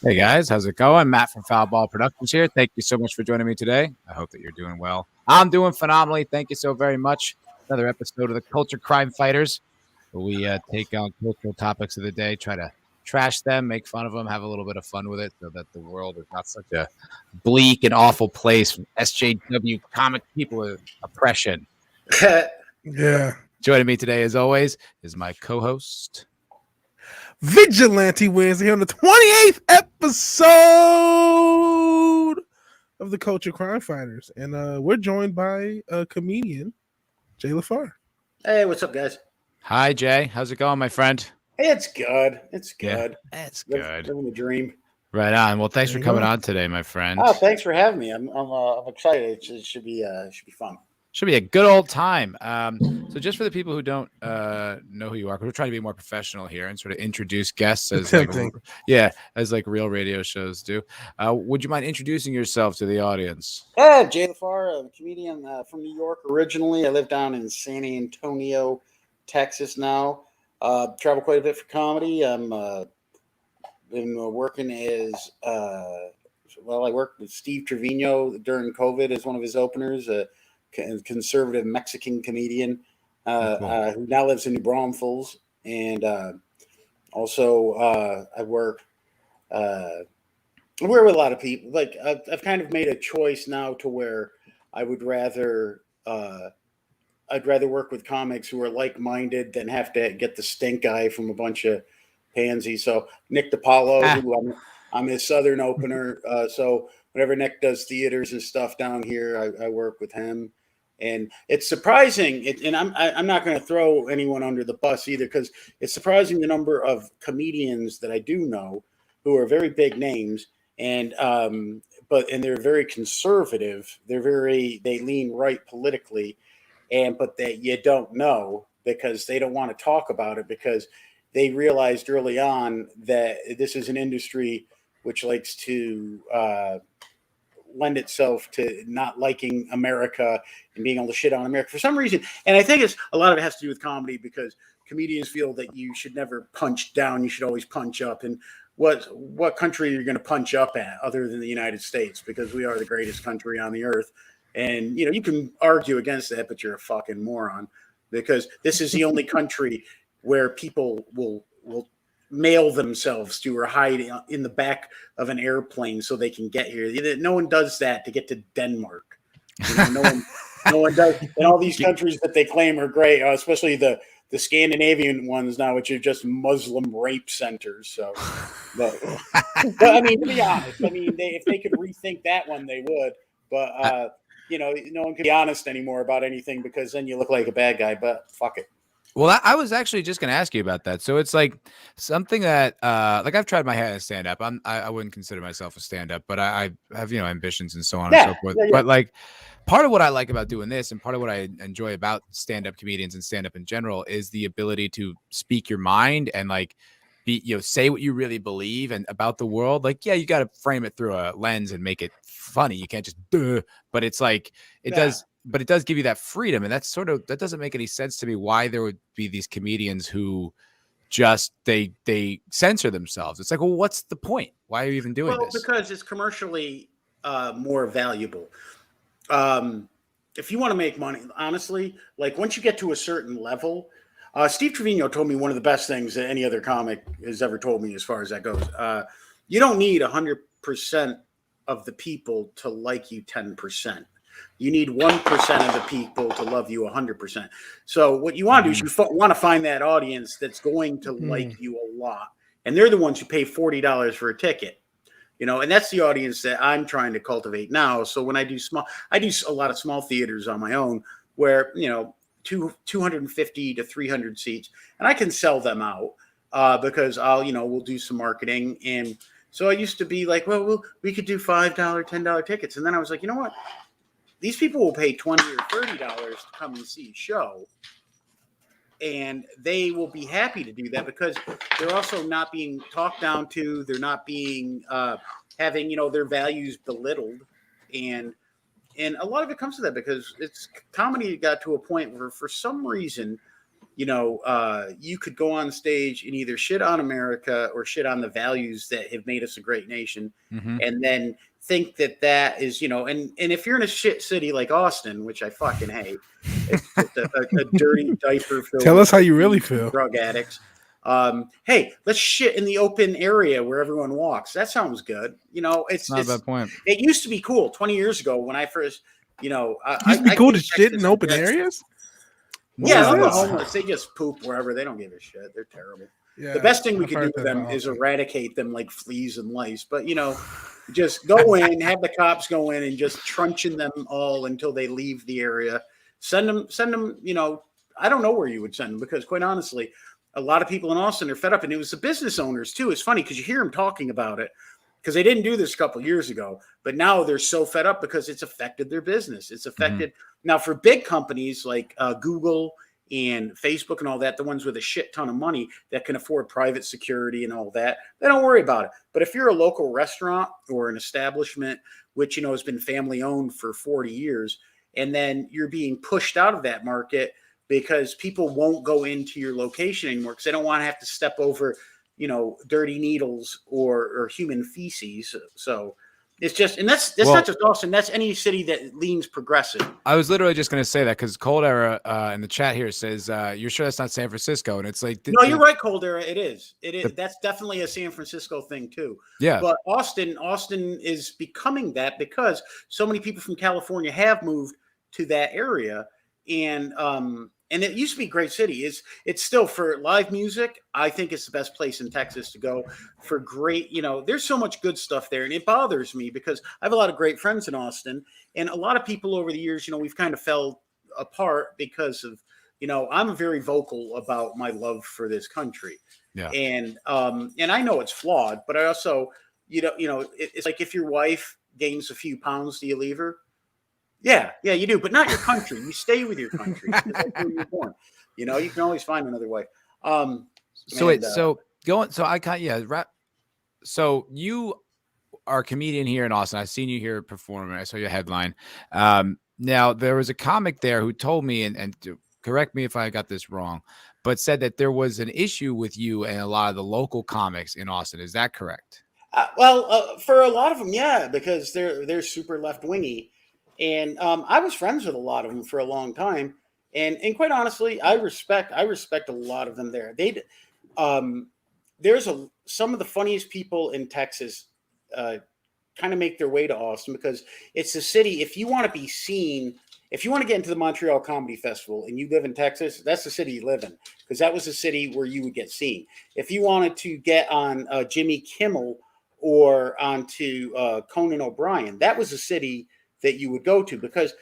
Hey guys, how's it going? Matt from Foulball Productions here. Thank you so much for joining me today. I hope that you're doing well. I'm doing phenomenally. Thank you so very much. Another episode of the Culture Crime Fighters, where we take on cultural topics of the day, try to trash them, make fun of them, have a little bit of fun with it, so that the world is not such a bleak and awful place from SJW comic people with oppression. Yeah. Joining me today, as always, is my co-host. Vigilante Wednesday here on the 28th episode of the Culture Crime Fighters. And we're joined by a comedian, Jay Lafarr. Hey, what's up, guys? Hi, Jay. How's it going, my friend? It's good. It's good. Yeah, it's good. Living the dream. Right on. Well, thanks for coming on today, my friend. Oh, thanks for having me. I'm excited. It should be fun. Should be a good old time. So just for the people who don't know who you are, because we're trying to be more professional here and sort of introduce guests as like real radio shows do. Would you mind introducing yourself to the audience? Jay Lafarr, I'm a comedian from New York originally. I live down in San Antonio, Texas now. Travel quite a bit for comedy. I'm been working as I worked with Steve Trevino during COVID as one of his openers. Conservative Mexican comedian who now lives in New Braunfels, and also I work with a lot of people. Like I've kind of made a choice now to where I would rather I'd rather work with comics who are like-minded than have to get the stink eye from a bunch of pansies. So Nick DiPaolo, who I'm his Southern opener. So whenever Nick does theaters and stuff down here, I work with him. And it's surprising, and I'm not going to throw anyone under the bus either, because it's surprising the number of comedians that I do know who are very big names, and they're very conservative. They lean right politically, but that you don't know because they don't want to talk about it because they realized early on that this is an industry which likes to lend itself to not liking America and being able to shit on America for some reason. And I think a lot of it has to do with comedy, because comedians feel that you should never punch down. You should always punch up. And what country are you going to punch up at other than the United States? Because we are the greatest country on the earth. And, you can argue against that, but you're a fucking moron, because this is the only country where people will mail themselves to or hide in the back of an airplane so they can get here. No one does that to get to Denmark. No one does. And all these countries that they claim are great, especially the Scandinavian ones now, which are just Muslim rape centers. So, but I mean, to be honest, if they could rethink that one, they would. But no one can be honest anymore about anything, because then you look like a bad guy. But fuck it. Well, I was actually just going to ask you about that. So it's like something that, I've tried my hand at stand-up. I wouldn't consider myself a stand-up, but I have, ambitions and so on and so forth. Yeah. But like, part of what I like about doing this, and part of what I enjoy about stand-up comedians and stand-up in general, is the ability to speak your mind and like say what you really believe and about the world. Like, yeah, you got to frame it through a lens and make it funny. You can't just, but it's like, it does. But it does give you that freedom, and that doesn't make any sense to me. Why there would be these comedians who just they censor themselves? It's like, well, what's the point? Why are you even doing this? Well, because it's commercially more valuable. If you want to make money, honestly, like once you get to a certain level, Steve Trevino told me one of the best things that any other comic has ever told me as far as that goes. You don't need 100% of the people to like you 10%. You need 1% of the people to love you 100%. So what you want to do is you want to find that audience that's going to like you a lot. And they're the ones who pay $40 for a ticket, and that's the audience that I'm trying to cultivate now. So when I do a lot of small theaters on my own where, 250 to 300 seats, and I can sell them out because we'll do some marketing. And so I used to be like, well, we could do $5, $10 tickets. And then I was like, you know what? These people will pay $20 or $30 to come and see a show, and they will be happy to do that because they're also not being talked down to. They're not being having their values belittled, and a lot of it comes to that because it's comedy got to a point where for some reason you could go on stage and either shit on America or shit on the values that have made us a great nation, and then think that is, and if you're in a shit city like Austin, which I fucking hate, it's just a dirty diaper filled. Tell us how you really feel. Drug addicts. Hey, let's shit in the open area where everyone walks. That sounds good. It's not a bad point. It used to be cool 20 years ago when I first, it used to be cool to shit in open areas. Yeah, the homeless, they just poop wherever. They don't give a shit. They're terrible. Yeah, the best thing we could do with them is eradicate them like fleas and lice. But, just go in, have the cops go in and just truncheon them all until they leave the area. Send them, I don't know where you would send them because, quite honestly, a lot of people in Austin are fed up. And it was the business owners, too. It's funny because you hear them talking about it because they didn't do this a couple of years ago. But now they're so fed up because it's affected their business. It's affected. Now, for big companies like Google and Facebook and all that, the ones with a shit ton of money that can afford private security and all that, they don't worry about it. But if you're a local restaurant or an establishment, which, has been family owned for 40 years, and then you're being pushed out of that market because people won't go into your location anymore because they don't want to have to step over, dirty needles or human feces. So it's just, and that's not just Austin. That's any city that leans progressive. I was literally just going to say that because Cold Era in the chat here says, "You're sure that's not San Francisco?" And it's like, no, you're right, Cold Era. It is. That's definitely a San Francisco thing too. Yeah. But Austin is becoming that because so many people from California have moved to that area, and it used to be a great city. It's still, for live music, I think it's the best place in Texas to go for great, there's so much good stuff there. And it bothers me because I have a lot of great friends in Austin. And a lot of people over the years, we've kind of fell apart because of, I'm very vocal about my love for this country. Yeah. And I know it's flawed, but I also, it's like if your wife gains a few pounds, do you leave her? Yeah, you do, but not your country. You stay with your country. That's where you're born. You can always find another way. So you are a comedian here in Austin. I've seen you here performing. I saw your headline. Now there was a comic there who told me, and correct me if I got this wrong, but said that there was an issue with you and a lot of the local comics in Austin. Is that correct? For a lot of them, yeah, because they're super left-wingy. And I was friends with a lot of them for a long time, and quite honestly, I respect a lot of them there. There's some of the funniest people in Texas kind of make their way to Austin because it's a city. If you want to be seen, if you want to get into the Montreal Comedy Festival and you live in Texas, that's the city you live in because that was the city where you would get seen. If you wanted to get on Jimmy Kimmel or onto Conan O'Brien, that was a city that you would go to because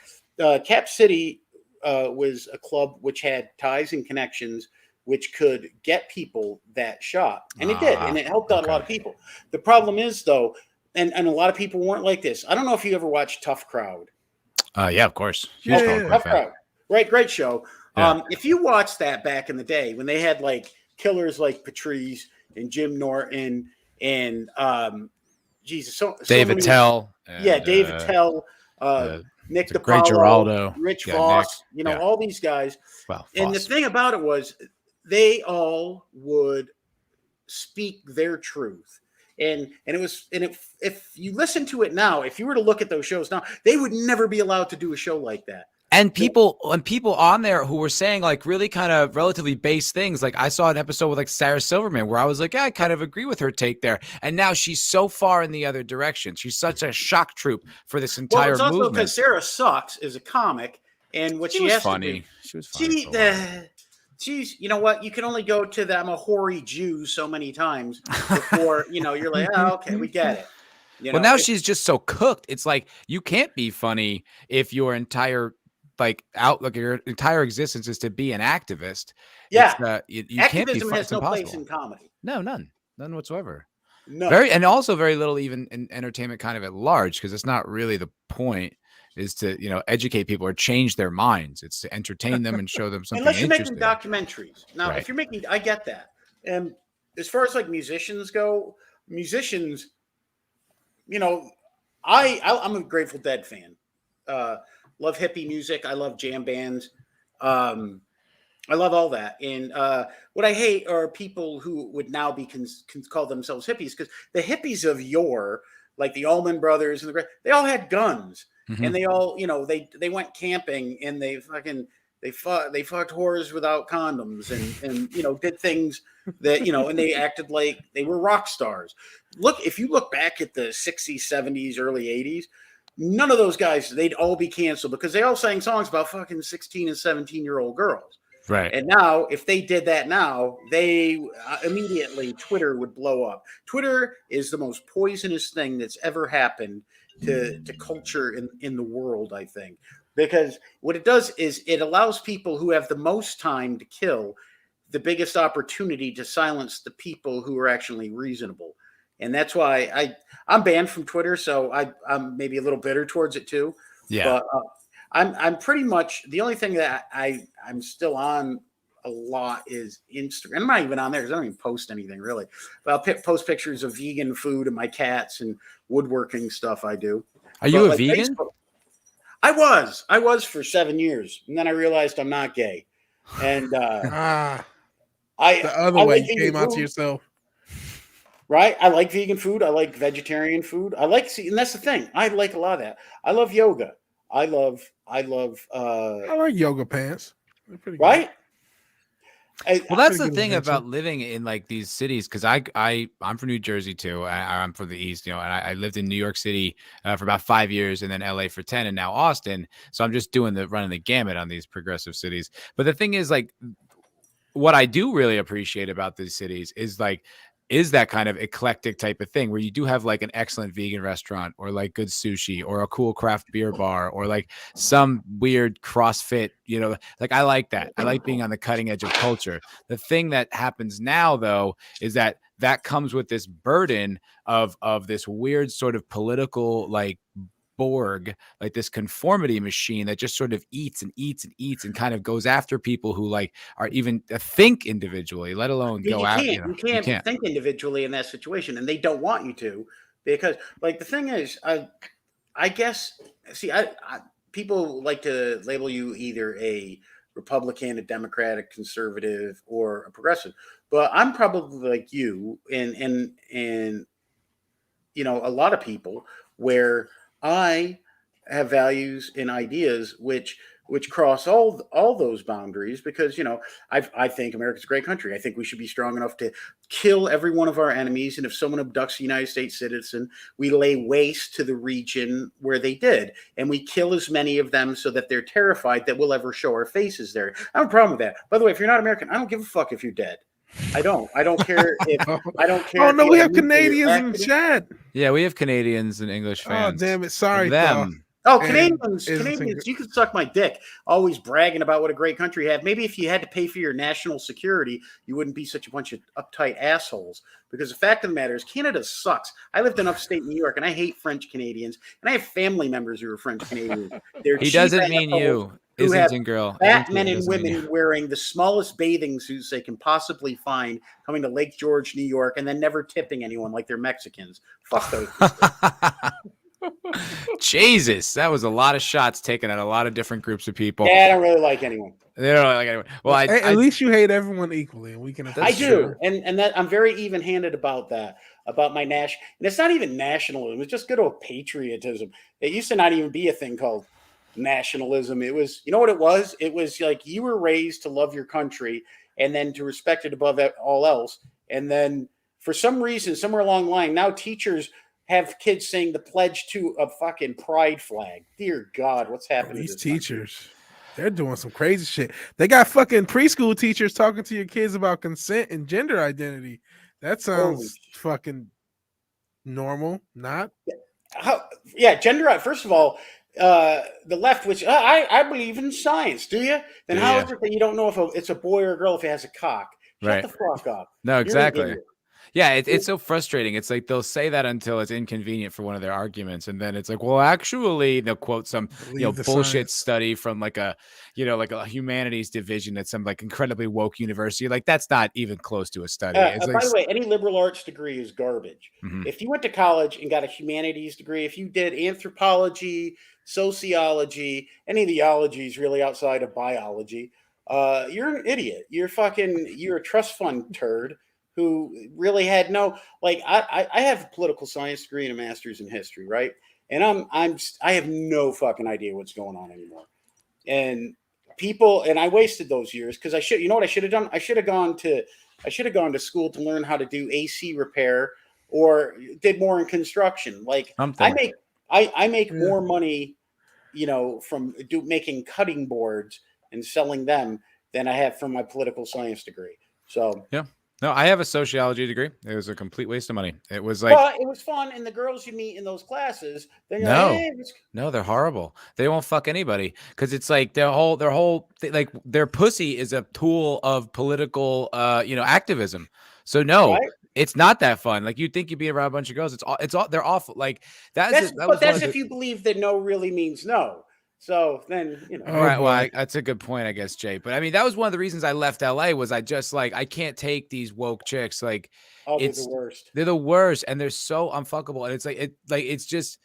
Cap City was a club which had ties and connections which could get people that shot. And it did. And it helped out a lot of people. The problem is, though, and a lot of people weren't like this. I don't know if you ever watched Tough Crowd. Yeah, of course. Tough Crowd. Right. Great show. Yeah. If you watched that back in the day when they had like killers like Patrice and Jim Norton and David Tell. David Tell. Nick DiPaolo, great Geraldo, Rich Voss, all these guys. Well, and the thing about it was they all would speak their truth. And if you listen to it now, if you were to look at those shows now, they would never be allowed to do a show like that. And people on there who were saying like really kind of relatively base things. Like I saw an episode with like Sarah Silverman where I was like, yeah, I kind of agree with her take there. And now she's so far in the other direction. She's such a shock troop for this entire movement. Well, it's also because Sarah sucks as a comic. And what she was funny. She was funny. She's, you know what? You can only go to the I'm a hoary Jew so many times before, you're like, oh, okay, we get it. Now she's just so cooked. It's like you can't be funny if your entire your entire existence is to be an activist. Yeah, you can't be. Activism has no place in comedy. No, none whatsoever. No, very little even in entertainment kind of at large because it's not really the point. Is to educate people or change their minds. It's to entertain them and show them something. Unless you're making documentaries. Now, if you're making, I get that. And as far as like musicians go, I'm a Grateful Dead fan. Love hippie music. I love jam bands. I love all that. And what I hate are people who would now be call themselves hippies, because the hippies of yore, like the Allman Brothers and they all had guns, and they all, they went camping, and they fucked whores without condoms, and did things that, and they acted like they were rock stars. If you look back at the 60s, 70s, early 80s, none of those guys, they'd all be canceled because they all sang songs about fucking 16 and 17-year-old girls. Right. And now, if they did that now, they immediately, Twitter would blow up. Twitter is the most poisonous thing that's ever happened to culture in the world, I think. Because what it does is it allows people who have the most time to kill the biggest opportunity to silence the people who are actually reasonable. And that's why I'm banned from Twitter, so I'm maybe a little bitter towards it too. Yeah. But I'm pretty much, the only thing that I'm still on a lot is Instagram. I'm not even on there because I don't even post anything really. But I'll post pictures of vegan food and my cats and woodworking stuff I do. Are you a vegan? Facebook, I was for 7 years, and then I realized I'm not gay. And the other way you came out to yourself. Right? I like vegan food. I like vegetarian food. And that's the thing. I like a lot of that. I love yoga. I love I like yoga pants. They're pretty right? Good. Well, that's the thing about living in like these cities, because I'm from New Jersey too. I'm from the East, and I lived in New York City for about 5 years, and then LA for 10, and now Austin. So I'm just running the gamut on these progressive cities. But the thing is, like, what I do really appreciate about these cities is that kind of eclectic type of thing where you do have like an excellent vegan restaurant, or like good sushi, or a cool craft beer bar, or like some weird CrossFit, like I like that. I like being on the cutting edge of culture. The thing that happens now though, is that comes with this burden of this weird sort of political, like, Borg, like this conformity machine that just sort of eats and eats and eats and kind of goes after people who like are even think individually, let alone go out. You can't think individually in that situation, and they don't want you to, because like the thing is, I guess, people like to label you either a Republican, a Democrat, a conservative, or a progressive, but I'm probably like you and a lot of people where I have values and ideas which cross all those boundaries, because I think America's a great country. I think we should be strong enough to kill every one of our enemies, and if someone abducts a United States citizen, we lay waste to the region where they did, and we kill as many of them so that they're terrified that we'll ever show our faces there. I have a problem with that. By the way, if you're not American, I don't give a fuck if you're dead. I don't care if I don't care. Oh no, we have Canadians in the chat. Yeah, we have Canadians and English fans. Oh damn it! Sorry, them. Oh, Canadians, you can suck my dick. Always bragging about what a great country you have. Maybe if you had to pay for your national security, you wouldn't be such a bunch of uptight assholes. Because the fact of the matter is, Canada sucks. I lived in upstate New York, and I hate French Canadians. And I have family members who are French Canadians. He doesn't mean you. Islington girl. Fat men and women wearing the smallest bathing suits they can possibly find, coming to Lake George, New York, and then never tipping anyone like they're Mexicans. Fuck those people. Jesus, that was a lot of shots taken at a lot of different groups of people. Yeah, I don't really like anyone. They don't really like anyone. Well, at least you hate everyone equally, and we can. I do, and that I'm very even-handed about that. About my and it's not even nationalism; it's just good old patriotism. It used to not even be a thing called nationalism. It was, you know what it was? It was like you were raised to love your country and then to respect it above all else. And then for some reason, somewhere along the line, now teachers have kids saying the pledge to a fucking pride flag. Dear God, what's happening? These teachers, they're doing some crazy shit. They got fucking preschool teachers talking to your kids about consent and gender identity. That sounds fucking normal, not? Gender. First of all, the left, which I believe in science. Do you? Then how is it that you don't know if it's a boy or a girl if it has a cock? Shut the fuck up. No, exactly. Yeah, it's so frustrating. It's like they'll say that until it's inconvenient for one of their arguments, and then it's like, well, actually, they'll quote some bullshit study from like a humanities division at some like incredibly woke university. Like that's not even close to a study. By the way, any liberal arts degree is garbage. Mm-hmm. If you went to college and got a humanities degree, if you did anthropology, sociology, any of the ologies really outside of biology, you're an idiot. You're a trust fund turd who really had no, like, I have a political science degree and a master's in history, right? And I have no fucking idea what's going on anymore. And I wasted those years because you know what I should have done? I should have gone to school to learn how to do AC repair or did more in construction. Like I make more money, from making cutting boards and selling them than I have from my political science degree. So yeah. No, I have a sociology degree. It was a complete waste of money. It was like, but it was fun, and the girls you meet in those classes, no, they're horrible. They won't fuck anybody because it's like like their pussy is a tool of political, activism. So no, right? it's not that fun. Like you'd think you'd be around a bunch of girls. It's all they're awful. Like that's if you believe that no really means no. So then, right. Well, that's a good point, I guess, Jay. But I mean, that was one of the reasons I left LA was I just I can't take these woke chicks. Like, they're the worst. They're the worst, and they're so unfuckable. And it's it's just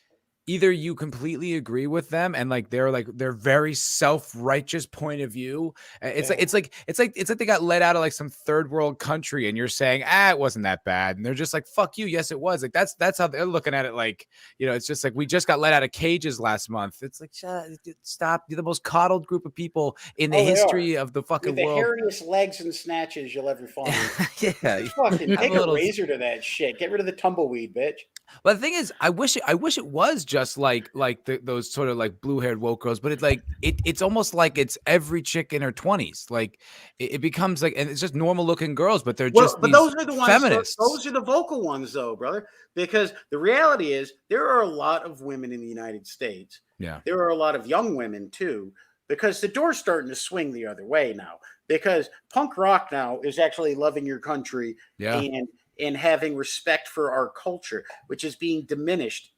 either you completely agree with them and their very self-righteous point of view. It's like they got let out of like some third world country, and you're saying, it wasn't that bad, and they're just like, fuck you, yes it was. Like that's how they're looking at it. Like, it's just like we just got let out of cages last month. It's like, stop. You're the most coddled group of people in the history of the fucking world. The hairiest legs and snatches you'll ever find. Yeah, fucking take a razor to that shit. Get rid of the tumbleweed, bitch. But the thing is, I wish it was just like those sort of like blue-haired woke girls, but it's almost like it's every chick in her 20s. Like it becomes like, and it's just normal looking girls, but they're just those are the ones. Feminists. Those are the vocal ones, though, brother. Because the reality is, there are a lot of women in the United States. Yeah, there are a lot of young women too. Because the door's starting to swing the other way now. Because punk rock now is actually loving your country. Yeah. And having respect for our culture, which is being diminished.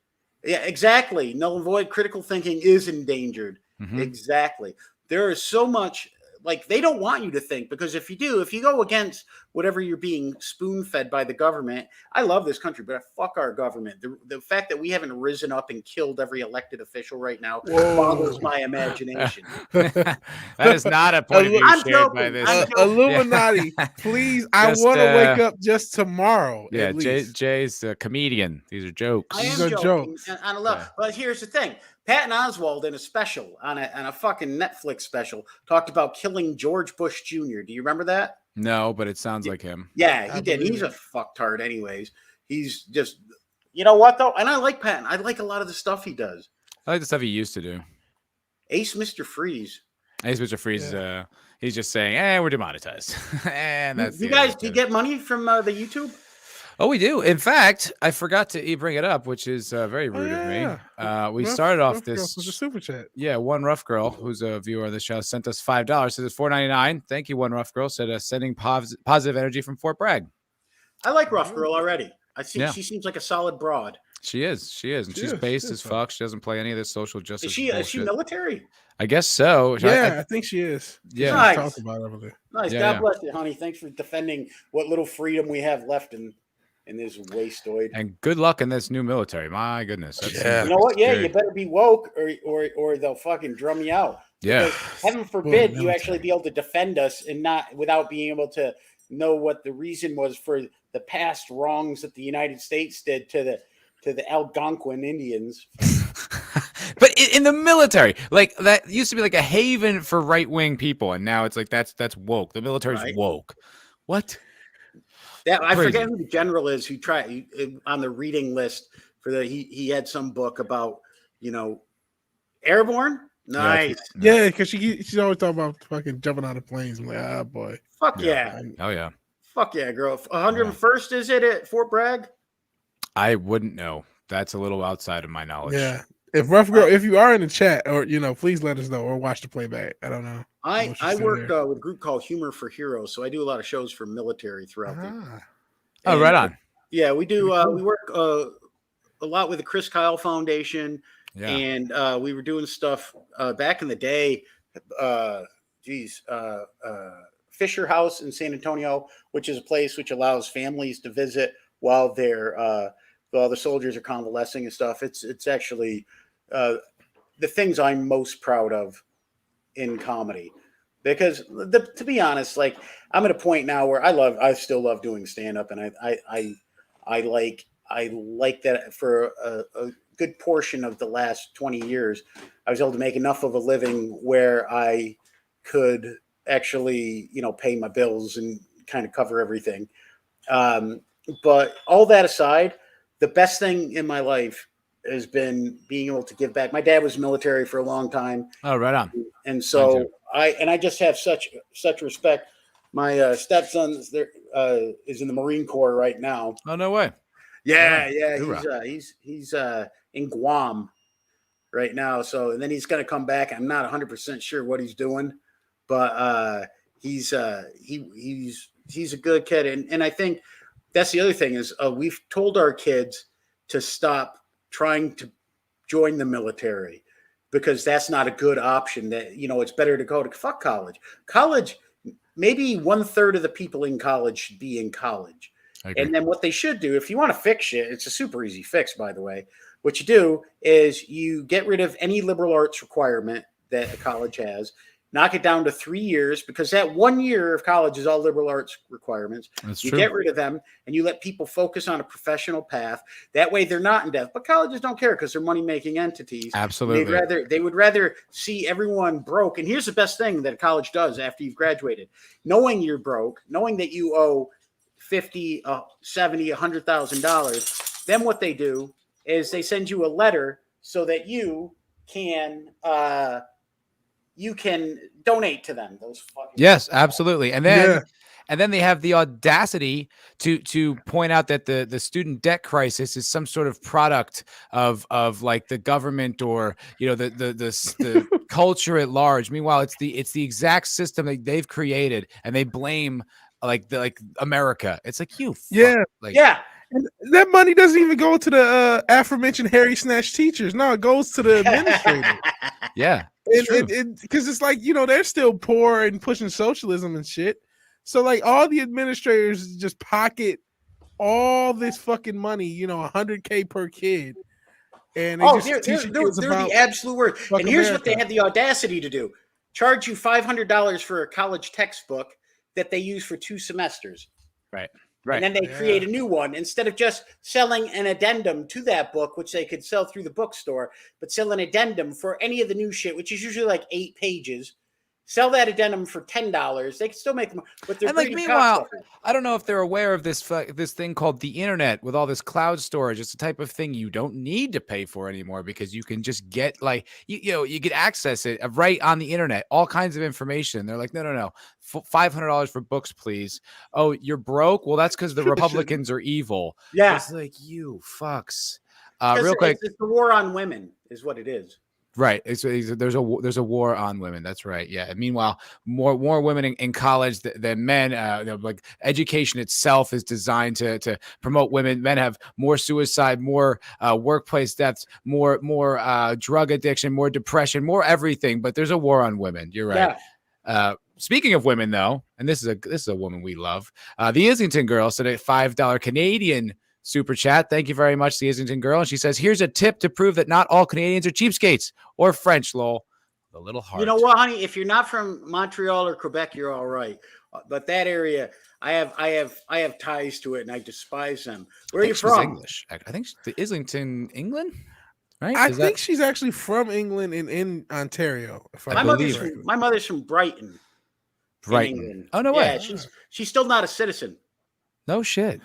Yeah, exactly. Null and void critical thinking is endangered. Mm-hmm. Exactly. There is so much, like, they don't want you to think, because if you go against whatever you're being spoon-fed by the government, I love this country, but fuck our government. The fact that we haven't risen up and killed every elected official right now boggles my imagination. That is not a point of view shared by this. Illuminati, please. I want to wake up just tomorrow. Yeah, Jay's a comedian. These are jokes. I am joking. On a level. But here's the thing. Patton Oswalt in a special on a fucking Netflix special talked about killing George Bush Jr. Do you remember that? No, but it sounds like him. Yeah, he did. He's a fucktard anyways. He's just, you know what though? And I like Patton. I like a lot of the stuff he does. I like the stuff he used to do. Ace Mr. Freeze. Ace Mr. Freeze, he's just saying, we're demonetized. And that's do you get money from the YouTube? Oh, we do. In fact, I forgot to bring it up, which is very rude of me. We started off this with a super chat. Yeah, one rough girl who's a viewer of the show sent us $5. Says it's $4.99. Thank you, one rough girl. Said sending positive energy from Fort Bragg. I like rough girl already. She seems like a solid broad. She is, and she's based as fuck. She doesn't play any of this social justice. Is she military? I guess so. Yeah, I think she is. Yeah, nice. Talk about it over there. Nice. God bless you, honey. Thanks for defending what little freedom we have left in this wasteoid. And good luck in this new military. My goodness. You know what? Yeah, you better be woke or they'll fucking drum you out. Yeah. Because heaven forbid you actually be able to defend us and not without being able to know what the reason was for the past wrongs that the United States did to the Algonquin Indians. But in the military, like that used to be like a haven for right-wing people, and now it's like that's woke. The military's woke. What? Yeah, I forget who the general is who tried on the reading list for he had some book about, airborne. Nice. Yeah, because she's always talking about fucking jumping out of planes. I'm like, boy. Fuck yeah. Oh yeah. Fuck yeah, girl. 101st is it at Fort Bragg? I wouldn't know. That's a little outside of my knowledge. Yeah. If rough girl, if you are in the chat, or please let us know or watch the playback. I don't know. I work with a group called Humor for Heroes, so I do a lot of shows for military throughout the. Right on. Yeah, we do. We work a lot with the Chris Kyle Foundation, and we were doing stuff back in the day. Fisher House in San Antonio, which is a place which allows families to visit while the soldiers are convalescing and stuff. It's actually the things I'm most proud of in comedy. Because to be honest, like I'm at a point now where I still love doing stand up, and I like that for a good portion of the last 20 years, I was able to make enough of a living where I could actually, pay my bills and kind of cover everything. But all that aside, the best thing in my life has been being able to give back. My dad was military for a long time. Oh, right on. And so I just have such respect. My stepson is in the Marine Corps right now. Oh, no way. Yeah. He's in Guam right now. So, and then he's going to come back. I'm not 100% sure what he's doing, but he's a good kid. And I think that's the other thing is we've told our kids to stop trying to join the military because that's not a good option. That, it's better to go to fuck college. College, maybe 1/3 of the people in college should be in college. And then what they should do, if you want to fix shit, it's a super easy fix, by the way. What you do is you get rid of any liberal arts requirement that a college has, knock it down to 3 years, because that 1 year of college is all liberal arts requirements. That's you true. Get rid of them and you let people focus on a professional path. That way they're not in debt. But colleges don't care because they're money-making entities. Absolutely. They would rather see everyone broke. And here's the best thing that a college does after you've graduated. Knowing you're broke, knowing that you owe $50, $70, $100,000, then what they do is they send you a letter so that you can donate to them. Those fucking yes, absolutely. And then they have the audacity to point out that the student debt crisis is some sort of product of like the government or the culture at large. Meanwhile, it's the exact system that they've created, and they blame like America. It's like And that money doesn't even go to the aforementioned Harry Snatch teachers. No, it goes to the administrator. Yeah. Because it's like, they're still poor and pushing socialism and shit. So like all the administrators just pocket all this fucking money, $100K per kid. And they're the absolute worst. And here's America. What they had the audacity to do. Charge you $500 for a college textbook that they use for 2 semesters. Right. And then they create a new one instead of just selling an addendum to that book, which they could sell through the bookstore, but sell an addendum for any of the new shit, which is usually like 8 pages. Sell that addendum for $10. They can still make them. But and like meanwhile, I don't know if they're aware of this thing called the internet with all this cloud storage. It's the type of thing you don't need to pay for anymore because you can just get you can access it right on the internet, all kinds of information. They're like, no, $500 for books, please. Oh, you're broke? Well, that's because the Republicans are evil. Yeah, it's like you fucks. Real quick, it's the war on women, is what it is. Right. There's a war on women. That's right. Yeah. And meanwhile, more women in college than men. Like education itself is designed to promote women. Men have more suicide, more workplace deaths, more drug addiction, more depression, more everything. But there's a war on women. You're right. Yeah. Speaking of women, though, and this is a woman we love. The Islington girl said a $5 Canadian super chat. Thank you very much, the Islington girl. And she says, here's a tip to prove that not all Canadians are cheapskates or French, lol. A little heart. You know what, honey? If you're not from Montreal or Quebec, you're all right. But that area, I have ties to it, and I despise them. Where are you from? English. I think the Islington, England. Right? I think she's actually from England in Ontario. My mother's from Brighton. Brighton. Oh no way. Yeah, she's still not a citizen. No shit.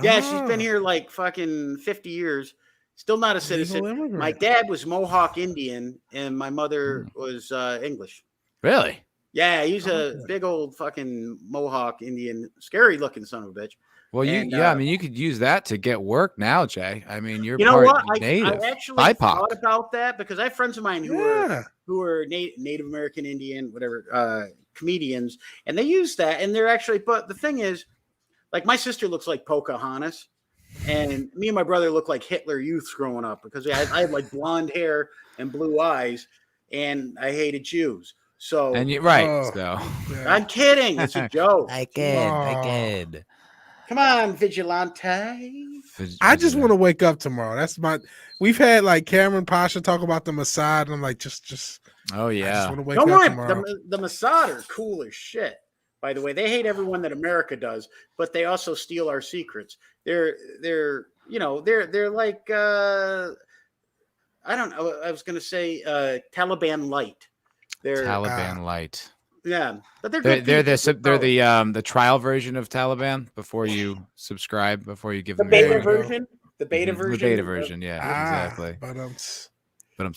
Yeah, she's been here like fucking 50 years. Still not a citizen. My dad was Mohawk Indian, and my mother was English. Really? Yeah, he's a big old fucking Mohawk Indian, scary looking son of a bitch. Well, I mean, you could use that to get work now, Jay. I mean, you're native. I actually thought about that because I have friends of mine who are Native American Indian, whatever, comedians, and they use that, and they're actually. But the thing is, like my sister looks like Pocahontas, and me and my brother look like Hitler Youths growing up because I had like blonde hair and blue eyes, and I hated Jews. So and you're right. So I'm kidding. It's a joke. I kid. Come on, Vigilante. I just want to wake up tomorrow. That's my. We've had like Cameron Pasha talk about the Mossad, and I'm like, just. Oh yeah. I just want to wake Don't up worry, tomorrow. the Mossad are cool as shit. By the way, they hate everyone that America does, but they also steal our secrets. They're like I don't know. I was going to say Taliban light. They're Taliban light. Yeah, but they're the trial version of Taliban before you subscribe, before you give them the beta version. The beta version. The beta version, yeah, exactly. But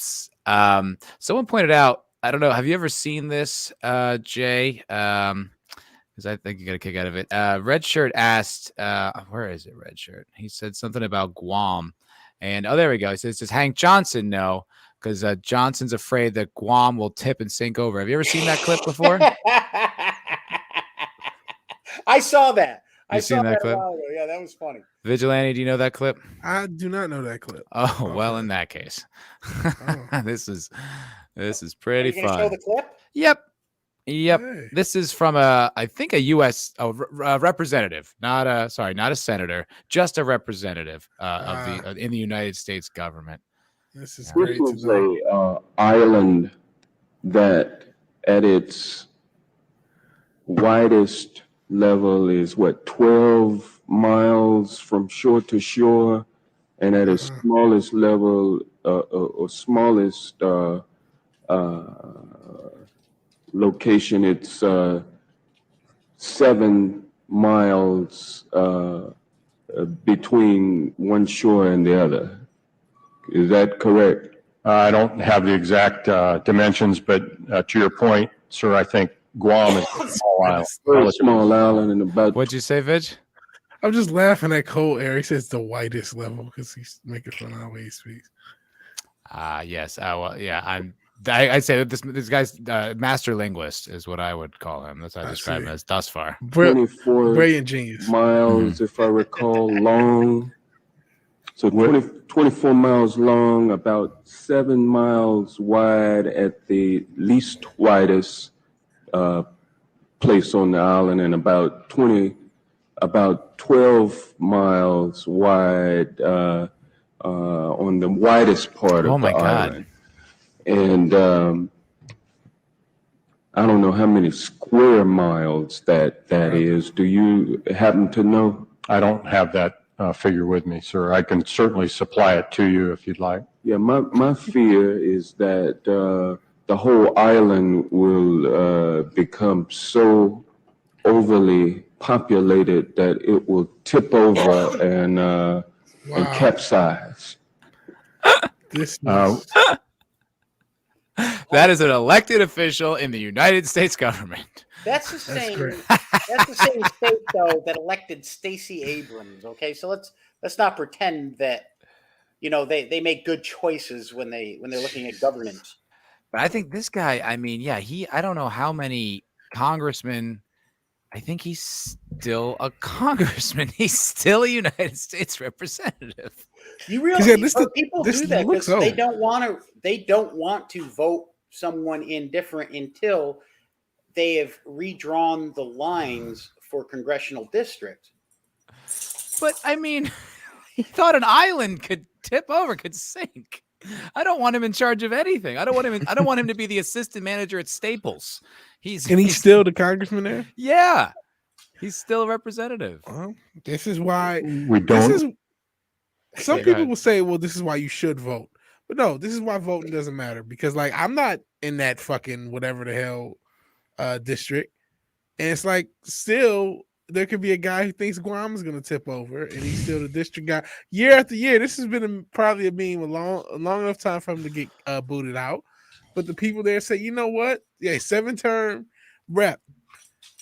someone pointed out, I don't know, have you ever seen this, Jay? Because I think you got a kick out of it. Red Shirt asked, where is it? Red Shirt. He said something about Guam, and there we go. He says, "Does Hank Johnson know?" Because Johnson's afraid that Guam will tip and sink over. Have you ever seen that clip before? I saw that. I saw that clip? A while ago. Yeah, that was funny. Vigilante, do you know that clip? I do not know that clip. Oh, okay. Well, in that case, this is pretty fun. Show the clip? Yep. Hey. This is from I think a U.S. representative, not a senator, just a representative in the United States government. This is great. This was a island that, at its widest level, is 12 miles from shore to shore, and at its smallest level, or smallest location, it's 7 miles between one shore and the other. Is that correct? I don't have the exact dimensions, but to your point, sir, I think Guam is a small island. Very small island, and about. What'd you say, Vig? I'm just laughing at Cole Air. He says the whitest level because he's making fun of how he speaks. Yes. Well, yeah. I'd say that this guy's master linguist is what I would call him. That's how I describe him as thus far. 24 genius miles, if I recall, long. So 24 miles long, about 7 miles wide at the least widest place on the island, and about 12 miles wide on the widest part of the island. And I don't know how many square miles that is. Do you happen to know? I don't have that figure with me, sir. I can certainly supply it to you if you'd like. Yeah, my fear is that the whole island will become so overly populated that it will tip over and capsize. That is an elected official in the United States government. That's the same. That's the same state though that elected Stacey Abrams. Okay, so let's not pretend that they make good choices when they're looking at governance. But I think this guy. I mean, I don't know how many congressmen. I think he's still a congressman. He's still a United States representative. You really people do that because they don't want to vote someone indifferent until they have redrawn the lines for congressional districts. But I mean, he thought an island could tip over, could sink. I don't want him in charge of anything. I don't want him to be the assistant manager at Staples. He's still the congressman there? Yeah. He's still a representative. Well, this is why we don't. Some people will say, well, this is why you should vote. But no, this is why voting doesn't matter. Because I'm not in that fucking whatever the hell district. And it's like, still, there could be a guy who thinks Guam is going to tip over, and he's still the district guy. Year after year, this has been probably a meme a long enough time for him to get booted out. But the people there say, you know what? Yeah, 7-term rep.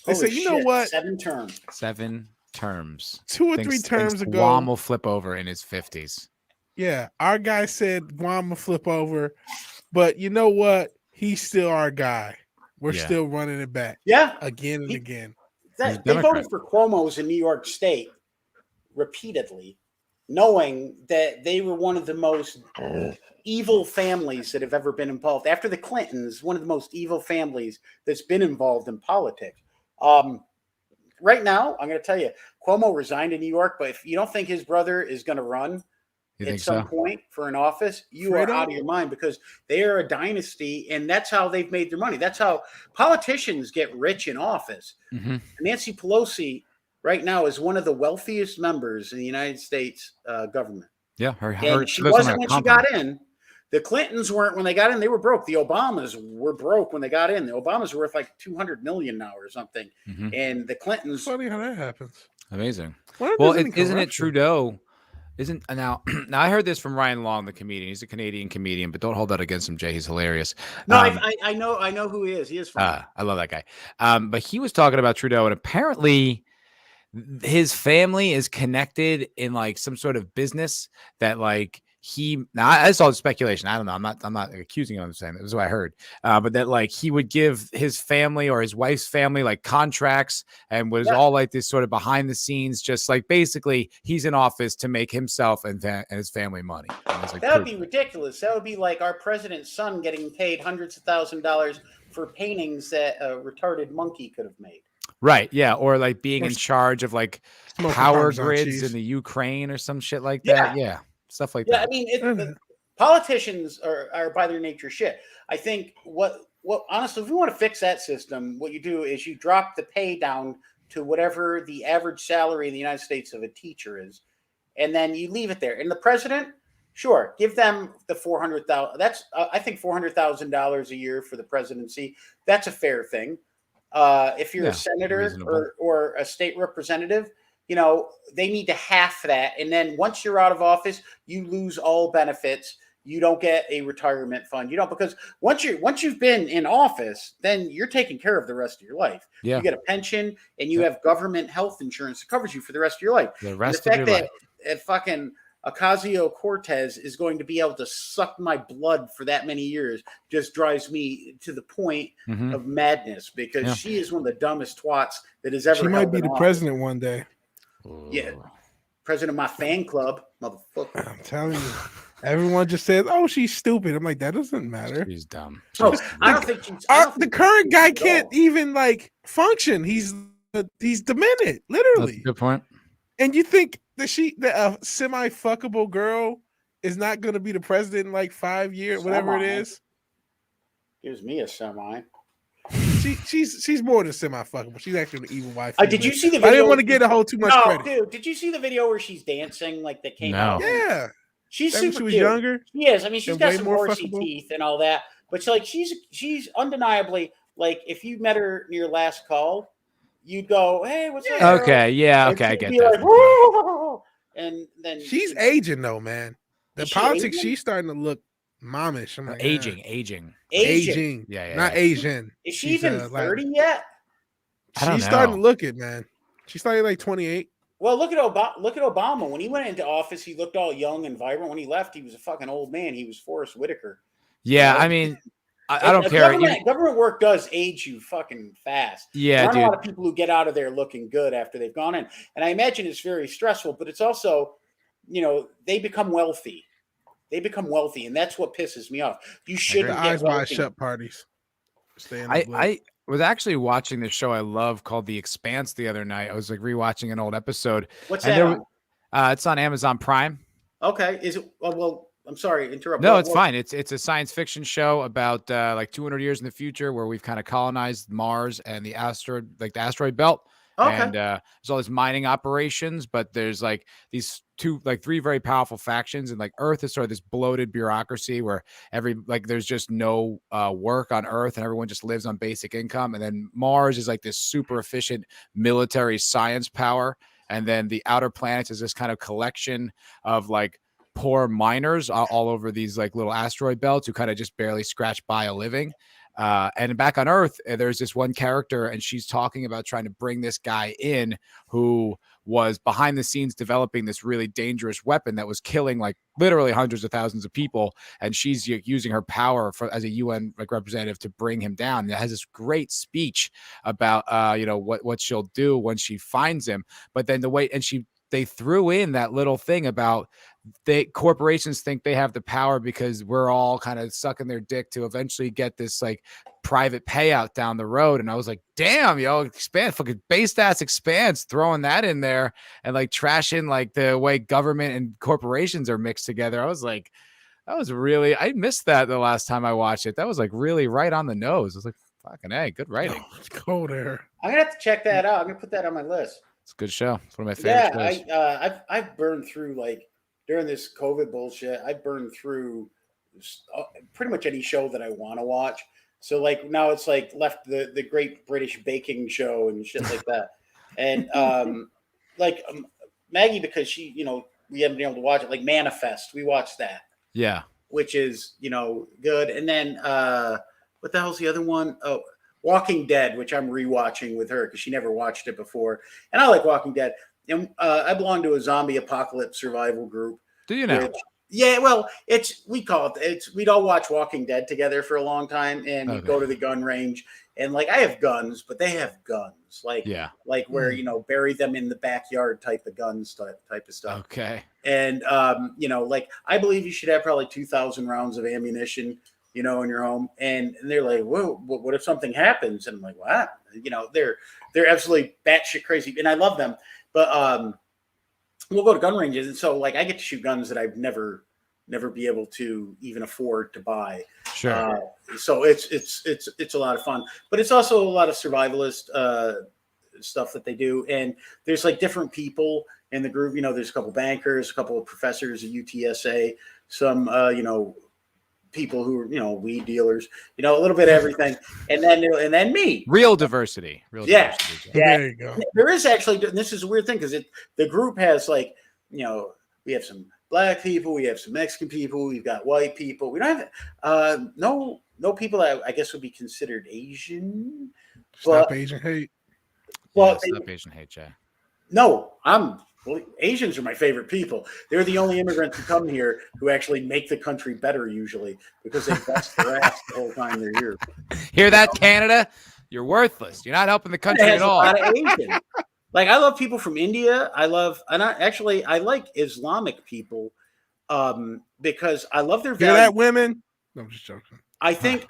They say, you know what? 7 terms. 7 terms. 2 or 3 terms ago, Guam will flip over in his 50s. Yeah, our guy said Guam will flip over, but you know what? He's still our guy. We're still running it back. Yeah, again and again. They voted for Cuomo's in New York State repeatedly, knowing that they were one of the most evil families that have ever been involved. After the Clintons, one of the most evil families that's been involved in politics. right now, I'm going to tell you, Cuomo resigned in New York, but if you don't think his brother is going to run at some point for an office, you are out of your mind, because they are a dynasty, and that's how they've made their money. That's how politicians get rich in office. Nancy Pelosi right now is one of the wealthiest members in the United States government. Yeah, she wasn't when she got in. The Clintons weren't when they got in. They were broke. The Obamas were broke when they got in. The Obamas are worth like $200 million now or something. And the Clintons. Funny how that happens. Amazing. Well, isn't it Trudeau? Isn't now? Now I heard this from Ryan Long, the comedian. He's a Canadian comedian, but don't hold that against him, Jay. He's hilarious. No, I know who he is. He is funny. I love that guy. But he was talking about Trudeau, and apparently his family is connected in like some sort of business that like now that's all speculation. I don't know. I'm not accusing him of saying that. This is what I heard. But that like he would give his family or his wife's family like contracts, and was all like this sort of behind the scenes, just like basically he's in office to make himself and his family money. Like, that would be ridiculous. That would be like our president's son getting paid hundreds of $1,000s for paintings that a retarded monkey could have made. Right. Yeah. Or like being in charge of like power grids in the Ukraine or some shit like that. Yeah. Stuff like that. I mean, politicians are by their nature shit. I think what honestly, if we want to fix that system, what you do is you drop the pay down to whatever the average salary in the United States of a teacher is, and then you leave it there. And the president, sure, give them the $400,000. That's I think $400,000 a year for the presidency. That's a fair thing. If you're a senator or a state representative, you know, they need to half that. And then once you're out of office, you lose all benefits. You don't get a retirement fund. You don't, because once you've been in office, then you're taking care of the rest of your life. Yeah. You get a pension and you have government health insurance that covers you for the rest of your life. The rest of your life. Fucking Ocasio-Cortez is going to be able to suck my blood for that many years just drives me to the point of madness, because she is one of the dumbest twats that has ever. She might be the president one day. Yeah, president of my fan club, motherfucker. I'm telling you, everyone just says, "Oh, she's stupid." I'm like, that doesn't matter. She's dumb. I don't think she's. The current guy can't even like function. He's demented, literally. That's a good point. And you think that a semi-fuckable girl is not going to be the president in like 5 years, whatever it is? Gives me a semi. She's more than semi-fuckable. She's actually an evil wife. Did you see the video? I didn't want to get a whole too much credit. Dude, did you see the video where she's dancing like that came out? Yeah. She's super she was cute. younger? Yes, I mean she's got some horsey fuckable teeth and all that. But she's undeniably, like, if you met her in your last call, you'd go, "Hey, what's up?" Okay, yeah, okay, I get that. Like, "Whoa!" And then she's aging though, man. The politics, she's starting to look momish. I'm like, aging. Yeah, not Asian. Is she even 30 yet? She's starting to look it, man. She's starting like 28. Well, look at Obama. When he went into office, he looked all young and vibrant. When he left, he was a fucking old man. He was Forrest Whitaker. Yeah, I mean, I don't care. Government work does age you fucking fast. Yeah, there aren't a lot of people who get out of there looking good after they've gone in. And I imagine it's very stressful, but it's also, you know, they become wealthy. And that's what pisses me off. You shouldn't get eyes wide shut parties. I was actually watching this show I love called The Expanse the other night. I was like rewatching an old episode. What's that? It's on Amazon Prime. Okay. Is it? Well, I'm sorry, interrupt. No, it's fine. It's a science fiction show about like 200 years in the future where we've kind of colonized Mars and the asteroid belt. Okay. And there's all these mining operations, but there's like these three very powerful factions, and like Earth is sort of this bloated bureaucracy where there's just no work on Earth and everyone just lives on basic income. And then Mars is like this super efficient military science power. And then the outer planets is this kind of collection of like poor miners all over these like little asteroid belts who kind of just barely scratch by a living. And back on Earth, there's this one character, and she's talking about trying to bring this guy in who was behind the scenes developing this really dangerous weapon that was killing like literally hundreds of thousands of people. And she's using her power as a UN representative to bring him down. And it has this great speech about, what she'll do when she finds him. But then they threw in that little thing about corporations think they have the power because we're all kind of sucking their dick to eventually get this like private payout down the road. And I was like, damn, fucking base stats expands, throwing that in there and like trashing like the way government and corporations are mixed together. I was like, I missed that the last time I watched it. That was like really right on the nose. I was like, fucking A, good writing. Let's go there. I'm gonna have to check that out. I'm gonna put that on my list. It's a good show. It's one of my favorite shows. I've burned through like during this COVID bullshit. I burned through pretty much any show that I want to watch. So like now it's like left the Great British Baking Show and shit like that. And Maggie, because she, we haven't been able to watch it. Like Manifest, we watched that. Yeah, which is good. And then what the hell's the other one? Oh, Walking Dead, which I'm rewatching with her because she never watched it before. And I like Walking Dead. And I belong to a zombie apocalypse survival group. Do you know? Yeah, well, we'd all watch Walking Dead together for a long time, and we'd go to the gun range. And like I have guns, but they have guns. Like where bury them in the backyard type of guns type of stuff. Okay. And like I believe you should have probably 2,000 rounds of ammunition, in your home. And they're like, whoa, what if something happens? And I'm like, what? They're absolutely batshit crazy, and I love them. But we'll go to gun ranges, and so like I get to shoot guns that I've never be able to even afford to buy. Sure. So it's a lot of fun, but it's also a lot of survivalist stuff that they do. And there's like different people in the group. There's a couple bankers, a couple of professors at UTSA, some people who are weed dealers, a little bit of everything, and then me. Real diversity. Yeah. There you go. There is actually. This is a weird thing because the group has like we have some Black people, we have some Mexican people, we've got white people. We don't have no people that I guess would be considered Asian. Stop Asian hate. Well, stop Asian hate, Jay. No, Asians are my favorite people. They're the only immigrants who come here who actually make the country better usually because they bust their ass the whole time they're here. Hear that, Canada? You're worthless. You're not helping the country at all. A lot of Asian. Like I love people from India. I like Islamic people because I love their values. Hear that, women? No, I'm just joking. I think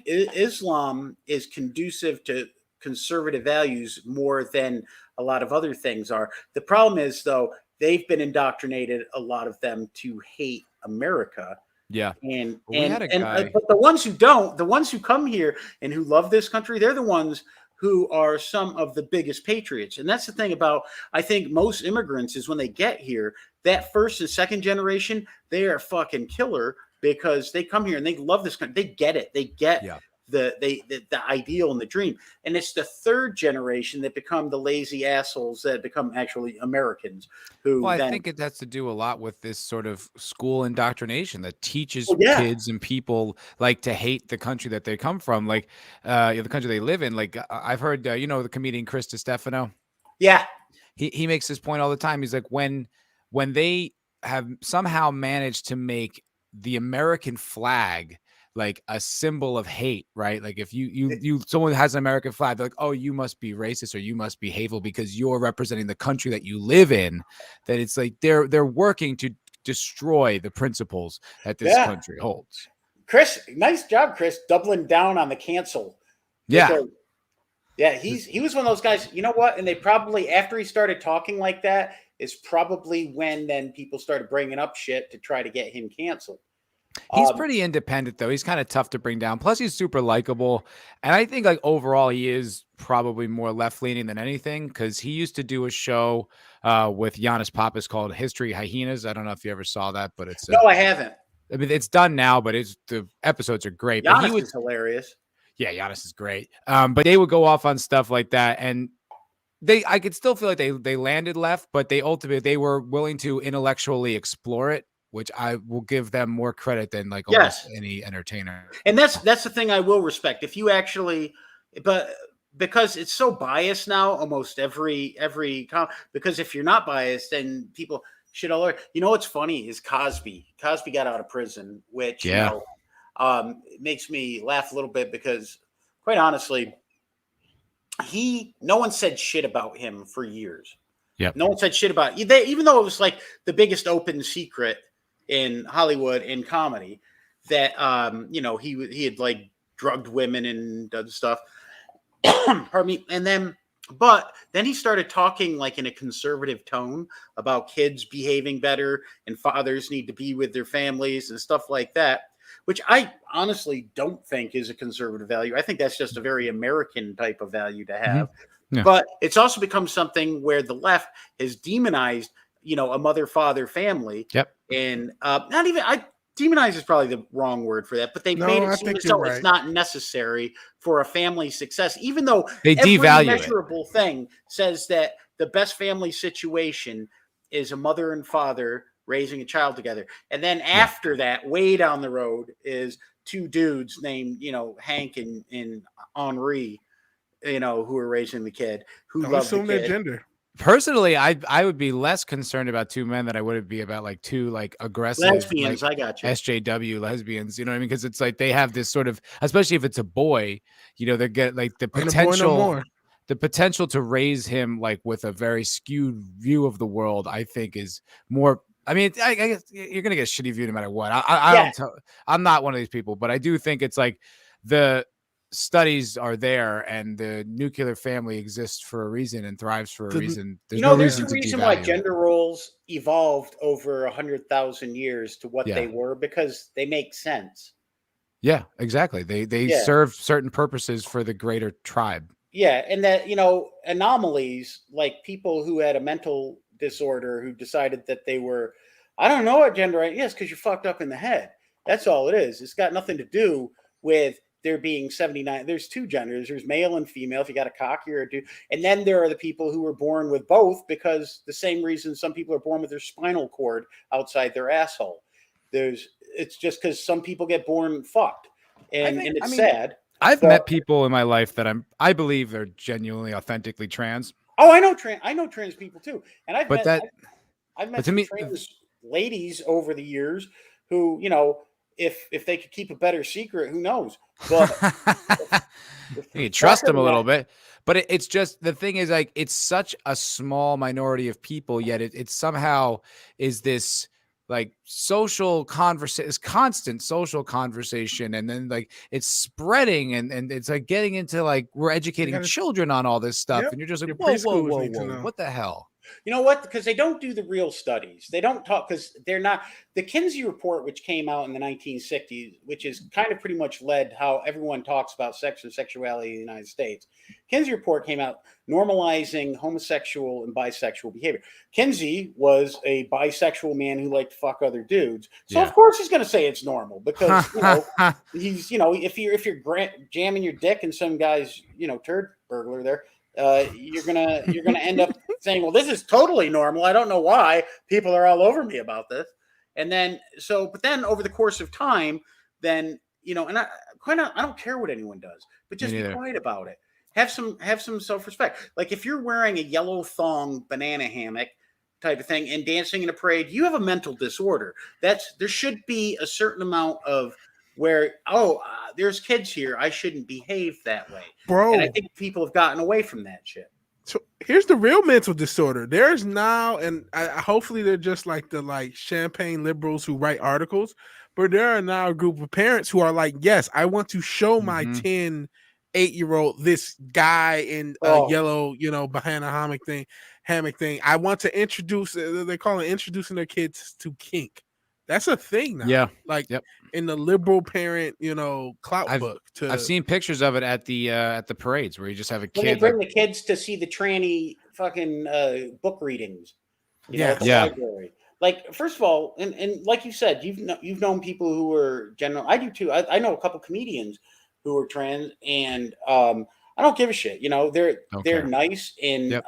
Islam is conducive to conservative values more than a lot of other things are. The problem is though, they've been indoctrinated, a lot of them, to hate America. Yeah. But the ones who don't, the ones who come here and who love this country, they're the ones who are some of the biggest patriots. And that's the thing about, I think, most immigrants is when they get here, that first and second generation, they are fucking killer because they come here and they love this country. They get it. They get the ideal and the dream. And it's the third generation that become the lazy assholes that become actually Americans. I think it has to do a lot with this sort of school indoctrination that teaches kids and people like to hate the country that they come from, like the country they live in. Like I've heard, the comedian Chris DiStefano. Yeah. He makes this point all the time. He's like, when they have somehow managed to make the American flag like a symbol of hate, right? Like if someone has an American flag, they're like, oh, you must be racist or you must be hateful because you're representing the country that you live in. That it's like they're working to destroy the principles that this country holds. Chris, nice job, Chris, doubling down on the cancel. Yeah. He was one of those guys, you know what? And they probably, after he started talking like that, is probably when then people started bringing up shit to try to get him canceled. He's pretty independent, though. He's kind of tough to bring down. Plus, he's super likable. And I think, like, overall, he is probably more left-leaning than anything because he used to do a show with Giannis Pappas called History Hyenas. I don't know if you ever saw that, but it's... No, I haven't. I mean, it's done now, but the episodes are great. Giannis is hilarious. Yeah, Giannis is great. But they would go off on stuff like that, and I could still feel like they landed left, but they were willing to intellectually explore it, which I will give them more credit than like almost any entertainer. And that's the thing I will respect. If you actually, but because it's so biased now, almost every because if you're not biased, then people should all. What's funny is Cosby. Cosby got out of prison, which it makes me laugh a little bit because, quite honestly, no one said shit about him for years. Yep. No one said shit about it. Even though it was like the biggest open secret in Hollywood in comedy that he had like drugged women and done stuff. Pardon me. But then he started talking like in a conservative tone about kids behaving better and fathers need to be with their families and stuff like that, which I honestly don't think is a conservative value. I think that's just a very American type of value to have. Yeah. But it's also become something where the left has demonized, a mother-father family. Yep. And demonize is probably the wrong word for that, but they made it seem as though it's not necessary for a family success, even though they devalue measurable thing says that the best family situation is a mother and father raising a child together. And then after that, way down the road, is two dudes named, Hank and Henri, who are raising the kid, who love the kid. Their gender. Personally, I would be less concerned about two men than I would be about like two like aggressive lesbians. Like, I got you. SJW lesbians. You know what I mean? Because it's like they have this sort of, especially if it's a boy, they get like the potential to raise him like with a very skewed view of the world. I think is more. I mean, I guess you're gonna get a shitty view no matter what. I'm not one of these people, but I do think it's like the studies are there and the nuclear family exists for a reason and thrives for a reason. There's no reason why gender roles evolved over 100,000 years to what they were, because they make sense. Yeah, exactly. They serve certain purposes for the greater tribe. Yeah, and that, anomalies like people who had a mental disorder who decided that they were, I don't know what gender I am. Yes, because you're fucked up in the head. That's all it is. It's got nothing to do with there being 79. There's two genders. There's male and female. If you got a cock, you're a dude. And then there are the people who were born with both, because the same reason some people are born with their spinal cord outside their asshole. It's just because some people get born fucked, and it's sad. I've met people in my life that I believe they're genuinely, authentically trans. Oh, I know trans people too, and I've met some trans ladies over the years who, if they could keep a better secret, who knows? But you trust them a little bit. But it's just, the thing is, like, it's such a small minority of people, yet it somehow is this like social conversation, this constant social conversation, and then like it's spreading, and it's like getting into like we're educating children on all this stuff, and you're just like, whoa, what the hell? You know what? Because they don't do the real studies. They don't talk, because they're not. The Kinsey report, which came out in the 1960s, which is kind of pretty much led how everyone talks about sex and sexuality in the United States. Kinsey report came out normalizing homosexual and bisexual behavior. Kinsey was a bisexual man who liked to fuck other dudes. So of course he's going to say it's normal, because, he's, if you're jamming your dick in some guy's, turd burglar there, you're gonna end up saying, well, this is totally normal. I don't know why people are all over me about this. And then but then over the course of time, then and I don't care what anyone does, but just be quiet about it. Have some self-respect. Like if you're wearing a yellow thong banana hammock type of thing and dancing in a parade, you have a mental disorder. There should be a certain amount of where, there's kids here, I shouldn't behave that way. Bro. And I think people have gotten away from that shit. So here's the real mental disorder. There's now, and hopefully they're just like the champagne liberals who write articles, but there are now a group of parents who are like, yes, I want to show my 8-year-old this guy in a yellow, banana hammock thing. I want to introduce, they call it introducing their kids to kink. That's a thing now. Yeah. In the liberal parent, clout book. I've seen pictures of it at the parades where you just have a kid. When they bring the kids to see the tranny fucking book readings. At the library. Like, first of all, and like you said, you've known people who were general. I do too. I know a couple comedians who are trans, and I don't give a shit. They're nice, and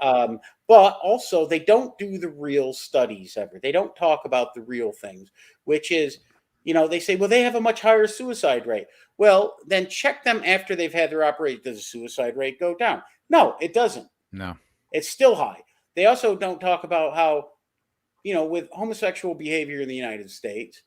but also they don't do the real studies ever. They don't talk about the real things, which is, they say, well, they have a much higher suicide rate. Well, then check them after they've had their operation. Does the suicide rate go down? No, it doesn't. No, it's still high. They also don't talk about how, with homosexual behavior in the United States,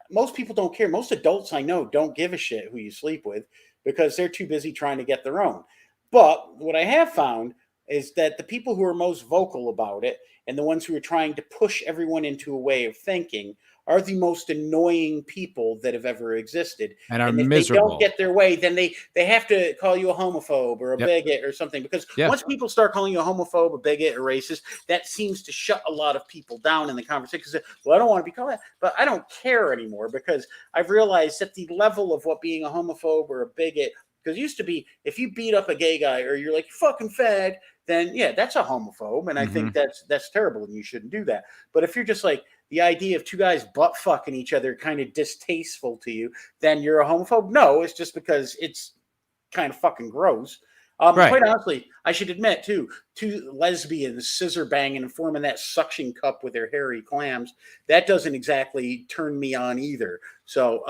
most people don't care. Most adults I know don't give a shit who you sleep with, because they're too busy trying to get their own. But what I have found is that the people who are most vocal about it and the ones who are trying to push everyone into a way of thinking are the most annoying people that have ever existed. And are and if miserable. they don't get their way, then they have to call you a homophobe or a bigot or something. Because once people start calling you a homophobe, a bigot, or racist, that seems to shut a lot of people down in the conversation. Because, well, I don't want to be called that, but I don't care anymore because I've realized that the level of what being a homophobe or a bigot, because it used to be if you beat up a gay guy or you're like, fucking fag, then that's a homophobe. And I think that's terrible and you shouldn't do that. But if you're just like, the idea of two guys butt fucking each other kind of distasteful to you, then you're a homophobe. No, it's just because it's kind of fucking gross. Quite honestly, I should admit too, two lesbians scissor banging and forming that suction cup with their hairy clams, that doesn't exactly turn me on either. So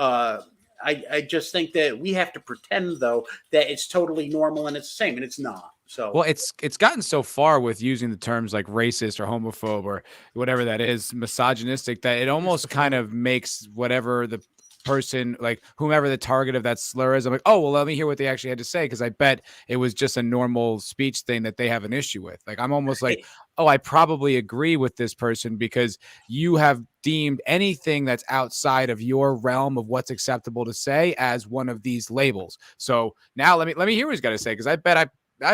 I just think that we have to pretend though that it's totally normal and it's the same, and it's not. So well, it's gotten so far with using the terms like racist or homophobe or whatever that is, misogynistic, that it almost kind of makes whatever the person, like whomever the target of that slur is, I'm like, oh, well, let me hear what they actually had to say, because I bet it was just a normal speech thing that they have an issue with. Like, I'm almost like, oh, I probably agree with this person because you have deemed anything that's outside of your realm of what's acceptable to say as one of these labels. So now let me hear what he's got to say, because I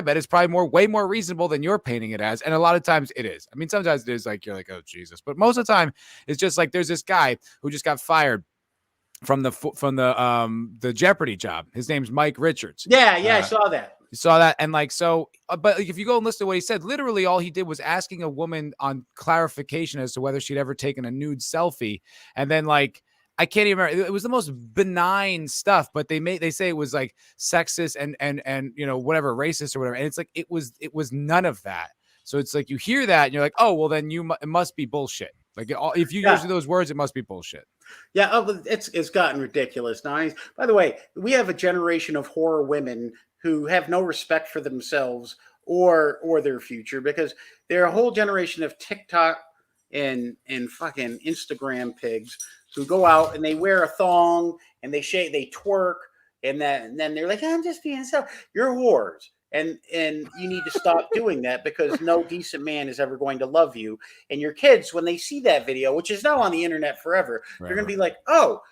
bet it's probably way more reasonable than you're painting it as. And a lot of times it is. I mean, sometimes it is like, you're like, oh, Jesus. But most of the time it's just like, there's this guy who just got fired from the Jeopardy job. His name's Mike Richards. Yeah. I saw that. You saw that. And like, so, but like, if you go and listen to what he said, literally all he did was asking a woman on clarification as to whether she'd ever taken a nude selfie. And then like, I can't even remember. It was the most benign stuff, but they say it was like sexist and whatever, racist or whatever. And it's like it was none of that. So it's like you hear that and you're like, oh, well, then it must be bullshit. Like if you use those words, it must be bullshit. Yeah, it's gotten ridiculous now. By the way, we have a generation of horror women who have no respect for themselves or their future, because they're a whole generation of TikTok and fucking Instagram pigs who go out and they wear a thong and they twerk, and then they're like, I'm just being self. You're whores. And you need to stop doing that, because no decent man is ever going to love you. And your kids, when they see that video, which is now on the internet forever, they're going to be like, oh,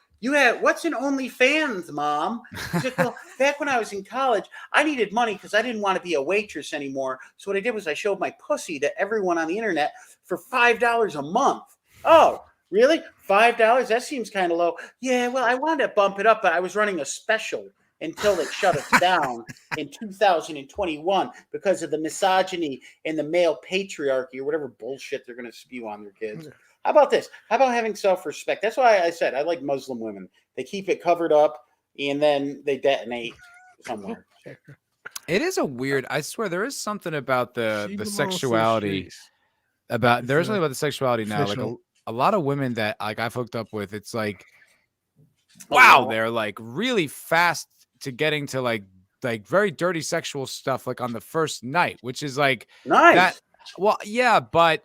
what's an OnlyFans, Mom? Like, well, back when I was in college, I needed money because I didn't want to be a waitress anymore. So what I did was I showed my pussy to everyone on the internet for $5 a month. Oh, really? $5? That seems kind of low. Yeah, well, I wanted to bump it up, but I was running a special until it shut us down in 2021 because of the misogyny and the male patriarchy or whatever bullshit they're going to spew on their kids. How about this? How about having self-respect? That's why I said I like Muslim women. They keep it covered up and then they detonate somewhere. It is a weird, I swear there is something about the sexuality there's something about the sexuality now. Like a lot of women that like I've hooked up with, it's like, wow, they're like really fast to getting to like very dirty sexual stuff like on the first night, which is like nice. That, well, yeah, but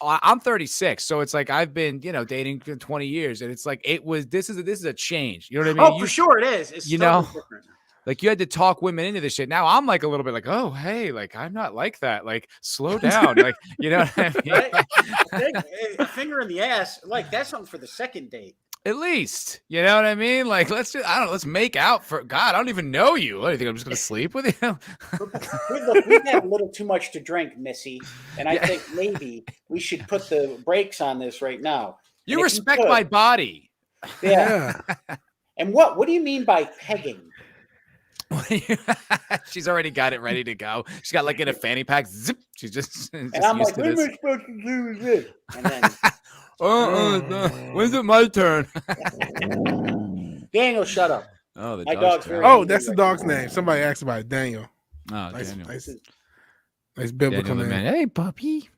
I'm 36, so it's like I've been, dating for 20 years, and it's like this is a change. You know what I mean? Oh, for sure it is. It's totally different. Like you had to talk women into this shit. Now I'm like a little bit like, oh, hey, like I'm not like that. Like slow down. Like, you know what I mean? Right? A finger in the ass, like that's something for the second date. At least, you know what I mean? Like, let's make out for God. I don't even know you. What do you think? I'm just going to sleep with you? We've had a little too much to drink, Missy. And I think maybe we should put the brakes on this right now. You respect my body. Yeah. And what do you mean by pegging? She's already got it ready to go. She's got like in a fanny pack. Zip. She's just and I'm like, what am I supposed to do with this? And then when's it my turn? Daniel, shut up. Oh, my dog's very that's the dog's name. Somebody asked about it. Daniel. Oh, nice, Daniel. Nice biblical name. Hey, puppy.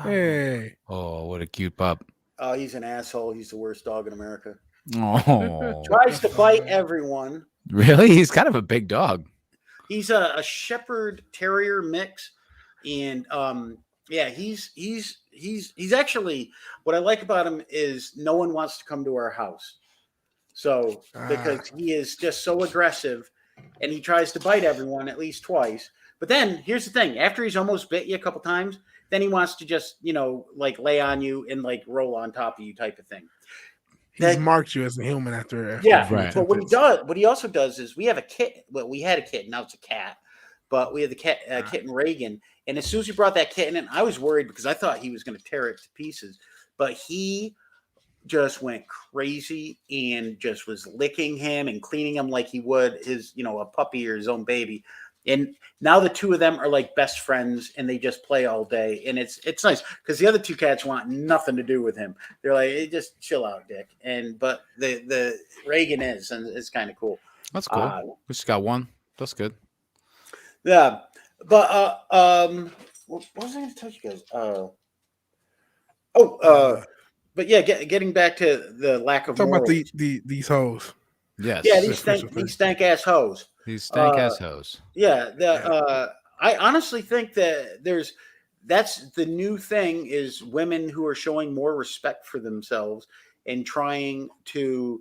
Hey. Oh, what a cute pup. Oh, he's an asshole. He's the worst dog in America. Oh. Tries to bite everyone. Really? He's kind of a big dog. He's a shepherd terrier mix, and he's actually, what I like about him is no one wants to come to our house. So because he is just so aggressive, and he tries to bite everyone at least twice. But then here's the thing: after he's almost bit you a couple times, then he wants to just, like lay on you and like roll on top of you, type of thing. He's marked you as a human after right. But what he also does is we have a kitten. Well, we had a kitten. Now it's a cat. But we had the kitten Reagan. And as soon as he brought that kitten in, I was worried because I thought he was going to tear it to pieces. But he just went crazy and just was licking him and cleaning him like he would his, a puppy or his own baby. And now the two of them are like best friends, and they just play all day. And it's nice because the other two cats want nothing to do with him. They're like, hey, just chill out, Dick. But the Reagan is, and it's kind of cool. That's cool. We just got one. That's good. Yeah, but what was I going to tell you guys? But yeah, getting back to the lack of talking morals. about these hoes. Yes. Yeah, these stank ass hoes. These stank ass hoes. Yeah, I honestly think that that's the new thing is women who are showing more respect for themselves and trying to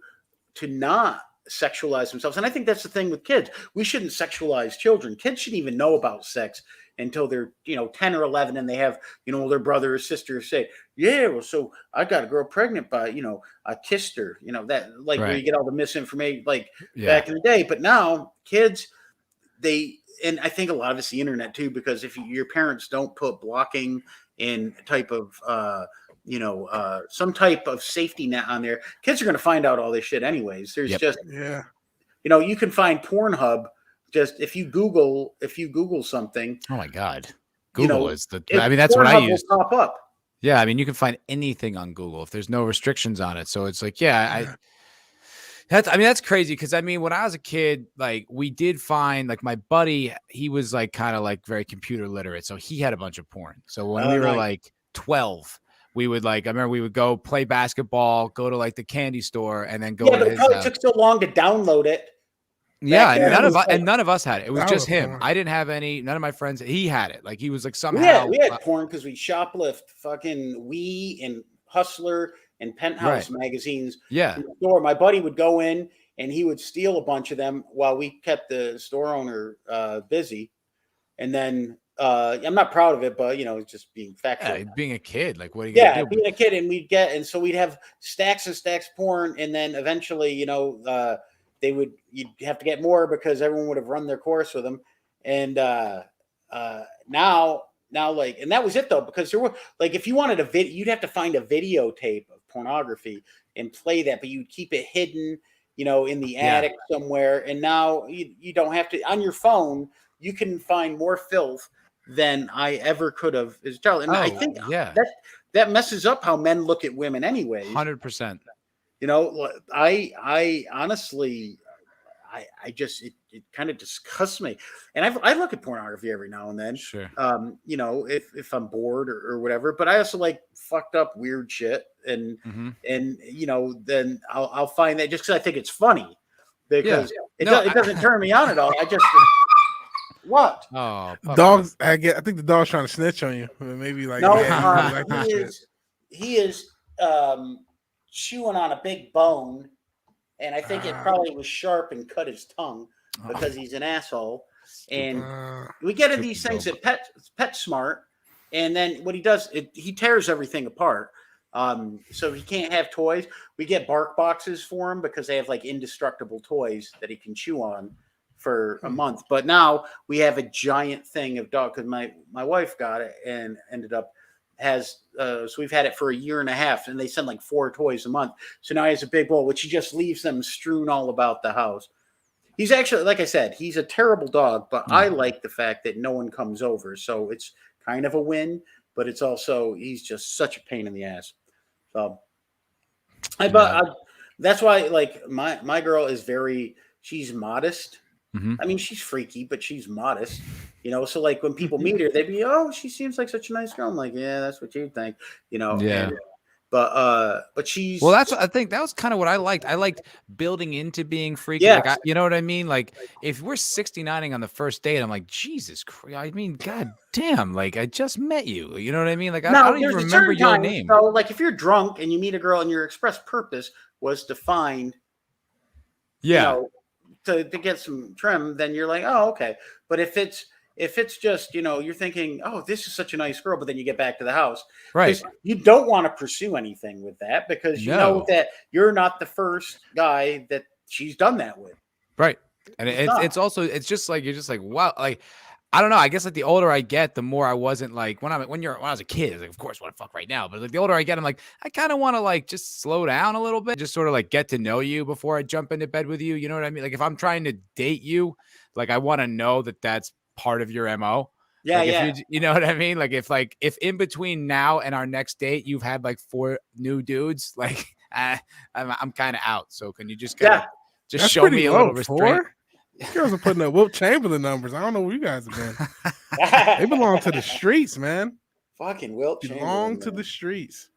not sexualize themselves. And I think that's the thing with kids. We shouldn't sexualize children. Kids shouldn't even know about sex until they're 10 or 11, and they have their brother or sister say, yeah, well, so I got a girl pregnant by I kissed her, that like where you get all the misinformation back in the day. But now kids, and I think a lot of it's the internet too, because if your parents don't put blocking and type of some type of safety net on there, kids are going to find out all this shit anyways. There's you can find Pornhub just if you Google something. Oh my God. Google is that's what I use. Pop up. Yeah. I mean, you can find anything on Google if there's no restrictions on it. So it's like, that's crazy. Cause when I was a kid, like we did find like my buddy, he was like kind of like very computer literate. So he had a bunch of porn. So when we were like 12, we would I remember we would go play basketball, go to like the candy store, and then go. Yeah, but it probably took so long to download it. Yeah, none of us had it. It was just him. I didn't have any. None of my friends. He had it. Like he was like somehow. We had porn because we shoplift fucking and Hustler and Penthouse magazines. Yeah. In the store. My buddy would go in and he would steal a bunch of them while we kept the store owner busy. And then I'm not proud of it, but it's just being factual. Yeah, being a kid, like what are you gonna do? Being a kid, and so we'd have stacks and stacks of porn, and then eventually, you'd have to get more because everyone would have run their course with them. And now and that was it though, because there were if you wanted a video, you'd have to find a videotape of pornography and play that, but you'd keep it hidden, in the attic somewhere. And now you don't have to. On your phone, you can find more filth than I ever could have as a child. And I think that messes up how men look at women anyway. 100%. I honestly, I just, it kind of disgusts me. And I look at pornography every now and then. Sure. If I'm bored or whatever, but I also like fucked up weird shit. And then I'll find that just because I think it's funny, because it doesn't turn me on at all. I just, what? Oh, dogs! I think the dog's trying to snitch on you. Maybe he is chewing on a big bone, and I think it probably was sharp and cut his tongue because he's an asshole. And we get in these things at PetSmart, and then what he does, he tears everything apart. So he can't have toys. We get bark boxes for him because they have indestructible toys that he can chew on for a month. But now we have a giant thing of dog, because my wife got it and ended up so we've had it for a year and a half, and they send 4 toys a month. So now he has a big bowl, which he just leaves them strewn all about the house. He's actually, like I said, he's a terrible dog, but I like the fact that no one comes over. So it's kind of a win, but it's also, he's just such a pain in the ass. So that's why my girl is she's modest. Mm-hmm. She's freaky, but she's modest, so when people meet her, they'd be, oh, she seems like such a nice girl. I'm like, yeah, that's what you'd think, Yeah. But she's, well, I think that was kind of what I liked. I liked building into being freaky. Yeah. You know what I mean? If we're 69ing on the first date, I'm like, Jesus Christ. God damn. I just met you. You know what I mean? I don't even remember your name. So, if you're drunk and you meet a girl and your express purpose was to find, to get some trim, then you're like, oh, okay. But if if it's just, you're thinking, oh, this is such a nice girl, but then you get back to the house. Right. You don't want to pursue anything with that because you know that you're not the first guy that she's done that with. Right. And it's also, it's just like, you're just like, wow, like, I don't know. I guess like the older I get, the more I wasn't like when I was a kid, I was like, of course I want to fuck right now. But like the older I get, I'm like, I kind of want to like just slow down a little bit, just sort of like get to know you before I jump into bed with you. You know what I mean? Like if I'm trying to date you, like I want to know that that's part of your MO. Yeah, like yeah. If you know what I mean? Like if in between now and our next date, you've had like 4 new dudes, like I'm kind of out. So can you just kind of just That's show me a little restraint? 4? These girls are putting up Wilt Chamberlain numbers. I don't know where you guys have been. They belong to the streets, man. Fucking Wilt belong to the streets.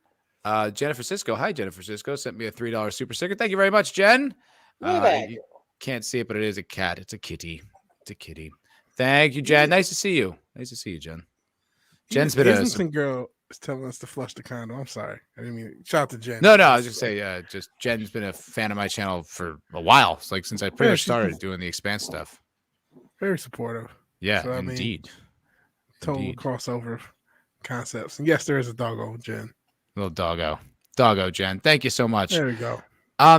Jennifer Cisco. Hi, Jennifer Cisco. Sent me a $3 super sticker. Thank you very much, Jen. You can't see it, but it is a cat. It's a kitty. It's a kitty. Thank you, Jen. Nice to see you. Nice to see you, Jen. Jen's been a girl is telling us to flush the condom. I'm sorry. I didn't mean shout out to Jen. No, I was just say, just Jen's been a fan of my channel for a while. It's like since I pretty much started doing the Expanse stuff. Very supportive. Yeah, so, indeed. Total crossover concepts. And yes, there is a doggo, Jen. Little doggo, Jen. Thank you so much. There we go.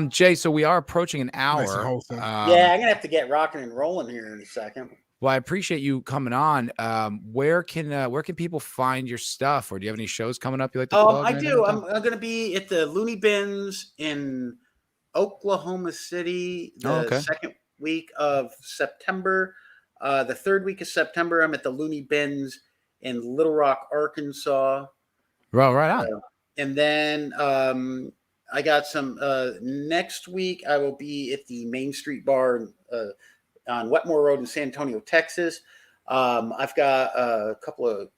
Jay, so we are approaching an hour. Nice yeah, I'm gonna have to get rocking and rolling here in a second. Well, I appreciate you coming on. Where can people find your stuff, or do you have any shows coming up you like to plug? I do. I'm going to be at the Looney Bins in Oklahoma City the second week of September. The third week of September, I'm at the Looney Bins in Little Rock, Arkansas. Well, right on. And then I got some next week. I will be at the Main Street Bar on Wetmore Road in San Antonio, Texas. I've got a couple of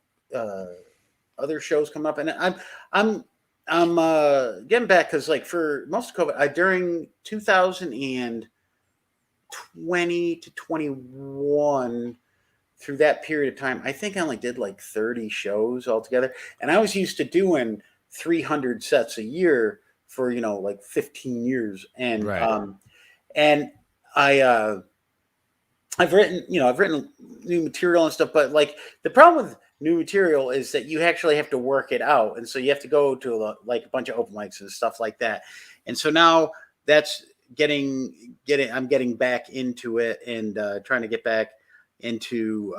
other shows coming up, and I'm getting back because like for most of COVID, during 2020 to 21, through that period of time, I think I only did like 30 shows altogether, and I was used to doing 300 sets a year for like 15 years, and and I've written new material and stuff, but like the problem with new material is that you actually have to work it out. And so you have to go to a bunch of open mics and stuff like that. And so now that's I'm getting back into it and trying to get back into,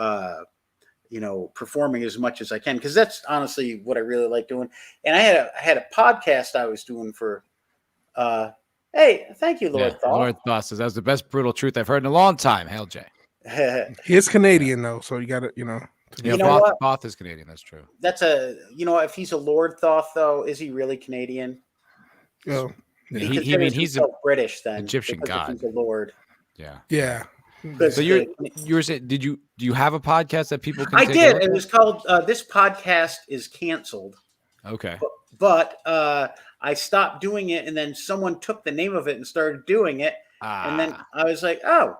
performing as much as I can. Cause that's honestly what I really like doing. And I had a podcast I was doing for, hey, thank you, Lord Thoth. Lord Thoth says that was the best brutal truth I've heard in a long time. Hail, Jay. He is Canadian though, so you got to, Thoth is Canadian. That's true. That's if he's a Lord Thoth though, is he really Canadian? Well, he's so British then, Egyptian god. He's a lord. Yeah. So you were saying, do you have a podcast that people can? I did. It was called "This Podcast Is Canceled." Okay. But I stopped doing it, and then someone took the name of it and started doing it, and then I was like, oh,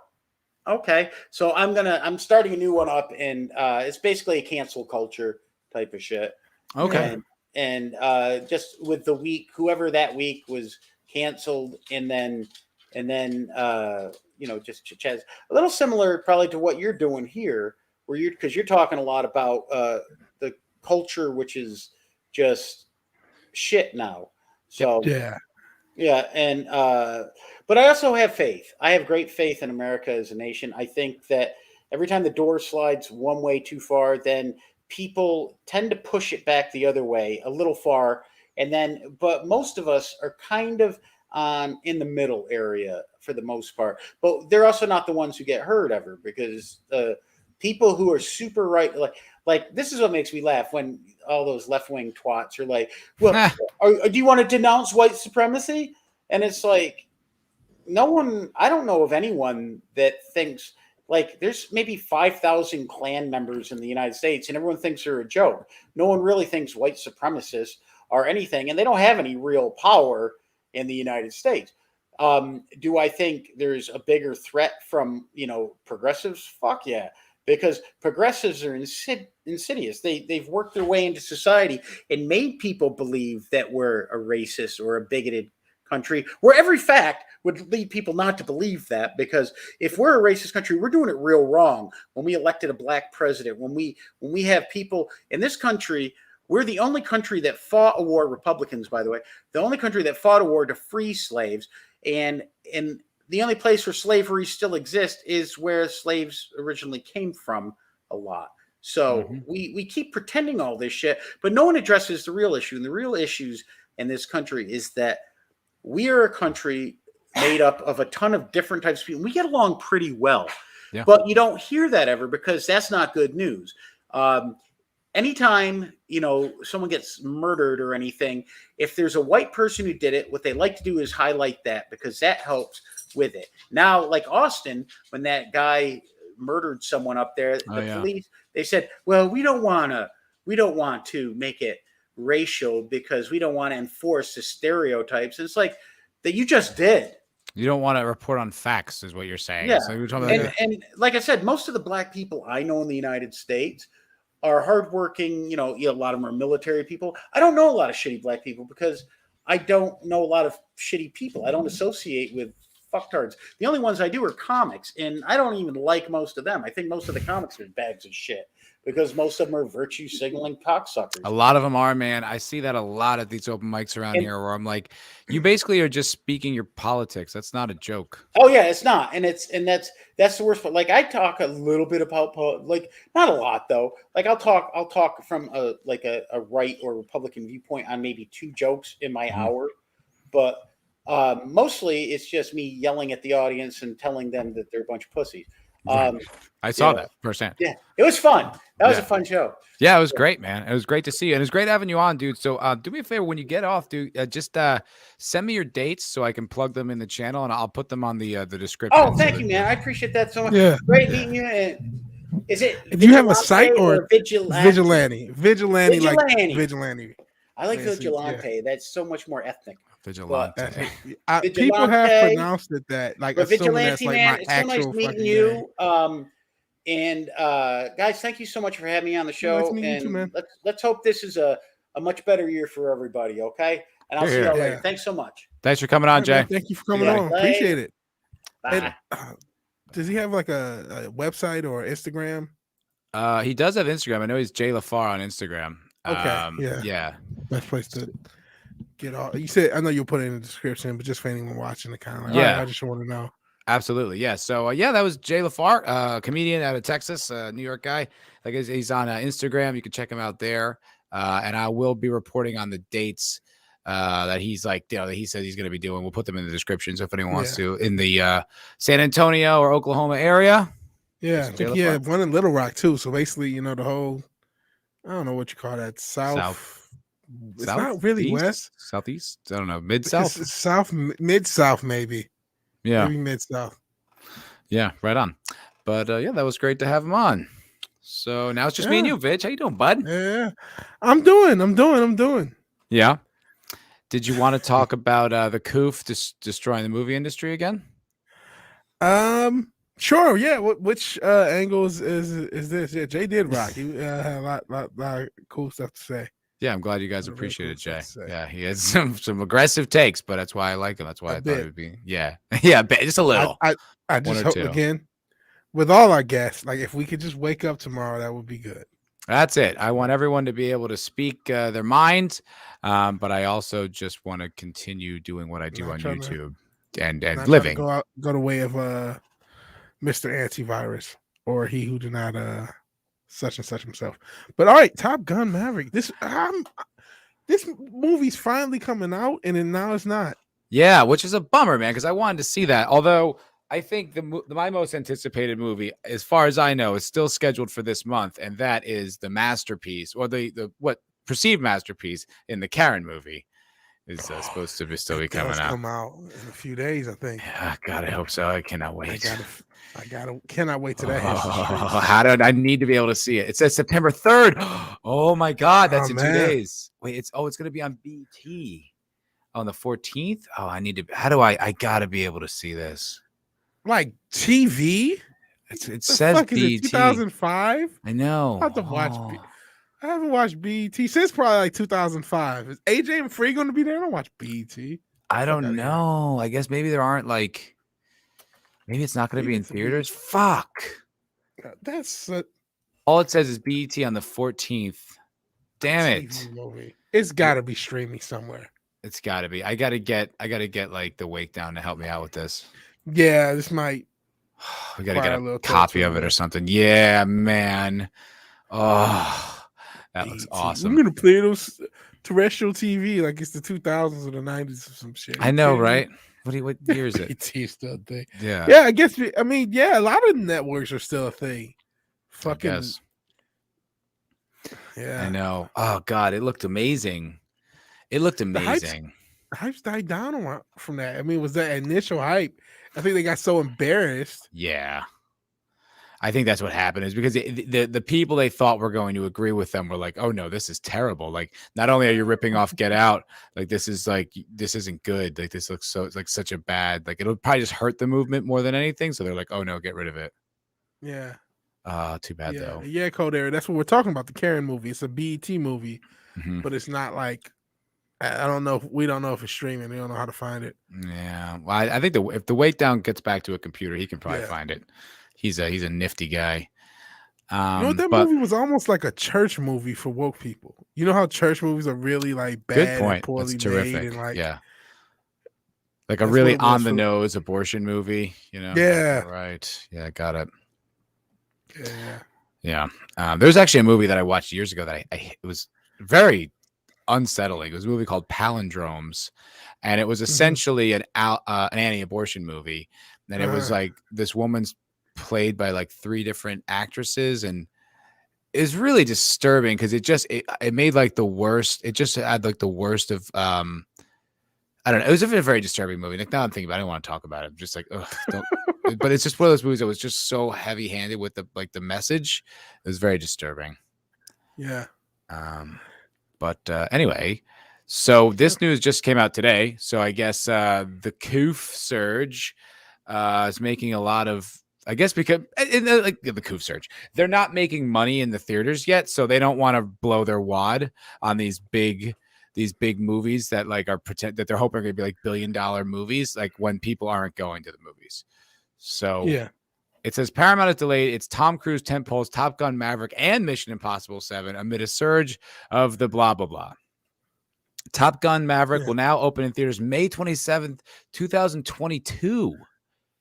okay. So I'm starting a new one up, and it's basically a cancel culture type of shit. Okay. And just with the week, whoever that week was canceled, and then just chit-chat. A little similar probably to what you're doing here, because you're talking a lot about the culture, which is just shit now. So yeah, and but I also have faith. I have great faith in America as a nation. I think that every time the door slides one way too far, then people tend to push it back the other way a little far, but most of us are kind of in the middle area for the most part. But they're also not the ones who get hurt ever, because people who are super right, like this is what makes me laugh when all those left-wing twats are like, well, do you want to denounce white supremacy? And it's like, I don't know of anyone that thinks, like, there's maybe 5,000 Klan members in the United States, and everyone thinks they're a joke. No one really thinks white supremacists are anything, and they don't have any real power in the United States. Do I think there's a bigger threat from, progressives? Fuck yeah. Because progressives are insidious. They've worked their way into society and made people believe that we're a racist or a bigoted country where every fact would lead people not to believe that, because if we're a racist country, we're doing it real wrong when we elected a black president, when we have people in this country. We're the only country that fought a war, Republicans, by the way, the only country that fought a war to free slaves. And the only place where slavery still exists is where slaves originally came from a lot. So we keep pretending all this shit, but no one addresses the real issue. And the real issues in this country is that we are a country made up of a ton of different types of people. We get along pretty well, but you don't hear that ever because that's not good news. Anytime, someone gets murdered or anything, if there's a white person who did it, what they like to do is highlight that because that helps with it. Now, like Austin, when that guy murdered someone up there, police, they said, well, we don't want to make it racial because we don't want to enforce the stereotypes. It's like that you just did. You don't want to report on facts is what you're saying. Yeah. So and like I said, most of the black people I know in the United States are hardworking, a lot of them are military people. I don't know a lot of shitty black people because I don't know a lot of shitty people. I don't associate with fucktards. The only ones I do are comics, and I don't even like most of them. I think most of the comics are bags of shit because most of them are virtue signaling cocksuckers. A lot of them are, man. I see that a lot at these open mics around here where I'm like, you basically are just speaking your politics. That's not a joke. Oh yeah, it's not. And that's the worst part. Like I talk a little bit about like not a lot though. Like I'll talk from a right or Republican viewpoint on maybe 2 jokes in my hour, but mostly it's just me yelling at the audience and telling them that they're a bunch of pussies. I saw that firsthand. Yeah, it was fun. That was a fun show. Yeah, it was great, man. It was great to see you, and it's great having you on, dude. So, do me a favor when you get off, dude. Just send me your dates so I can plug them in the channel, and I'll put them on the description. Oh, thank you, man. I appreciate that so much. Yeah, great meeting you. And is it? Do you have a site or Vigilante? Vigilante, like Vigilante. I like Vigilante. Yeah. That's so much more ethnic. Vigilante. People have pronounced it that. Like, Vigilante, like man. my It's so nice meeting you. And guys, thank you so much for having me on the show. Nice too, man. Let's hope this is a much better year for everybody. Okay, and I'll see you all later. Thanks so much. Thanks for coming on, Jay. Man, thank you for coming on. Bye. Appreciate it. Bye. And, does he have like a website or Instagram? He does have Instagram. I know he's Jay Lafarr on Instagram. Okay. Yeah. Best place to get all. You said I know you'll put it in the description, but just for anyone watching the kind of I just want to know. Absolutely. Yeah. So, that was Jay Lafarr, comedian out of Texas, New York guy. Like he's on Instagram. You can check him out there. And I will be reporting on the dates that he's that he says he's going to be doing. We'll put them in the description. So if anyone wants to in the San Antonio or Oklahoma area. Yeah. I think he had one in Little Rock too. So basically, the whole, I don't know what you call that. South. It's not really west. Southeast. I don't know. Mid-South. South, mid-South maybe. Yeah. Maybe mid-South. Yeah, right on. But that was great to have him on. So now it's just me and you, Vich. How you doing, bud? Yeah. I'm doing. Yeah. Did you want to talk about the Coof destroying the movie industry again? Sure. Yeah. Which angles is this? Yeah, Jay did rock. He had a lot of cool stuff to say. Yeah, I'm glad you guys appreciate it, Jay. Yeah, he has some aggressive takes, but that's why I like him. That's why I thought it would be. Yeah, just a little. I just hope again with all our guests, like if we could just wake up tomorrow, that would be good. That's it. I want everyone to be able to speak their minds, but I also just want to continue doing what I do on YouTube and living. Go the way of Mr. Antivirus or he who did not such and such himself. But all right, Top Gun Maverick. This movie's finally coming out, and then now it's not. Yeah, which is a bummer, man, because I wanted to see that. Although I think my most anticipated movie, as far as I know, is still scheduled for this month, and that is the masterpiece, or the perceived masterpiece in the Karen movie, is supposed to still be coming out. Come out in a few days, I think. Yeah, God, I hope so. I cannot wait. Cannot wait till that hits. I need to be able to see it. It says September 3rd. Oh my God, that's in 2 days. Wait, it's going to be on BT on the 14th. Oh, I gotta be able to see this. Like TV? It says BT. 2005? I know. I have to watch. I haven't watched BET since probably like 2005. Is AJ and Free going to be there? I don't watch BET. I don't know. I guess maybe there aren't maybe it's not going to be in theaters. Fuck. That's all it says is BET on the 14th. Damn it. Movie. It's got to be streaming somewhere. It's got to be. I got to get like the Wake Down to help me out with this. Yeah, this might. We got to get a copy of it or something. Yeah, man. Oh, that looks awesome. I'm going to play those terrestrial TV like it's the 2000s or the 90s or some shit. I know, right? What year is it? BET still a thing. Yeah. Yeah, I guess. I mean, yeah, a lot of networks are still a thing. Fucking. Yeah. I know. Oh, God. It looked amazing. The hype's died down from that. I mean, was that initial hype? I think they got so embarrassed. Yeah. I think that's what happened is because the people they thought were going to agree with them were like, oh, no, this is terrible. Like, not only are you ripping off Get Out, like, this isn't good. Like, this looks such a bad, like, it'll probably just hurt the movement more than anything. So they're like, oh, no, get rid of it. Yeah. Too bad, though. Yeah, Cold Air. That's what we're talking about. The Karen movie. It's a BET movie, but it's not like, I don't know. We don't know if it's streaming. We don't know how to find it. Yeah. Well, I think if the Wake Down gets back to a computer, he can probably find it. He's a nifty guy. You know what, that movie was almost like a church movie for woke people. You know how church movies are really like bad and poorly That's terrific. made and like like a really on the nose abortion movie. You know. Yeah. Right. Yeah. Got it. Yeah. Yeah. There's actually a movie that I watched years ago that it was very unsettling. It was a movie called Palindromes, and it was essentially an anti-abortion movie. And it was like this woman's played by like 3 different actresses, and it's really disturbing because it made like the worst. It just had like the worst of I don't know. It was a very disturbing movie. Like now I'm thinking about it, I don't want to talk about it. I'm just like, ugh, don't. But it's just one of those movies that was just so heavy-handed with the message. It was very disturbing. Yeah. But anyway, so this news just came out today. So I guess the Coof surge is making a lot of, I guess, because like the Coof surge, they're not making money in the theaters yet, so they don't want to blow their wad on these big movies that like are that they're hoping are going to be like $1 billion movies, like when people aren't going to the movies. So yeah. It says Paramount has delayed its Tom Cruise tentpoles Top Gun Maverick and Mission Impossible 7 amid a surge of the blah, blah, blah. Top Gun Maverick will now open in theaters May 27th, 2022.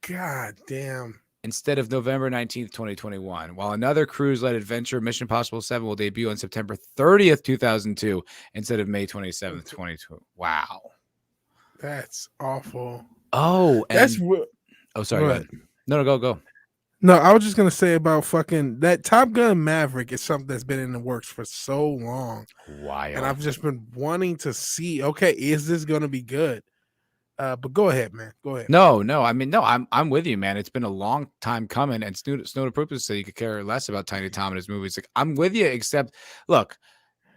God damn. Instead of November 19th, 2021. While another cruise-led adventure, Mission Impossible 7, will debut on September 30th, 2002 instead of May 27th, 2022. Wow. That's awful. Oh, and, that's sorry. Go ahead. No, go. No, I was just gonna say about fucking that Top Gun Maverick is something that's been in the works for so long. Wild. And I've just been wanting to see, okay, is this gonna be good? But go ahead, man. Go ahead. No. I mean, no, I'm with you, man. It's been a long time coming, and Snowden Purpose said you could care less about Tiny Tom and his movies. Like, I'm with you, except look,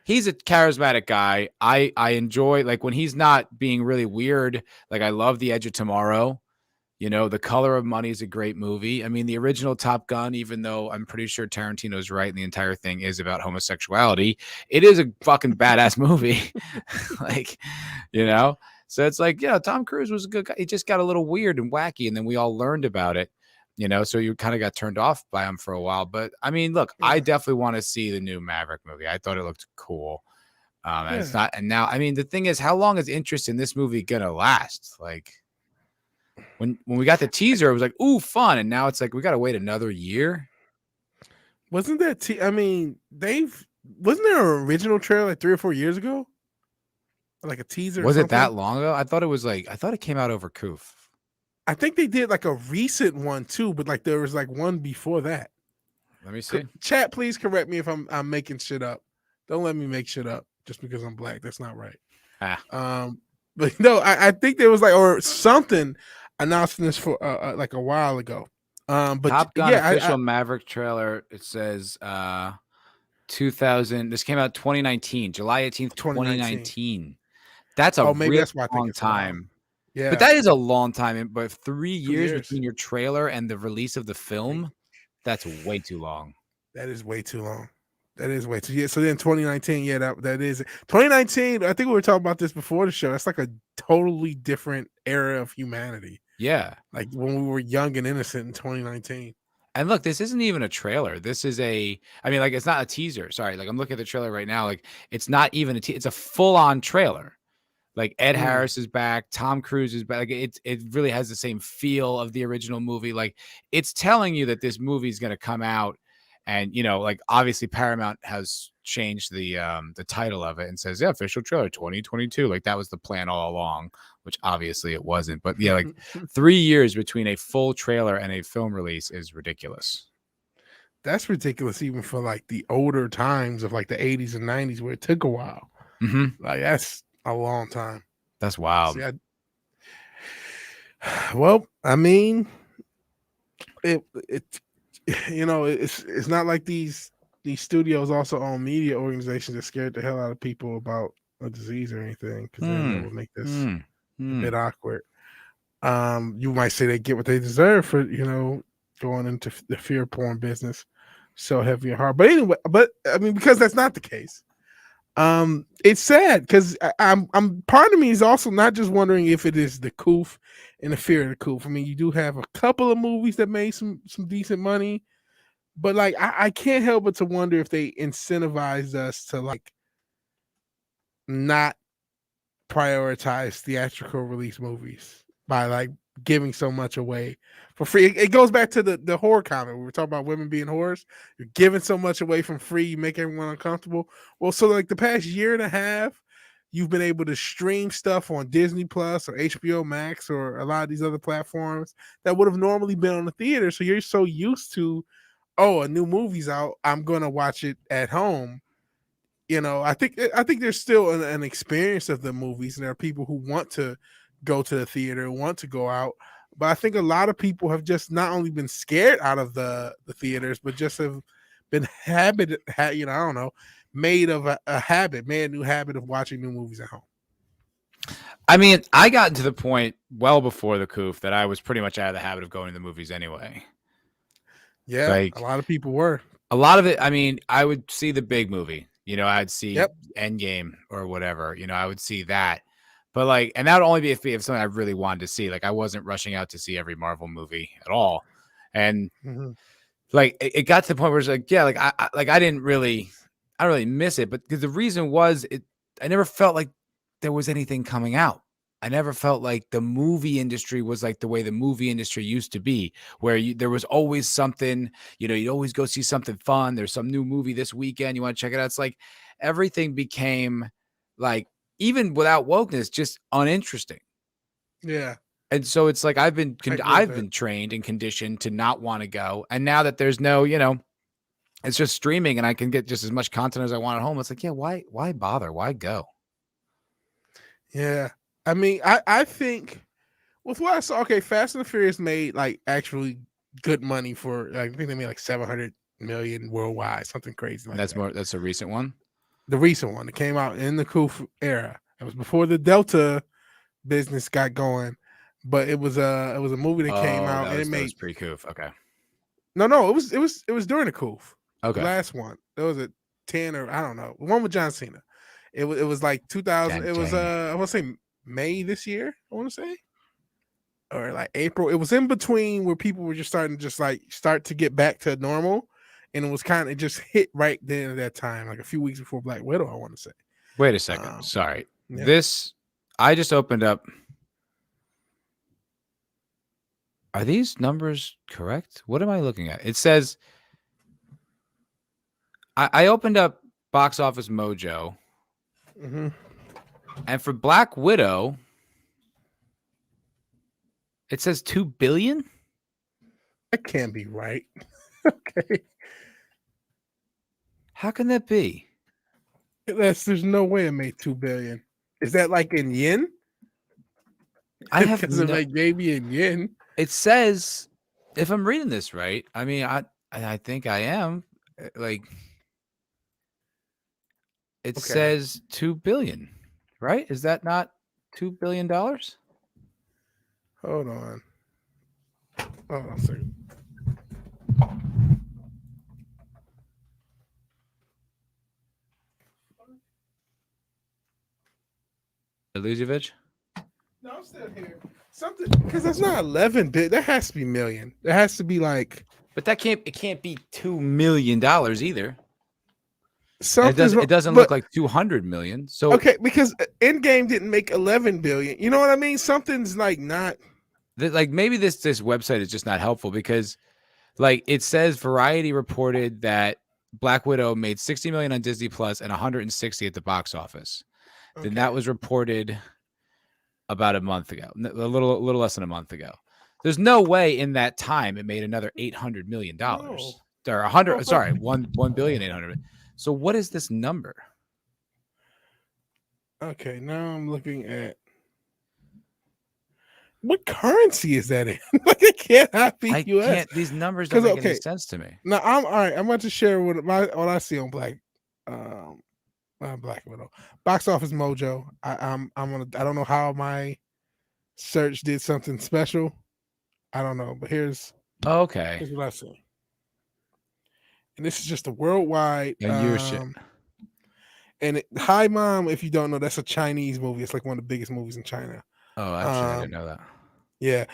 he's a charismatic guy. I enjoy, like, when he's not being really weird. Like, I love The Edge of Tomorrow. You know, The Color of Money is a great movie. I mean, the original Top Gun, even though I'm pretty sure Tarantino's right and the entire thing is about homosexuality, it is a fucking badass movie. Like, you know? So it's like, yeah, Tom Cruise was a good guy. He just got a little weird and wacky, and then we all learned about it, you know? So you kind of got turned off by him for a while. But, I mean, look, I definitely want to see the new Maverick movie. I thought it looked cool. And it's not. And now, I mean, the thing is, how long is interest in this movie going to last? Like, when we got the teaser, it was like, ooh, fun. And now it's like, we got to wait another year. Wasn't that, I mean, wasn't there an original trailer like 3 or 4 years ago? Like a teaser? Was it that long ago? I thought it came out over Coof. I think they did like a recent one too, but like there was like one before that. Let me see. Chat, please correct me if I'm making shit up. Don't let me make shit up just because I'm black. That's not right. But no, I think there was like, or something announcing this for like a while ago. But Top Gun official Maverick trailer. It says 2000. This came out 2019, July 18th, 2019. That's a really long time. Yeah, but that is a long time. But 3 years between your trailer and the release of the film, that's way too long. That is way too long. That is way too. Yeah, so then 2019, yeah, that is 2019. I think we were talking about this before the show. That's like a totally different era of humanity. Yeah. Like when we were young and innocent in 2019. And look, this isn't even a trailer. This is I mean, like, it's not a teaser. Sorry. Like, I'm looking at the trailer right now. Like, it's not even it's a full-on trailer. Like, Ed Harris is back, Tom Cruise is back. Like, it really has the same feel of the original movie. Like, it's telling you that this movie is going to come out, and like, obviously Paramount has changed the title of it and says, yeah, official trailer 2022. Like, that was the plan all along, which obviously it wasn't. But yeah, like 3 years between a full trailer and a film release is ridiculous. That's ridiculous, even for like the older times of like the 80s and 90s where it took a while. Like, that's a long time. That's wild. See, well, I mean, it's not like these studios also own media organizations that scared the hell out of people about a disease or anything, because then it would make this a bit awkward. You might say they get what they deserve for going into the fear porn business so heavy and hard. But anyway, I mean, because that's not the case. It's sad because I'm part of me is also not just wondering if it is the coof and the fear of the coof. I mean, you do have a couple of movies that made some decent money, but like I can't help but to wonder if they incentivized us to like not prioritize theatrical release movies by like giving so much away for free. It goes back to the horror comment. We were talking about women being whores. You're giving so much away from free, you make everyone uncomfortable. Well, so like the past year and a half, you've been able to stream stuff on Disney Plus or HBO Max or a lot of these other platforms that would have normally been on the theater. So you're so used to, oh, a new movie's out, I'm gonna watch it at home. I think there's still an experience of the movies, and there are people who want to go to the theater, want to go out. But I think a lot of people have just not only been scared out of the theaters, but just have been made of a habit, made a new habit of watching new movies at home. I mean, I got to the point well before the coof that I was pretty much out of the habit of going to the movies anyway. Yeah, like, a lot of people were. A lot of it, I mean, I would see the big movie. I'd see Endgame or whatever. I would see that. But like, and that would only be if something I really wanted to see. Like, I wasn't rushing out to see every Marvel movie at all. And like, it got to the point where it's like, yeah, like I don't really miss it. But because the reason was I never felt like there was anything coming out. I never felt like the movie industry was like the way the movie industry used to be, where there was always something, you'd always go see something fun. There's some new movie this weekend. You want to check it out. It's like everything became like, even without wokeness, just uninteresting. Yeah. And so it's like, I've been trained and conditioned to not want to go. And now that there's no, it's just streaming and I can get just as much content as I want at home. It's like, yeah, why bother? Why go? Yeah. I mean, I think with what I saw, okay, Fast and the Furious made like actually good money for, like, I think they made like 700 million worldwide, something crazy. Like that's a recent one. The recent one that came out in the coof era. It was before the Delta business got going, but it was a movie that came out and it made pre-coof. Okay. No, it was during the coof. Okay. The last one. There was a 10 or I don't know. One with John Cena. It was like 2000. It was I want to say May this year, I want to say, or like April. It was in between where people were just starting to start to get back to normal, and it was kind of just hit right then at that time, like a few weeks before Black Widow, I want to say. Wait a second. Sorry. Yeah. I just opened up. Are these numbers correct? What am I looking at? It says I opened up Box Office Mojo. And for Black Widow, it says 2 billion. That can't be right. Okay. How can that be? There's no way it made 2 billion. Is that like in yen? I have like maybe in yen. It says, if I'm reading this right, I mean, I think I am. Like, it says 2 billion, right? Is that not $2 billion? Hold on a second. lose you, Vitch? No, I'm still here. Something because that's not 11 bit. That has to be million. There has to be like. But it can't be $2 million either. Something's it doesn't look like 200 million. So okay, because Endgame didn't make 11 billion. You know what I mean? Something's like not. Like maybe this website is just not helpful because, like, it says Variety reported that Black Widow made 60 million on Disney Plus and 160 at the box office. Okay. Then that was reported about a month ago, a little less than a month ago. There's no way in that time it made another $800 million or 100. Sorry, 1 billion 800. So what is this number? Okay, now I'm looking at what currency is that in? Like it cannot be US. Can't. These numbers don't make any sense to me. Now I'm all right. I'm about to share what I see on Black Widow Box Office Mojo. I don't know how my search did something special. I don't know, but here's what I see. And this is just a worldwide. And Hi Mom, if you don't know, that's a Chinese movie. It's like one of the biggest movies in China. Oh, actually, I didn't know that. Yeah,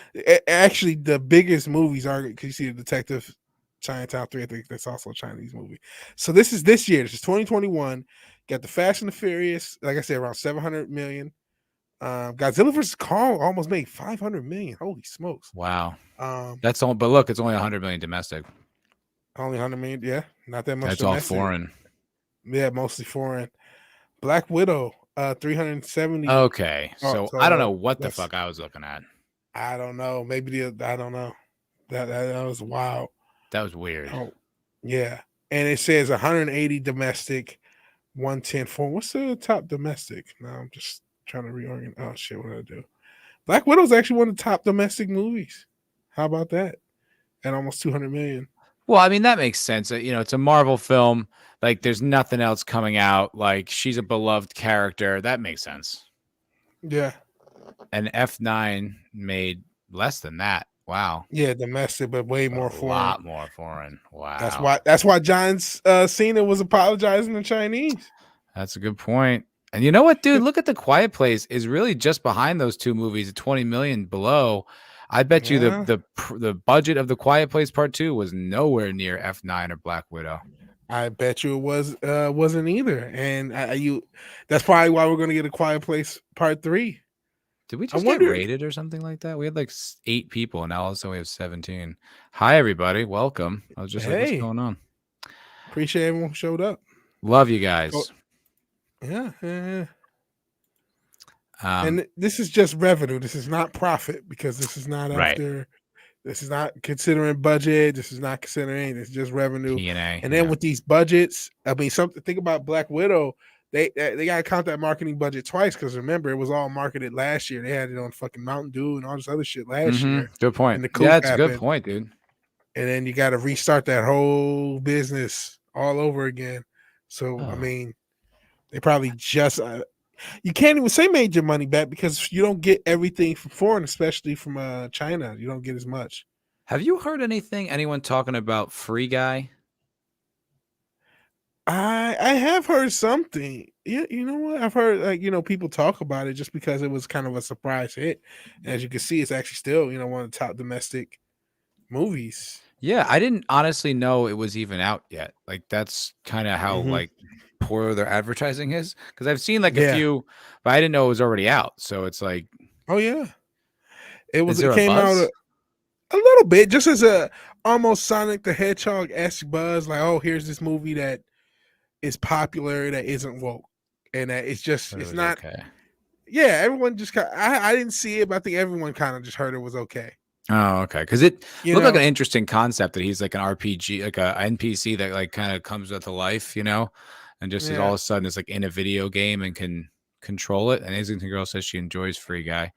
actually, the biggest movies are because you see the Detective Chinatown 3. I think that's also a Chinese movie. So this is this year. This is 2021. Got the Fast and the Furious. Like I said, around 700 million. Godzilla vs. Kong almost made 500 million. Holy smokes! Wow. That's all. But look, it's only 100 million domestic. Only 100 million. Yeah, not that much. That's domestic. all foreign. Yeah, mostly foreign. Black Widow, 370. Okay, so I don't know what the fuck I was looking at. I don't know. Maybe I don't know. That was wild. That was weird. Oh, yeah, and it says 180 domestic, 110 foreign. What's the top domestic? Now I'm just trying to reorganize. Oh shit, what did I do? Black Widow's actually one of the top domestic movies. How about that? At almost 200 million. Well, I mean, that makes sense. You know, it's a Marvel film. Like, there's nothing else coming out. Like, she's a beloved character. That makes sense. Yeah. And F9 made less than that. Wow. Yeah, domestic, but way more foreign. A lot more foreign. Wow. That's why John Cena was apologizing in Chinese. That's a good point. And you know what, dude? Look at The Quiet Place is really just behind those two movies at 20 million below. I bet you the budget of The Quiet Place Part 2 was nowhere near F9 or Black Widow. I bet you it wasn't either. And that's probably why we're going to get A Quiet Place Part 3. Did we just get rated or something like that? We had like 8 people, and now also we have 17. Hi, everybody. Welcome. I was just like, what's going on? Appreciate everyone who showed up. Love you guys. Oh, yeah. And this is just revenue. This is not profit because this is not after. This is not considering budget. This is not considering. It's just revenue. P&A, and then with these budgets, I mean, think about Black Widow. They got to count that marketing budget twice because remember it was all marketed last year. They had it on fucking Mountain Dew and all this other shit last year. Good point. Yeah, that's a good point, dude. And then you got to restart that whole business all over again. So I mean, they probably just you can't even say made your money back because you don't get everything from foreign, especially from China. You don't get as much. Have you heard anyone talking about Free Guy? I have heard something. Yeah, you know what? I've heard people talk about it just because it was kind of a surprise hit. And as you can see, it's actually still, one of the top domestic movies. Yeah, I didn't honestly know it was even out yet. Like that's kind of how like poor their advertising is. Because I've seen like a few, but I didn't know it was already out. So it's like, oh yeah, it came out a little bit, just as a almost Sonic the Hedgehog-esque buzz. Like, oh, here's this movie that is popular that isn't woke, and that it's not. Okay. Yeah, everyone just I didn't see it, but I think everyone kind of just heard it was okay. Oh, okay. Because it looked like an interesting concept that he's like an RPG, like a NPC that like kind of comes to life, and just all of a sudden it's like in a video game and can control it. And Islington Girl says she enjoys Free Guy.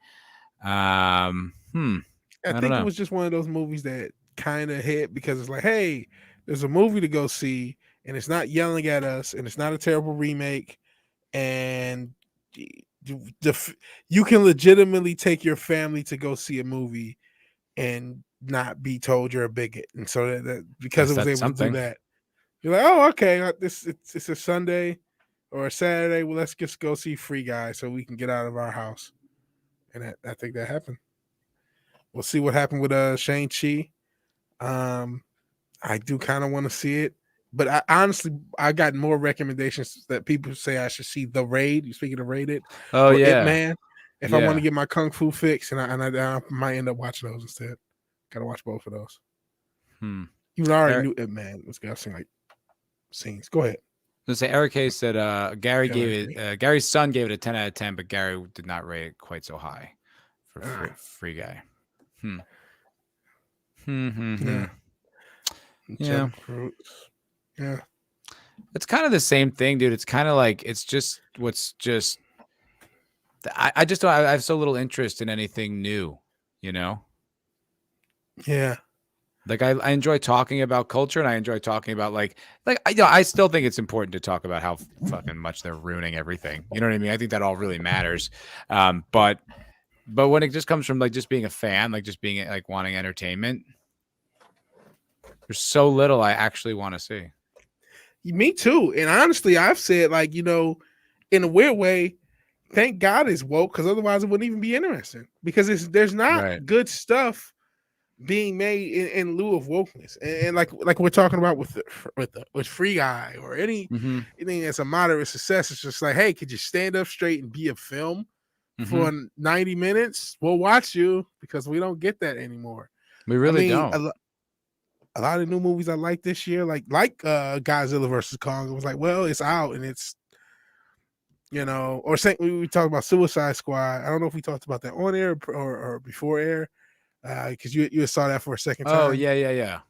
I think it was just one of those movies that kind of hit because it's like, hey, there's a movie to go see, and it's not yelling at us, and it's not a terrible remake, and you can legitimately take your family to go see a movie and not be told you're a bigot. And so that because it was able to do that, you're like, oh, okay, it's a Sunday. or Saturday, well, let's just go see Free Guy so we can get out of our house. And I think that happened. We'll see what happened with Shang-Chi. I do kind of want to see it, but I got more recommendations that people say I should see The Raid. You speaking of Raided? Oh yeah, It Man. If I want to get my kung fu fix, and I might end up watching those instead. Gotta watch both of those. Even I already knew It Man was gonna sing like scenes. Go ahead. Let's say Eric Hayes said Gary's son gave it a 10 out of 10, but Gary did not rate it quite so high for Free Guy. Yeah. Yeah. It's kind of the same thing, dude. It's kind of like I just don't. I have so little interest in anything new, you know. Yeah. Like I enjoy talking about culture, and I enjoy talking about I still think it's important to talk about how fucking much they're ruining everything. You know what I mean? I think that all really matters. But when it just comes from like just being a fan, like just being like wanting entertainment, there's so little I actually want to see. Me too. And honestly, I've said like, you know, in a weird way, thank God it's woke, because otherwise it wouldn't even be interesting, because there's not good stuff being made in lieu of wokeness, and like we're talking about with Free Guy or anything that's a moderate success. It's just like, hey, could you stand up straight and be a film for 90 minutes? We'll watch you, because we don't get that anymore. We really don't. A lot of new movies I like this year, like Godzilla versus Kong. It was like, well, it's out and it's, you know, or we talked about Suicide Squad. I don't know if we talked about that on air or before air. Because you saw that for a second time. Oh, yeah.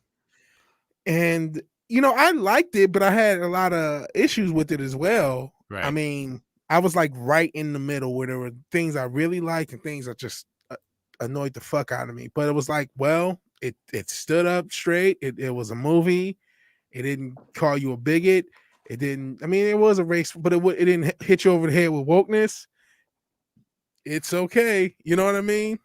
And, you know, I liked it, but I had a lot of issues with it as well. Right. I mean, I was like right in the middle where there were things I really liked and things that just annoyed the fuck out of me. But it was like, well, it stood up straight. It was a movie. It didn't call you a bigot. It didn't, I mean, it was a race, but it didn't hit you over the head with wokeness. It's okay. You know what I mean?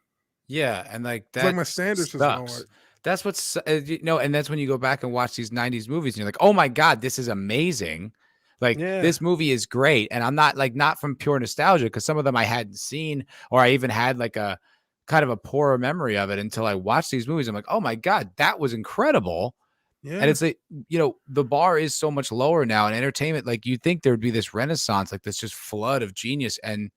Yeah, and like that, like my standards sucks. That's what's and that's when you go back and watch these 90s movies and you're like, oh my God, this is amazing. Like this movie is great. And I'm not from pure nostalgia, because some of them I hadn't seen, or I even had like a kind of a poorer memory of it until I watched these movies. I'm like, oh my God, that was incredible. Yeah. And it's like, you know, the bar is so much lower now in entertainment. Like you'd think there would be this renaissance, like this just flood of genius. And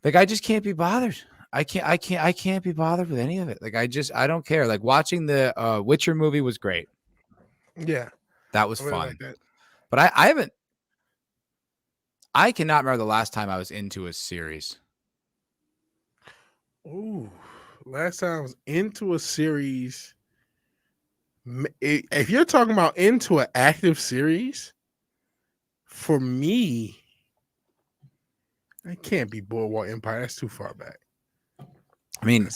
like, I just can't be bothered. I can't be bothered with any of it. Like I don't care. Like watching the Witcher movie was great. Yeah. That was fun. Like that. But I cannot remember the last time I was into a series. Ooh, last time I was into a series. If you're talking about into an active series, for me, I can't be Boardwalk Empire. That's too far back. I mean,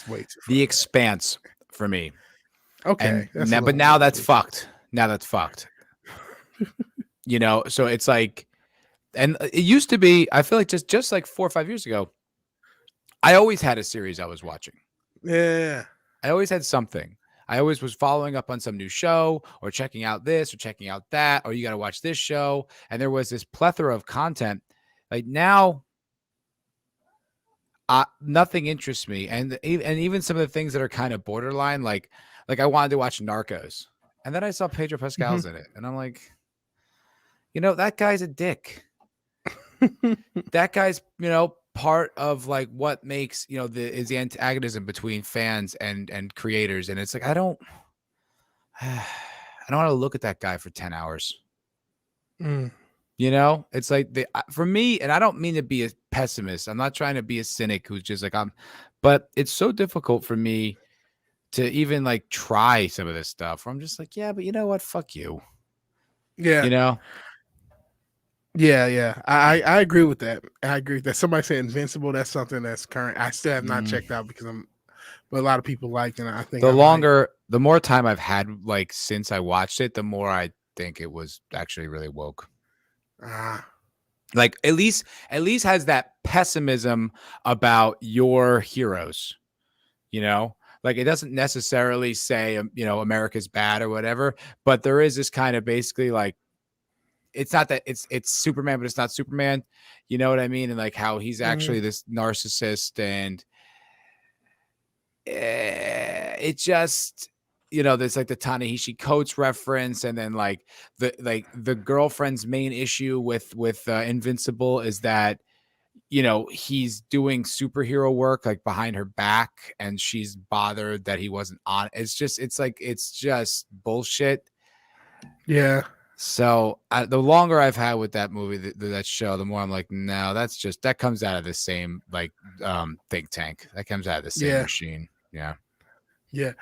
The Expanse for me. Okay. But now that's fucked. Now that's fucked. You know, so it's like, and it used to be, I feel like just like 4 or 5 years ago, I always had a series I was watching. Yeah. I always had something. I always was following up on some new show or checking out this or checking out that, or you got to watch this show. And there was this plethora of content. Like now, nothing interests me, and even some of the things that are kind of borderline, like I wanted to watch Narcos, and then I saw Pedro Pascal's in it, and I'm like, you know, that guy's a dick. That guy's, you know, part of like what makes, you know, is the antagonism between fans and creators, and it's like I don't want to look at that guy for 10 hours. You know, it's like for me, and I don't mean to be a pessimist. I'm not trying to be a cynic who's just like but it's so difficult for me to even like try some of this stuff where I'm just like, yeah, but you know what? Fuck you. Yeah. You know? Yeah. I agree with that. I agree with that. Somebody said Invincible. That's something that's current. I still have not checked out because but a lot of people liked it. And I think the more time I've had, like since I watched it, the more I think it was actually really woke. Like at least has that pessimism about your heroes, you know, like it doesn't necessarily say, you know, America's bad or whatever, but there is this kind of basically like it's not that it's Superman, but it's not Superman. You know what I mean? And like how he's actually this narcissist, and it just, there's like the Ta-Nehisi Coates reference, and then like the girlfriend's main issue with Invincible is that he's doing superhero work like behind her back, and she's bothered that he wasn't on. It's just bullshit. Yeah. So the longer I've had with that movie, that show, the more I'm like, no, that comes out of the same like think tank. That comes out of the same machine. Yeah. Yeah.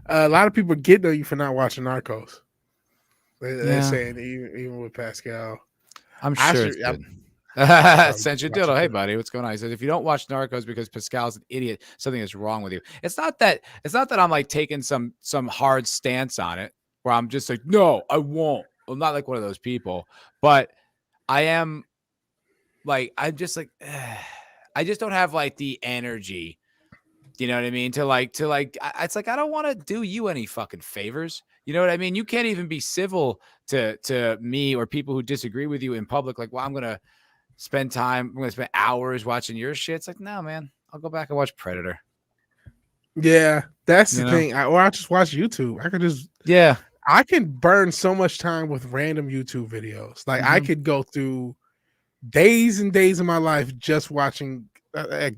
A lot of people get on you for not watching Narcos. They're saying even with Pascal. I'm sure it's good. Sent you diddle. Hey buddy, what's going on? He says, if you don't watch Narcos because Pascal's an idiot, something is wrong with you. It's not that I'm like taking some hard stance on it where I'm just like, no, I won't. I'm not like one of those people, but I am like, I'm just like, I just don't have like the energy. You know what I mean? To like, it's like, I don't want to do you any fucking favors. You know what I mean? You can't even be civil to me or people who disagree with you in public. Like, well, I'm going to spend hours watching your shit. It's like, no, man, I'll go back and watch Predator. Yeah, that's the thing. I'll just watch YouTube. I can burn so much time with random YouTube videos. Like I could go through days and days of my life just watching,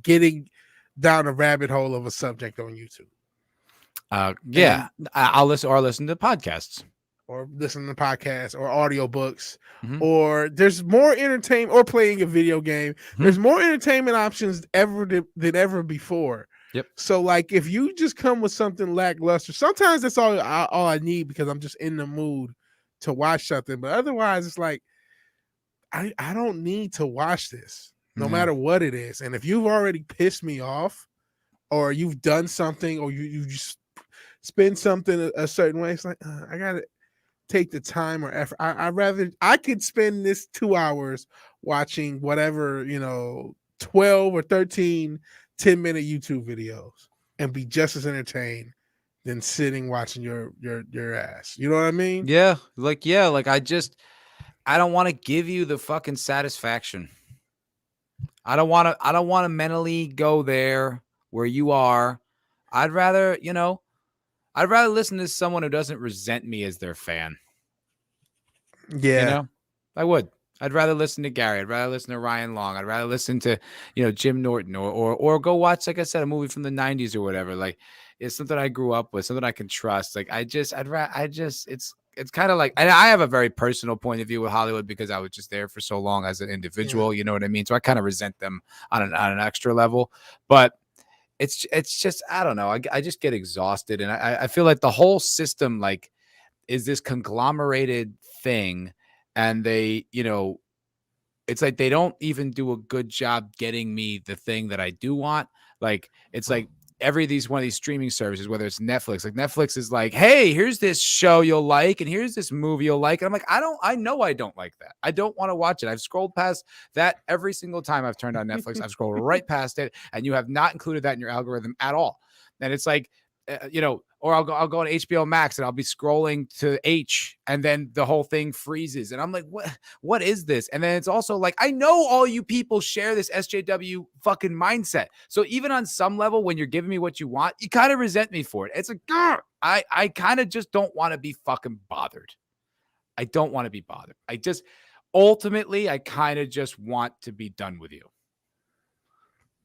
getting down a rabbit hole of a subject on YouTube. I'll listen to podcasts. Or listen to podcasts or audiobooks, or there's more entertainment, or playing a video game. There's more entertainment options than ever before. Yep. So like if you just come with something lackluster, sometimes that's all I need because I'm just in the mood to watch something. But otherwise, it's like I don't need to watch this, no matter what it is. And if you've already pissed me off, or you've done something, or you just spend something a certain way, it's like I gotta take the time or effort. I could spend this 2 hours watching whatever 12 or 13 10-minute YouTube videos and be just as entertained than sitting watching your ass. You know what I mean? Yeah. Like I don't want to give you the fucking satisfaction. I don't want to mentally go there where you are. I'd rather listen to someone who doesn't resent me as their fan. Yeah. I would. I'd rather listen to Gary. I'd rather listen to Ryan Long. I'd rather listen to, Jim Norton or go watch, like I said, a movie from the 90s or whatever. Like it's something I grew up with, something I can trust. Like it's kind of like, and I have a very personal point of view with Hollywood because I was just there for so long as an individual, you know what I mean? So I kind of resent them on an extra level, but it's just, I don't know. I just get exhausted. And I feel like the whole system, like, is this conglomerated thing, and they, it's like they don't even do a good job getting me the thing that I do want. Like it's like one of these streaming services, whether it's Netflix, like Netflix is like, hey, here's this show you'll like, and here's this movie you'll like. And I'm like, I know I don't like that. I don't want to watch it. I've scrolled past that every single time I've turned on Netflix. I've scrolled right past it, and you have not included that in your algorithm at all. And it's like, or I'll go on HBO Max and I'll be scrolling to H, and then the whole thing freezes. And I'm like, what is this? And then it's also like, I know all you people share this SJW fucking mindset. So even on some level, when you're giving me what you want, you kind of resent me for it. It's like, I kind of just don't want to be fucking bothered. I don't want to be bothered. Ultimately, I kind of just want to be done with you.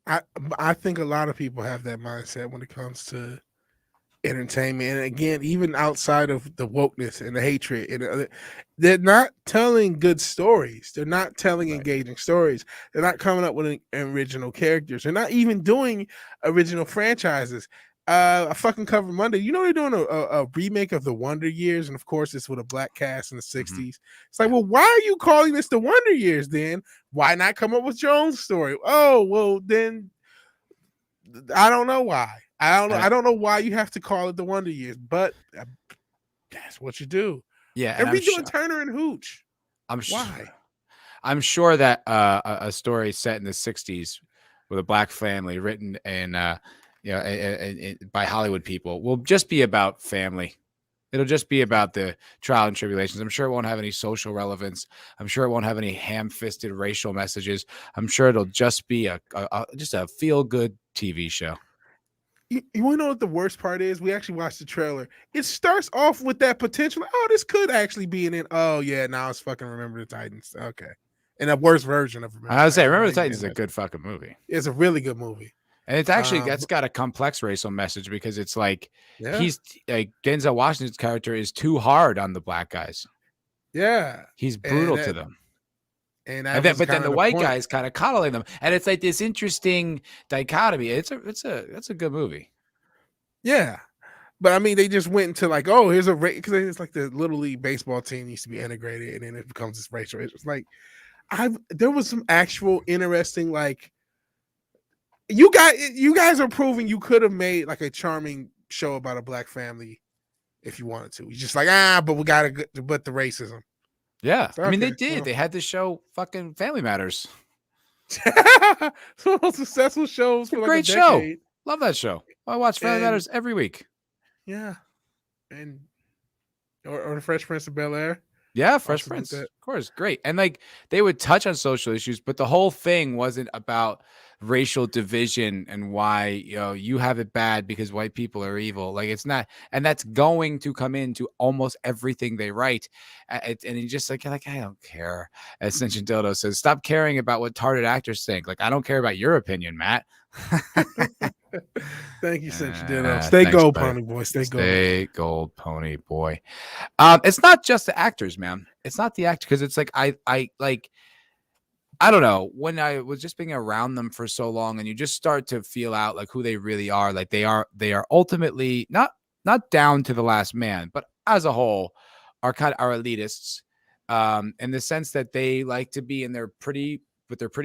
I think a lot of people have that mindset when it comes to entertainment, and again, even outside of the wokeness and the hatred, and they're not telling good stories. They're not telling engaging stories. They're not coming up with original characters. They're not even doing original franchises. A fucking Cover Monday, they're doing a remake of the Wonder Years, and of course it's with a black cast in the 60s. It's like, well, why are you calling this the Wonder Years then? Why not come up with your own story? Oh, well, then I don't know why. I don't know why you have to call it the Wonder Years, but that's what you do. Yeah, and redoing Turner and Hooch. Why? I'm sure that a story set in the 60s with a black family, written in by Hollywood people, will just be about family. It'll just be about the trial and tribulations. I'm sure it won't have any social relevance. I'm sure it won't have any ham-fisted racial messages. I'm sure it'll just be just a feel-good TV show. You want to know what the worst part is? We actually watched the trailer. It starts off with that potential. Oh, this could actually be in it. Oh yeah, now it's fucking Remember the Titans. Okay, and a worse version of Remember. I would say Remember the Titans is a good fucking movie. It's a really good movie, and it's actually that's got a complex racial message because it's like he's like Denzel Washington's character is too hard on the black guys. Yeah, he's brutal to them. And then the white guy is kind of coddling them, and it's like this interesting dichotomy. It's a good movie. Yeah, but I mean, they just went into like, oh, here's a race because it's like the Little League baseball team used to be integrated, and then it becomes this racial. It's like there was some actual interesting like you guys are proving you could have made like a charming show about a black family if you wanted to. You're just like but we gotta but the racism. Yeah, so, I mean, they did. Well, they had the show fucking Family Matters. Some of the successful shows for like great a decade. Show. Love that show. I watch Family Matters every week. Yeah, and or the Fresh Prince of Bel-Air. Yeah, Fresh Prince. Of course, great. And like they would touch on social issues, but the whole thing wasn't about racial division and why you have it bad because white people are evil. Like it's not, and that's going to come into almost everything they write. And you just like I don't care. As Cinchin Dildo says, stop caring about what tarded actors think. Like I don't care about your opinion, Matt. Thank you, Cinchin Dildo. Stay gold, pony boy. Stay gold, pony boy. It's not just the actors, man. It's not the actor because it's like I don't know, when I was just being around them for so long and you just start to feel out like who they really are, like they are ultimately not down to the last man, but as a whole are elitists in the sense that they like to be in their pretty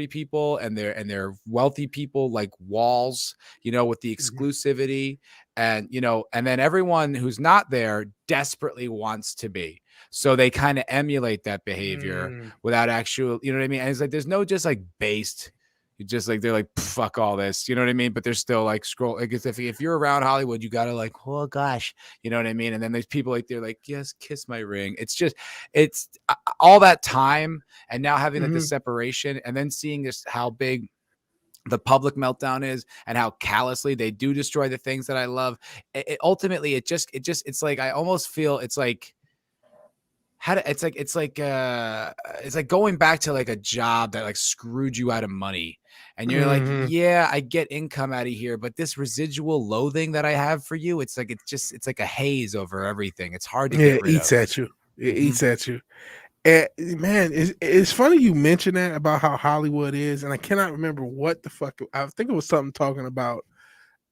people and their wealthy people like walls, with the exclusivity and then everyone who's not there desperately wants to be. So they kind of emulate that behavior without actual, you know what I mean? And it's like, there's no just like based, you just like, they're like, fuck all this, you know what I mean? But they're still like scroll. I guess if you're around Hollywood, you got to like, oh gosh, you know what I mean? And then there's people like, they're like, yes, kiss my ring. It's all that time. And now having like this separation and then seeing just how big the public meltdown is and how callously they do destroy the things that I love. Ultimately, it's like, I almost feel it's like, it's like going back to like a job that like screwed you out of money and you're like, yeah, I get income out of here, but this residual loathing that I have for you, it's like a haze over everything. It's hard to get rid of. It eats at you. And man, it's funny you mentioned that about how Hollywood is, and I cannot remember what the fuck. I think it was something talking about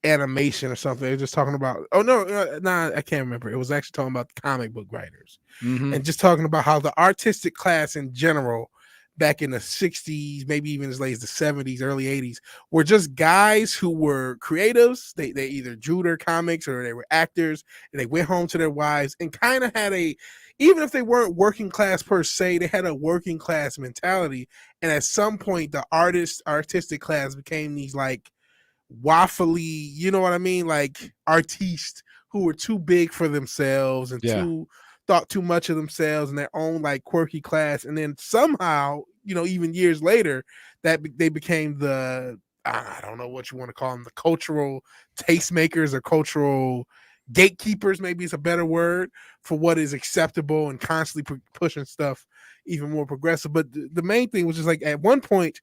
animation or something. They were just talking about I can't remember. It was actually talking about the comic book writers and just talking about how the artistic class in general back in the 60s, maybe even as late as the 70s, early 80s, were just guys who were creatives. They either drew their comics or they were actors, and they went home to their wives and kind of had even if they weren't working class per se, they had a working class mentality. And at some point the artistic class became these like waffly, you know what I mean? Like artistes who were too big for themselves and thought too much of themselves and their own like quirky class. And then somehow, even years later, that they became the, I don't know what you want to call them, the cultural tastemakers or cultural gatekeepers, maybe is a better word for what is acceptable and constantly pushing stuff even more progressive. But the main thing was just like at one point,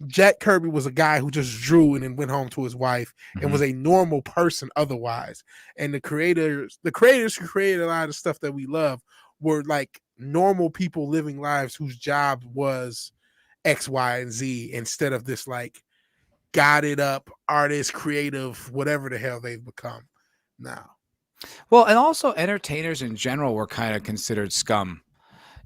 Jack Kirby was a guy who just drew and then went home to his wife and was a normal person otherwise. And the creators who created a lot of stuff that we love were like normal people living lives whose job was X, Y, and Z instead of this like godded up artist, creative, whatever the hell they've become now. Well, and also entertainers in general were kind of considered scum.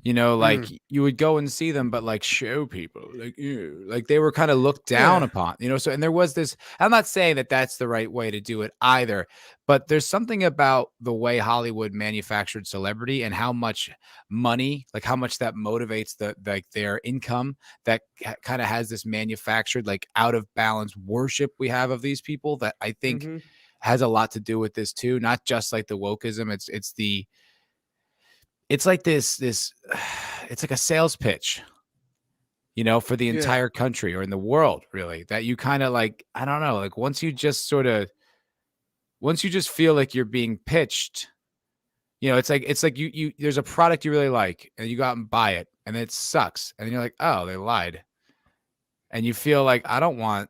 You would go and see them, but like show people, like they were kind of looked down upon, so, and there was this, I'm not saying that that's the right way to do it either, but there's something about the way Hollywood manufactured celebrity and how much money, like how much that motivates their income that kind of has this manufactured, like out of balance worship we have of these people that I think has a lot to do with this too. Not just like the wokeism. It's like this, it's like a sales pitch, for the entire country or in the world, really, that you kind of like, I don't know, like once you just feel like you're being pitched, it's like you there's a product you really like and you go out and buy it and it sucks. And then you're like, oh, they lied. And you feel like, I don't want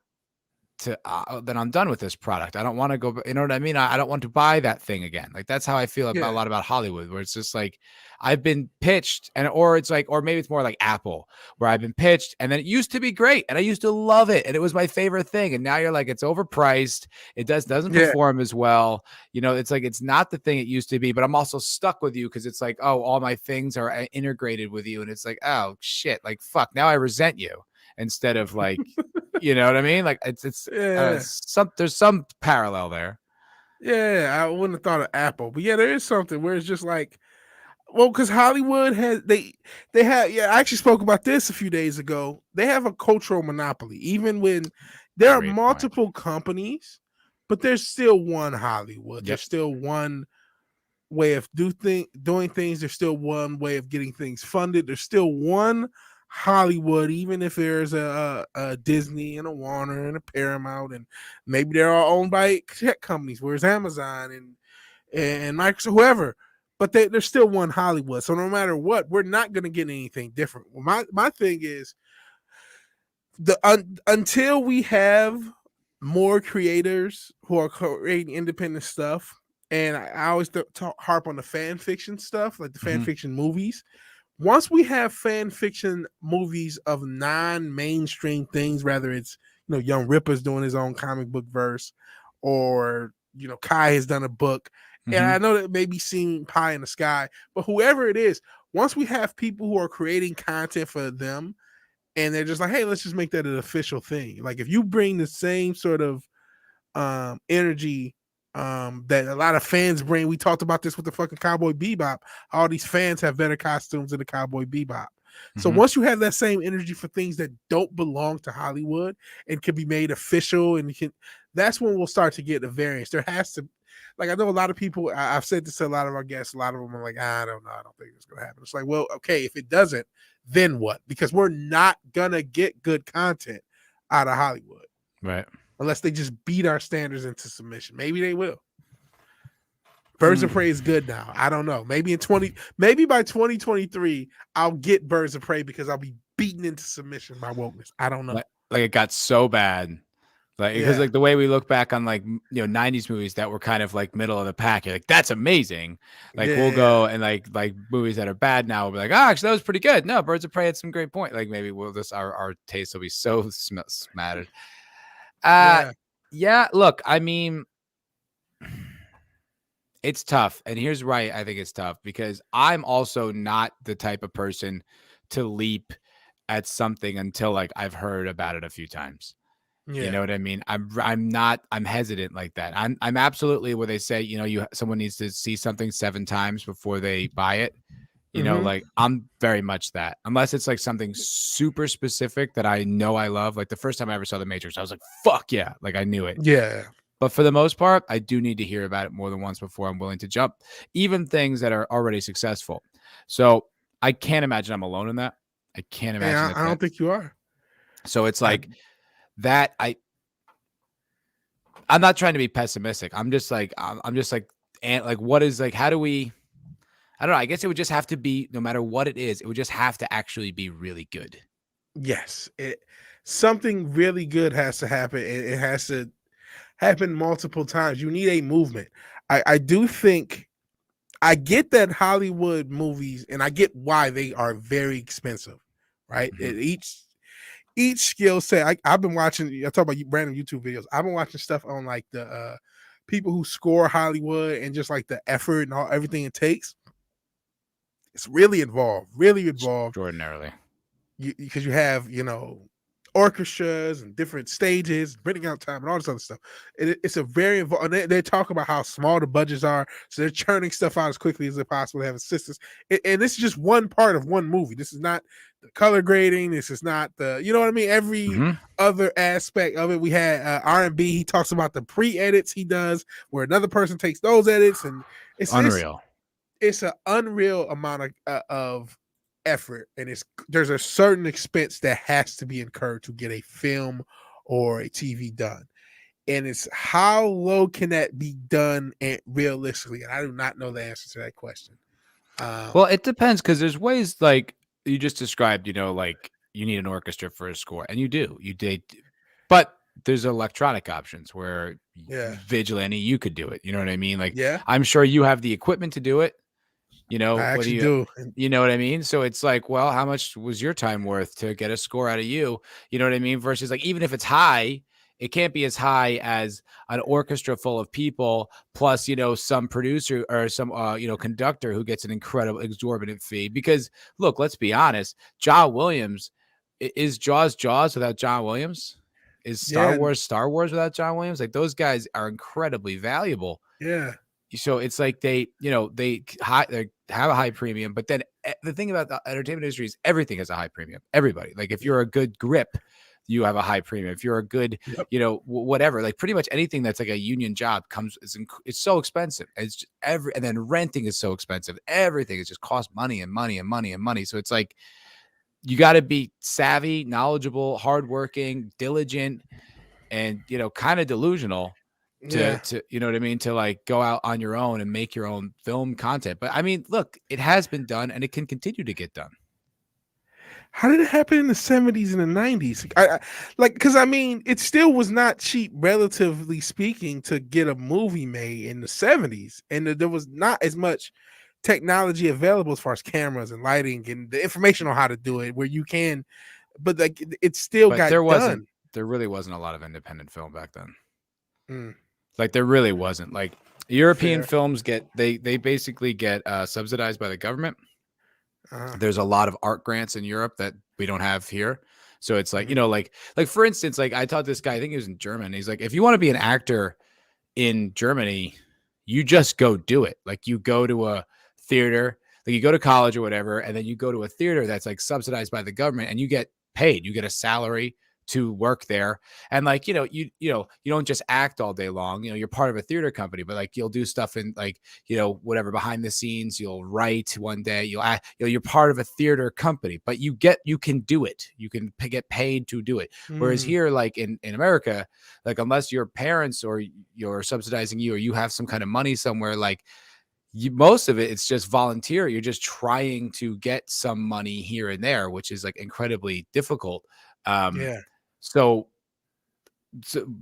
to, then I'm done with this product. I don't want to go, you know what I mean? I don't want to buy that thing again. Like, that's how I feel about a lot about Hollywood, where it's just like, I've been pitched or maybe it's more like Apple, where I've been pitched and then it used to be great and I used to love it and it was my favorite thing. And now you're like, it's overpriced. It doesn't perform as well. It's like, it's not the thing it used to be, but I'm also stuck with you because it's like, oh, all my things are integrated with you. And it's like, oh shit, like, fuck, now I resent you instead of like, you know what I mean? Like there's some parallel there. Yeah, I wouldn't have thought of Apple, but there is something where it's just like, well, because Hollywood has they have I actually spoke about this a few days ago. They have a cultural monopoly, even when there are multiple companies, but there's still one Hollywood. Yep. There's still one way of doing things. There's still one way of getting things funded. There's still one Hollywood, even if there's a Disney and a Warner and a Paramount, and maybe they're all owned by tech companies, whereas Amazon and Microsoft, whoever, but there's still one Hollywood. So no matter what, we're not going to get anything different. Well, my thing is until we have more creators who are creating independent stuff, and I always harp on the fan fiction stuff, like the fan fiction movies. Once we have fan fiction movies of non-mainstream things, whether it's, Young Ripper's doing his own comic book verse, or, Kai has done a book, and I know that maybe seeing Pie in the Sky, but whoever it is, once we have people who are creating content for them, and they're just like, hey, let's just make that an official thing. Like, if you bring the same sort of energy that a lot of fans bring. We talked about this with the fucking Cowboy Bebop. All these fans have better costumes than the Cowboy Bebop. So once you have that same energy for things that don't belong to Hollywood and can be made official, that's when we'll start to get a variance. There has to, like, I know a lot of people, I've said this to a lot of our guests, a lot of them are like, I don't know, I don't think it's going to happen. It's like, well, okay, if it doesn't, then what? Because we're not going to get good content out of Hollywood. Right. Unless they just beat our standards into submission. Maybe they will. Birds of Prey is good now. I don't know. Maybe by 2023, I'll get Birds of Prey because I'll be beaten into submission by wokeness. I don't know. Like it got so bad. Because like the way we look back on 90s movies that were kind of like middle of the pack, you're like, that's amazing. Like we'll go and like movies that are bad now, we'll be like, oh, actually that was pretty good. No, Birds of Prey had some great point. Like maybe we'll just our taste will be so smattered. Look, I mean, it's tough. And here's why I think it's tough, because I'm also not the type of person to leap at something until like I've heard about it a few times. You know what I mean? I'm hesitant like that. I'm absolutely where they say, someone needs to see something 7 times before they buy it. Like I'm very much that, unless it's like something super specific that I know I love. Like the first time I ever saw The Matrix, I was like, fuck yeah. Like I knew it. Yeah. But for the most part, I do need to hear about it more than once before I'm willing to jump, even things that are already successful. So I can't imagine I'm alone in that. I can't imagine. I don't think you are. So it's like that. I'm not trying to be pessimistic. I'm just like, what is like, how do we, I don't know. I guess it would just have to be, no matter what it is, it would just have to actually be really good. Yes. Something really good has to happen. It has to happen multiple times. You need a movement. I do think, I get that Hollywood movies, and I get why they are very expensive, right? Each skill set. I've been watching, I talk about random YouTube videos. I've been watching stuff on like the people who score Hollywood and just like the effort and everything it takes. It's really involved, extraordinarily. Because you have, orchestras and different stages, renting out time and all this other stuff. It's a very involved. They talk about how small the budgets are, so they're churning stuff out as quickly as they possibly have assistants. And this is just one part of one movie. This is not the color grading. This is not the, you know what I mean? Every other aspect of it. We had R&B. He talks about the pre-edits he does, where another person takes those edits, and it's unreal. It's an unreal amount of effort, and there's a certain expense that has to be incurred to get a film or a TV done, and it's how low can that be done realistically? And I do not know the answer to that question. Well, it depends, because there's ways like you just described. Like you need an orchestra for a score, and you did, but there's electronic options where Vigilante, you could do it. You know what I mean? Like, I'm sure you have the equipment to do it. I actually do. You know what I mean? So it's like, well, how much was your time worth to get a score out of you? You know what I mean? Versus like, even if it's high, it can't be as high as an orchestra full of people plus, some producer or some, conductor who gets an incredible exorbitant fee. Because look, let's be honest, John Williams is Jaws without John Williams. Is Star Wars without John Williams? Like, those guys are incredibly valuable. Yeah. So it's like they have a high premium, but then the thing about the entertainment industry is everything has a high premium. Everybody, like if you're a good grip, you have a high premium. If you're a good, whatever, like pretty much anything that's like a union job it's so expensive. It's just and then renting is so expensive. Everything is just cost money and money and money and money. So it's like, you got to be savvy, knowledgeable, hardworking, diligent, and, kind of delusional to you know what I mean, to like go out on your own and make your own film content. But I mean, look, it has been done and it can continue to get done. How did it happen in the 70s and the 90s? Because I mean, it still was not cheap, relatively speaking, to get a movie made in the 70s, and there was not as much technology available as far as cameras and lighting and the information on how to do it, where you can, but like it still got done. There really wasn't a lot of independent film back then. Like there really wasn't. Like European films they basically get subsidized by the government. There's a lot of art grants in Europe that we don't have here. So it's like, like for instance, like I taught this guy, I think he was in German. He's like, if you want to be an actor in Germany, you just go do it. Like you go to a theater, like you go to college or whatever, and then you go to a theater that's like subsidized by the government, and you get paid. You get a salary to work there, and like you don't just act all day long. You're part of a theater company, but like you'll do stuff in like whatever behind the scenes. You'll write one day. You'll act. You're part of a theater company, but you can do it. You can get paid to do it. Whereas here, like in America, like unless your parents or you're subsidizing you or you have some kind of money somewhere, like most of it's just volunteer. You're just trying to get some money here and there, which is like incredibly difficult. So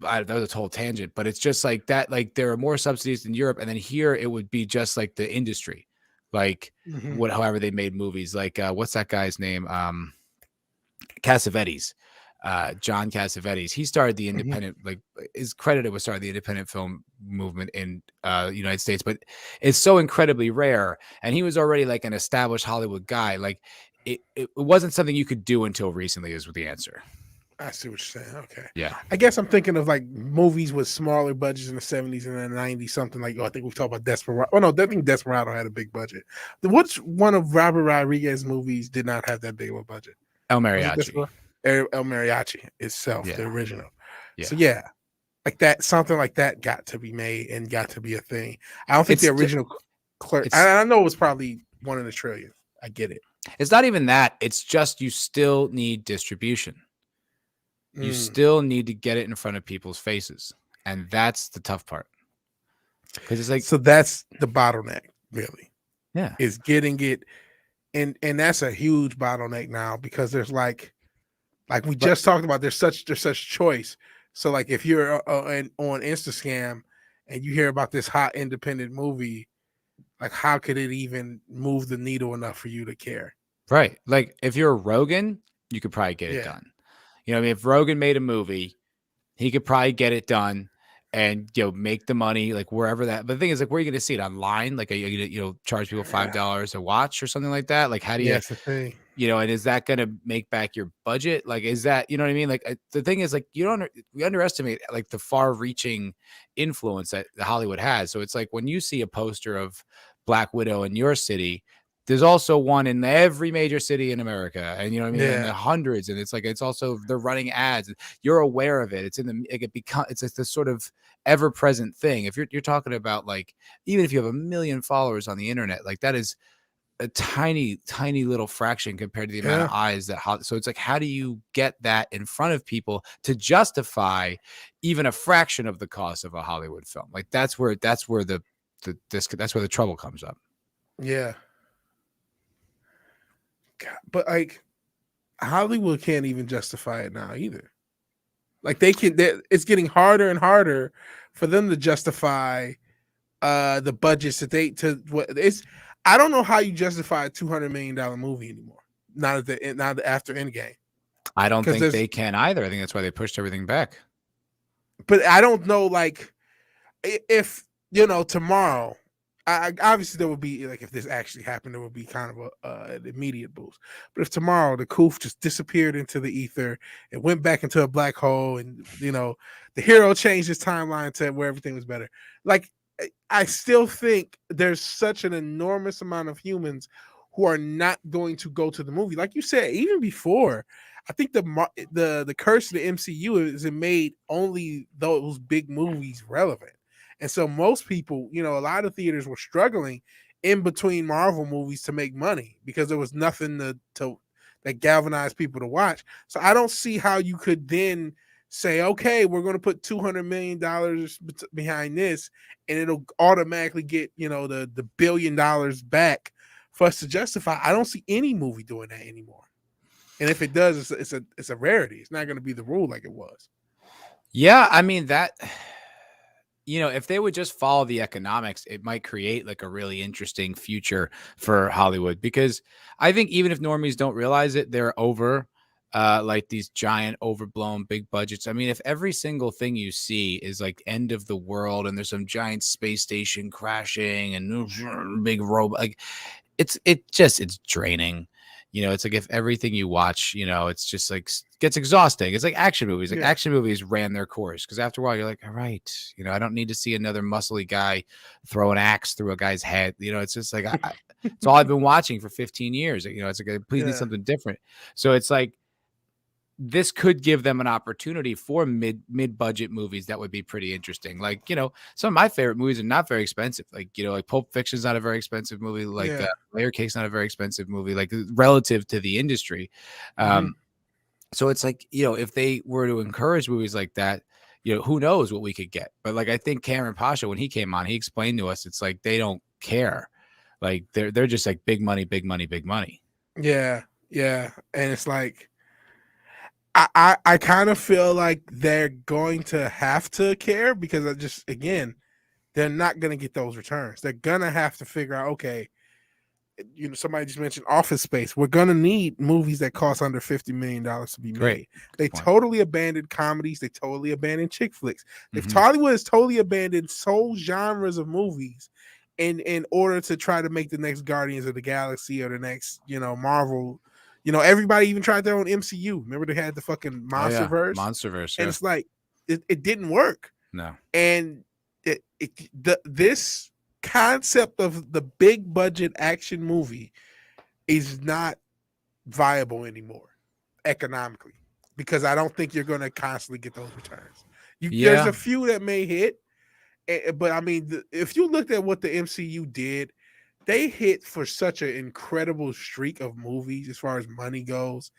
that was a total tangent, but it's just like that. Like there are more subsidies in Europe, and then here it would be just like the industry, like however they made movies. Like what's that guy's name? Cassavetes, John Cassavetes. He started the independent, like is credited with starting the independent film movement in the United States, but it's so incredibly rare. And he was already like an established Hollywood guy. Like it wasn't something you could do until recently, is the answer. I see what you're saying. Okay. Yeah. I guess I'm thinking of like movies with smaller budgets in the 70s and the 90s, something like, I think we've talked about Desperado. Oh, no, I think Desperado had a big budget. Which one of Robert Rodriguez's movies did not have that big of a budget? El Mariachi. El Mariachi itself, the original. Yeah. So, like that, something like that got to be made and got to be a thing. I don't think the original I know it was probably one in a trillion. I get it. It's not even that. It's just you still need distribution. You still need to get it in front of people's faces. And that's the tough part. Because it's like, so that's the bottleneck, really. Yeah. Is getting it. And that's a huge bottleneck now, because there's like we just talked about, there's such choice. So like if you're on Instascam and you hear about this hot independent movie, like how could it even move the needle enough for you to care? Right. Like if you're Rogan, you could probably get it done. I mean, if Rogan made a movie, he could probably get it done and make the money like wherever that. But the thing is, like, where are you going to see it online? Like, are you charge people $5 a watch or something like that? Like, how do you? That's the thing. and is that going to make back your budget? Like, is that, you know what I mean? Like, the thing is, like, we underestimate like the far reaching influence that Hollywood has. So it's like when you see a poster of Black Widow in your city, there's also one in every major city in America, and you know what I mean, and the hundreds, and it's like it's also they're running ads. You're aware of it. It's in the it's like this sort of ever present thing. If you're talking about like even if you have 1 million followers on the internet, like that is a tiny little fraction compared to the amount of eyes that so it's like how do you get that in front of people to justify even a fraction of the cost of a Hollywood film? Like that's where the trouble comes up. Yeah. God, but like Hollywood can't even justify it now either. Like it's getting harder and harder for them to justify the budgets that I don't know how you justify a $200 million movie anymore. Not after Endgame. I don't think they can either. I think that's why they pushed everything back. But I don't know, like, if tomorrow, obviously there would be like if this actually happened, there would be kind of an immediate boost. But if tomorrow the Koof just disappeared into the ether and went back into a black hole, and the hero changed his timeline to where everything was better, like. I still think there's such an enormous amount of humans who are not going to go to the movie. Like you said, even before, I think the curse of the MCU is it made only those big movies relevant. And so most people, a lot of theaters were struggling in between Marvel movies to make money because there was nothing that galvanized people to watch. So I don't see how you could then say, okay, we're going to put $200 million behind this, and it'll automatically get, the $1 billion back for us to justify. I don't see any movie doing that anymore. And if it does, it's a rarity. It's not going to be the rule like it was. Yeah, I mean that. If they would just follow the economics, it might create like a really interesting future for Hollywood, because I think even if normies don't realize it, they're over. Like these giant overblown big budgets. I mean, if every single thing you see is like end of the world and there's some giant space station crashing and big robot, like it's draining. It's like if everything you watch, it's just like gets exhausting. It's like action movies. Like action movies ran their course because after a while you're like, all right, I don't need to see another muscly guy throw an axe through a guy's head. It's just like it's all I've been watching for 15 years. It's like I please need something different. So it's like. This could give them an opportunity for mid-budget movies that would be pretty interesting. Like, some of my favorite movies are not very expensive. Like, like Pulp Fiction is not a very expensive movie. Like Layer Cake's not a very expensive movie, like relative to the industry. So it's like, if they were to encourage movies like that, who knows what we could get. But like, I think Cameron Pasha, when he came on, he explained to us, it's like, they don't care. Like they're just like big money, big money, big money. Yeah. Yeah. And it's like, I kind of feel like they're going to have to care because they're not going to get those returns. They're going to have to figure out, okay, somebody just mentioned Office Space. We're going to need movies that cost under $50 million to be made. Great. They totally abandoned comedies. They totally abandoned chick flicks. If Hollywood has totally abandoned whole genres of movies in order to try to make the next Guardians of the Galaxy or the next, Marvel. Everybody even tried their own MCU. Remember they had the fucking Monsterverse? Monsterverse. And it's like, it didn't work. No. And this concept of the big budget action movie is not viable anymore economically because I don't think you're going to constantly get those returns. There's a few that may hit, but I mean, if you looked at what the MCU did, they hit for such an incredible streak of movies as far as money goes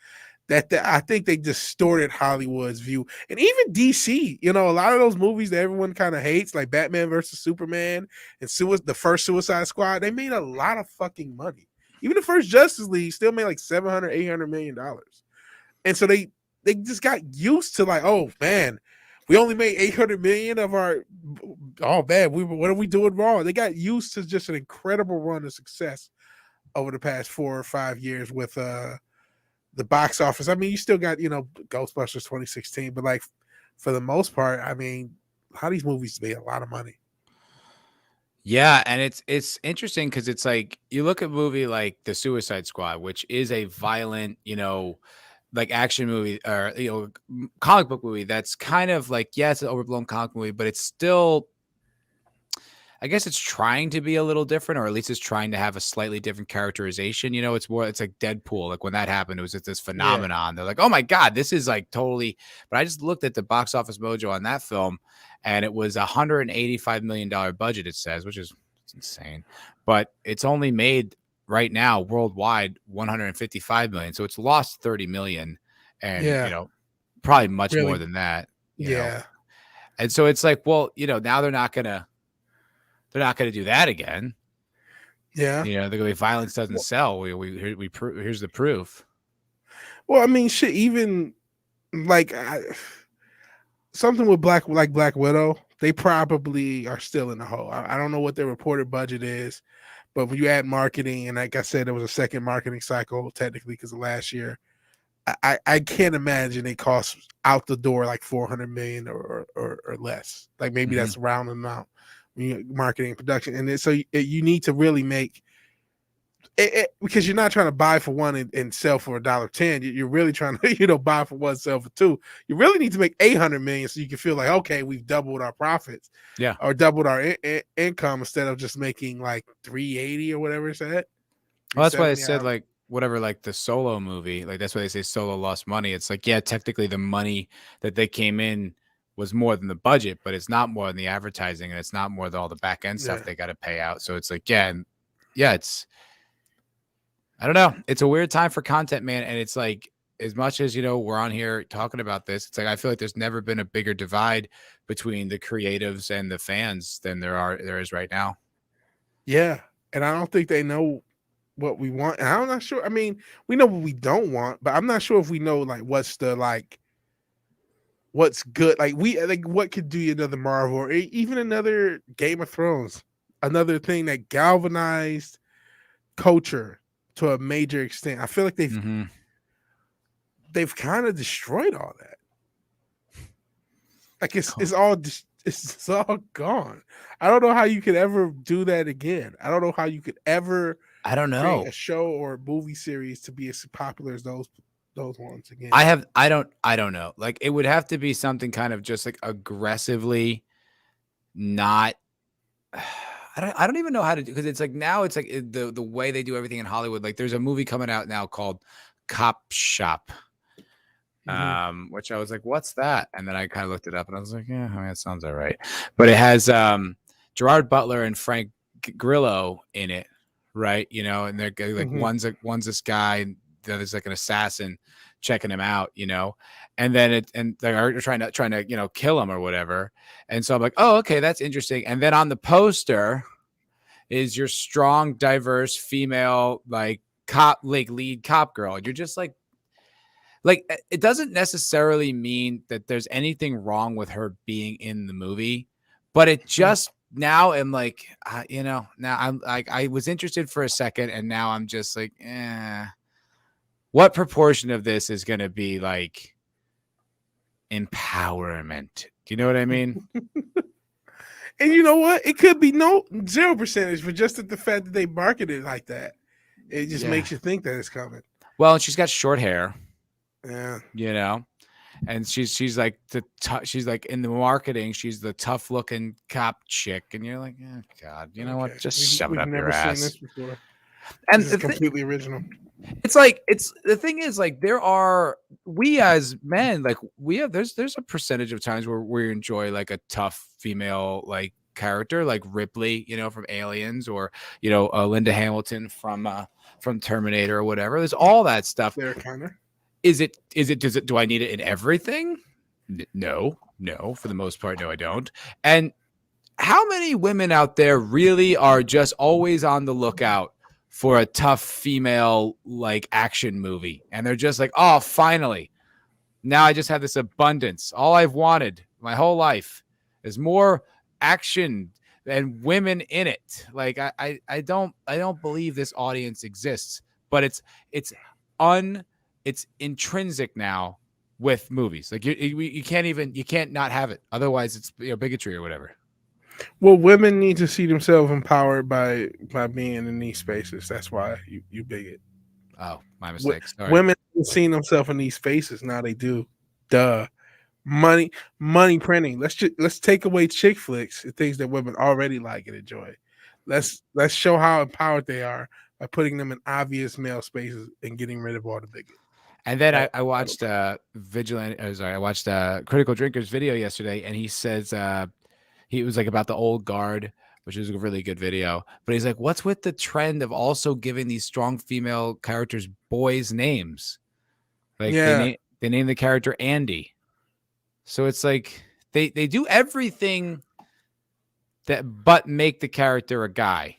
that I think they distorted Hollywood's view. And even DC, a lot of those movies that everyone kind of hates, like Batman versus Superman and the first Suicide Squad, they made a lot of fucking money. Even the first Justice League still made like $700-800 million. And so they just got used to like, oh man, we only made 800 million of our. Oh man, what are we doing wrong? They got used to just an incredible run of success over the past 4 or 5 years with the box office. I mean, you still got Ghostbusters 2016, but like for the most part, I mean, how these movies made a lot of money. Yeah, and it's interesting because it's like you look at a movie like The Suicide Squad, which is a violent, like action movie or comic book movie that's kind of like, yeah, it's an overblown comic movie, but it's still, I guess it's trying to be a little different, or at least it's trying to have a slightly different characterization. It's like Deadpool. Like when that happened, it was just this phenomenon. They're like, oh my God, this is like totally. But I just looked at the box office mojo on that film, and it was $185 million budget, it says, which is insane. But it's only made right now worldwide 155 million. So it's lost 30 million, and probably much more than that. You know? And so it's like, well, now they're not gonna do that again. Yeah. They're gonna be violence doesn't sell. Here's the proof. Well, I mean, shit. Even like something with Black Widow, they probably are still in the hole. I don't know what their reported budget is, but when you add marketing, and like I said, there was a second marketing cycle technically because of last year. I can't imagine it costs out the door like 400 million or less. Like maybe that's a round amount. Marketing, production, and so you need to really make it because you're not trying to buy for one and sell for $1.10. You're really trying to buy for one, sell for two. You really need to make 800 million so you can feel like, okay, we've doubled our profits, or doubled our income instead of just making like 380 or whatever it's at. Well, that's why I said like whatever, like the Solo movie, like that's why they say Solo lost money. It's like, yeah, technically the money that they came in was more than the budget, but it's not more than the advertising, and it's not more than all the back end stuff they got to pay out. So it's like, it's, I don't know. It's a weird time for content, man. And it's like, as much as, we're on here talking about this, it's like, I feel like there's never been a bigger divide between the creatives and the fans than there is right now. Yeah. And I don't think they know what we want. And I'm not sure. I mean, we know what we don't want, but I'm not sure if we know like what's good, like what could do another Marvel or even another Game of Thrones, another thing that galvanized culture to a major extent. I feel like they've kind of destroyed all that. Like it's all gone. I don't know how you could ever do that again. I don't know how you could ever create a show or a movie series to be as popular as those ones again. I don't know. Like it would have to be something kind of just like aggressively not. I don't even know how to do, because it's like now it's like the way they do everything in Hollywood. Like there's a movie coming out now called Cop Shop, which I was like, what's that? And then I kind of looked it up and I was like, yeah, I mean, that sounds all right. But it has Gerard Butler and Frank Grillo in it, right? And they're like one's this guy, and the other's like an assassin checking him out, and then they're trying to kill him or whatever. And so I'm like, oh, okay, that's interesting. And then on the poster is your strong, diverse female like cop, like lead cop girl. You're just like it doesn't necessarily mean that there's anything wrong with her being in the movie, but it just now I'm like, now I'm like, I was interested for a second, and now I'm just like, what proportion of this is going to be like empowerment? Do you know what I mean? And you know what? It could be 0%, but just at the fact that they market it like that, it just makes you think that it's coming. Well, and she's got short hair. Yeah. And she's like she's like in the marketing, she's the tough looking cop chick, and you're like, oh God, you know what? Just shove it up your ass. Seen this before. And it's completely original. It's like the thing is like we as men, like there's a percentage of times where we enjoy like a tough female like character, like Ripley, from Aliens, or Linda Hamilton from Terminator or whatever. There's all that stuff. They're kind of. Do I need it in everything? No, for the most part, no, I don't. And how many women out there really are just always on the lookout for a tough female like action movie, and they're just like, oh, finally, now I just have this abundance. All I've wanted my whole life is more action and women in it. Like I don't believe this audience exists, but it's intrinsic now with movies. Like you can't not have it. Otherwise it's bigotry or whatever. Well, women need to see themselves empowered by being in these spaces. That's why you bigot. Oh, my mistake. Sorry. Women haven't seen themselves in these spaces. Now they do. Duh. Money printing. Let's take away chick flicks and things that women already like and enjoy. Let's show how empowered they are by putting them in obvious male spaces and getting rid of all the bigot. And then I watched Vigilante. I watched Critical Drinker's video yesterday, and he says he was like about the old guard, which is a really good video. But he's like, what's with the trend of also giving these strong female characters boys' names? Like they name the character Andy. So it's like they do everything but make the character a guy.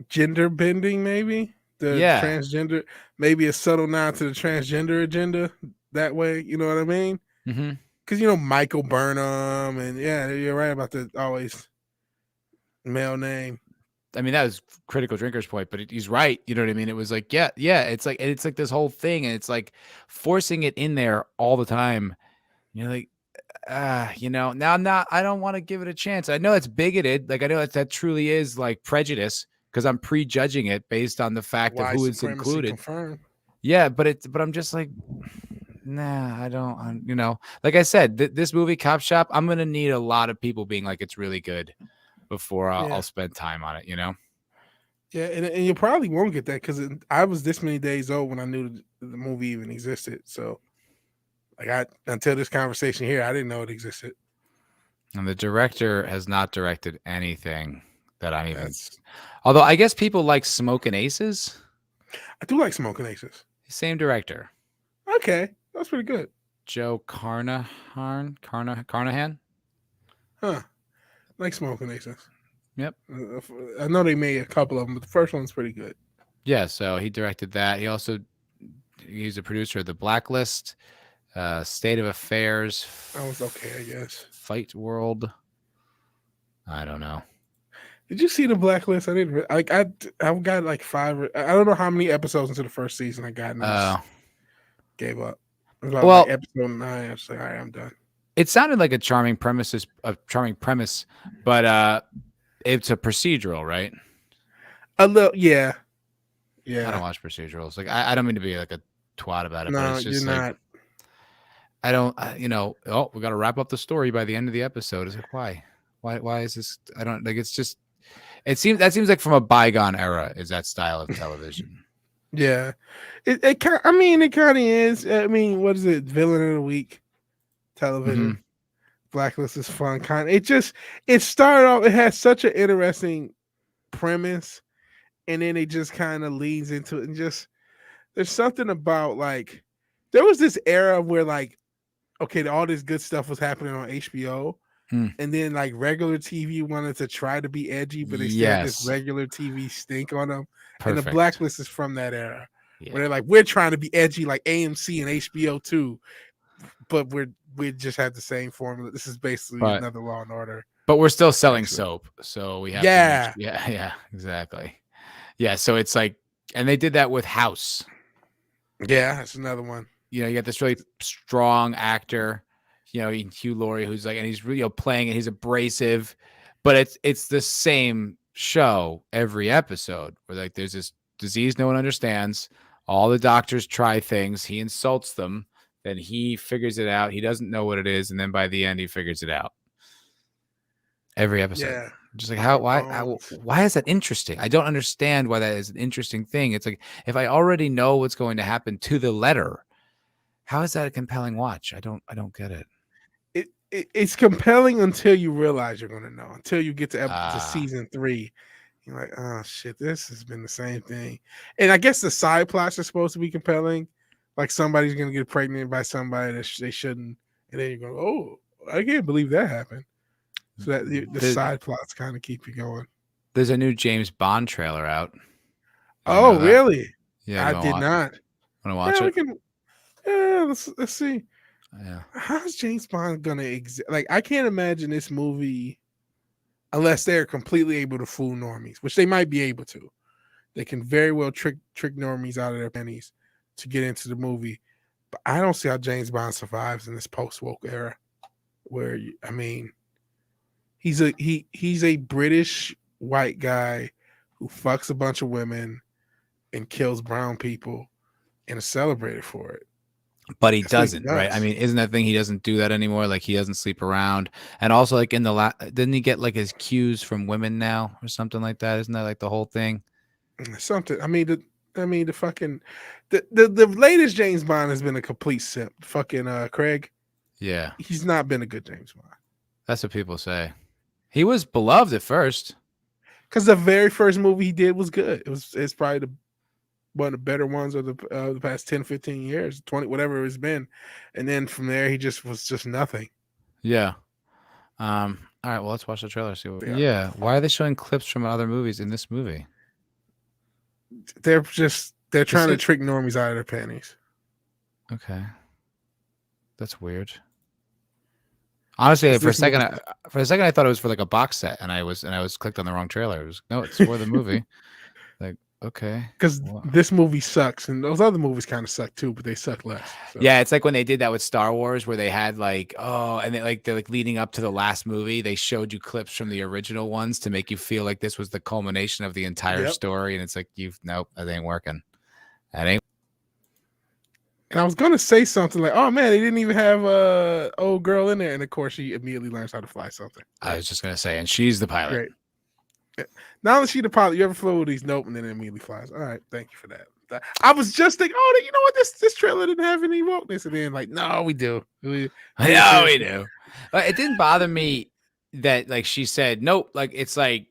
Gender bending, maybe transgender, maybe a subtle nod to the transgender agenda that way. You know what I mean? Because Michael Burnham, and you're right about the always male name. I mean, that was Critical Drinker's point, but he's right. You know what I mean? It was like, yeah, it's like this whole thing, and it's like forcing it in there all the time. You're like, now I don't want to give it a chance. I know it's bigoted. Like I know that truly is like prejudice because I'm prejudging it based on the fact of who is included. Confirmed. Yeah, but I'm just like, nah, I don't. Like I said, this movie Cop Shop, I'm gonna need a lot of people being like it's really good before I'll spend time on it. Yeah, and you probably won't get that because I was this many days old when I knew the movie even existed. So. Like until this conversation here, I didn't know it existed. And the director has not directed anything that I'm even. Although I guess people like Smoking Aces. I do like Smoking Aces. Same director. Okay, that's pretty good. Joe Carnahan. Huh? Like Smoking Aces. Yep. I know they made a couple of them, but the first one's pretty good. Yeah, so he directed that. He's a producer of The Blacklist. State of Affairs. That was okay, I guess. Fight World. I don't know. Did you see The Blacklist? I didn't. I got like 5. I don't know how many episodes into the first season I got. And gave up. It was about like episode 9. I was like, all right, I'm done. It sounded like a charming premise, but it's a procedural, right? A little, yeah. I don't watch procedurals. Like I don't mean to be like a twat about it, but it's just you're like. not. I don't, we got to wrap up the story by the end of the episode. It's like, why is this? I don't like, it's just, that seems like from a bygone era is that style of television. Yeah. It kind of is. I mean, what is it? Villain of the Week television. Blacklist is fun. It started off, it has such an interesting premise and then it just kind of leads into it and just, there's something about like, there was this era where like, okay, all this good stuff was happening on HBO, and then like regular TV wanted to try to be edgy, but they still had this regular TV stink on them. Perfect. And The Blacklist is from that era, where they're like, we're trying to be edgy like AMC and HBO too, but we just have the same formula. This is basically another Law and Order. But we're still selling soap, so we have to exactly. Yeah, so it's like, and they did that with House. Yeah, that's another one. You got this really strong actor, Hugh Laurie, who's like, and he's really playing and he's abrasive, but it's the same show every episode where like there's this disease no one understands. All the doctors try things. He insults them. Then he figures it out. He doesn't know what it is. And then by the end, he figures it out. Every episode. Yeah. Just like why is that interesting? I don't understand why that is an interesting thing. It's like, if I already know what's going to happen to the letter, how is that a compelling watch? I don't get it. It's compelling until you realize you're going to know. Until you get to season 3, you're like, oh shit, this has been the same thing. And I guess the side plots are supposed to be compelling, like somebody's going to get pregnant by somebody that they shouldn't, and then you go, oh, I can't believe that happened. So that the side plots kind of keep you going. There's a new James Bond trailer out. Oh, really? Yeah, I did not. Want to watch it? Let's see. Yeah. How's James Bond gonna exist? Like, I can't imagine this movie unless they're completely able to fool normies, which they might be able to. They can very well trick normies out of their pennies to get into the movie. But I don't see how James Bond survives in this post-woke era where, He's a British white guy who fucks a bunch of women and kills brown people and is celebrated for it. But he doesn't, right? I mean, isn't that thing he doesn't do that anymore? Like he doesn't sleep around, and also like in the didn't he get like his cues from women now or something like that? Isn't that like the whole thing? Something. I mean, the fucking the latest James Bond has been a complete simp. Fucking Craig. Yeah, he's not been a good James Bond. That's what people say. He was beloved at first because the very first movie he did was good. It's probably one of the better ones of the past 10, 15 years, 20, whatever it's been. And then from there, he was just nothing. Yeah. All right, well, let's watch the trailer. See what. Yeah. Why are they showing clips from other movies in this movie? They're trying to trick normies out of their panties. Okay. That's weird. Honestly, for a second, I thought it was for like a box set, and I was clicked on the wrong trailer. It's for the movie. Like, okay, because this movie sucks, and those other movies kind of suck too, but they suck less. So. Yeah, it's like when they did that with Star Wars, where they had like, and they're leading up to the last movie, they showed you clips from the original ones to make you feel like this was the culmination of the entire story, and it's like, nope, that ain't working. That ain't. And I was gonna say something like, "Oh man, they didn't even have a old girl in there," and of course, she immediately learns how to fly something. I was just gonna say, and she's the pilot. Great. Now that she's the pilot, you ever flew with these? Nope, and then it immediately flies. All right, thank you for that. I was just thinking, you know what? This trailer didn't have any wokeness, and then like, no, we do. We do. It didn't bother me that like she said nope. Like it's like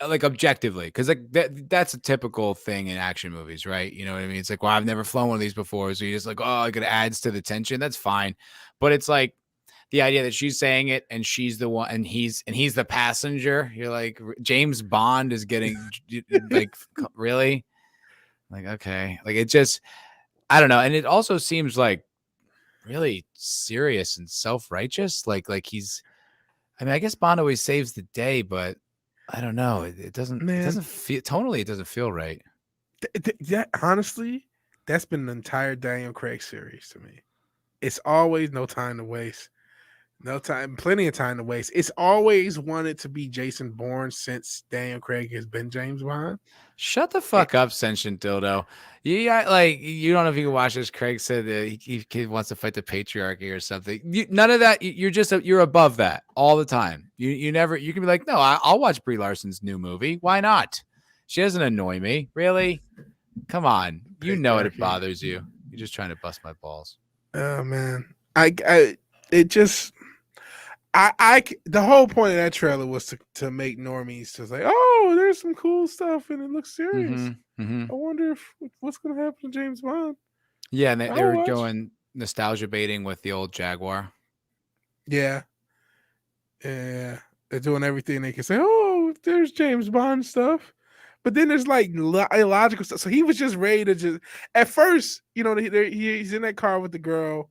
objectively, because like that's a typical thing in action movies, right? You know what I mean? It's like, well, I've never flown one of these before, so you just like, like it adds to the tension. That's fine, but it's like the idea that she's saying it and she's the one, and he's the passenger. You're like, James Bond is getting like, really, like, okay, like it just, I don't know, and it also seems like really serious and self-righteous, like he's. I mean, I guess Bond always saves the day, but. I don't know. It doesn't. Man. It doesn't feel tonally. It doesn't feel right. Honestly, that's been the entire Daniel Craig series to me. It's always no time to waste. No time, plenty of time to waste. It's always wanted to be Jason Bourne since Daniel Craig has been James Bond. Shut the fuck up, sentient dildo. You don't know if you can watch this. Craig said that he wants to fight the patriarchy or something. None of that. You're above that all the time. You never. You can be like, no, I'll watch Brie Larson's new movie. Why not? She doesn't annoy me. Really? Come on. You know it bothers you. You're just trying to bust my balls. Oh man, the whole point of that trailer was to make normies to say, oh, there's some cool stuff and it looks serious. Mm-hmm, mm-hmm. I wonder what's going to happen to James Bond. Yeah, and they were going nostalgia baiting with the old Jaguar. Yeah. Yeah. They're doing everything they can say, oh, there's James Bond stuff. But then there's like illogical stuff. So he was just ready to at first, he's in that car with the girl.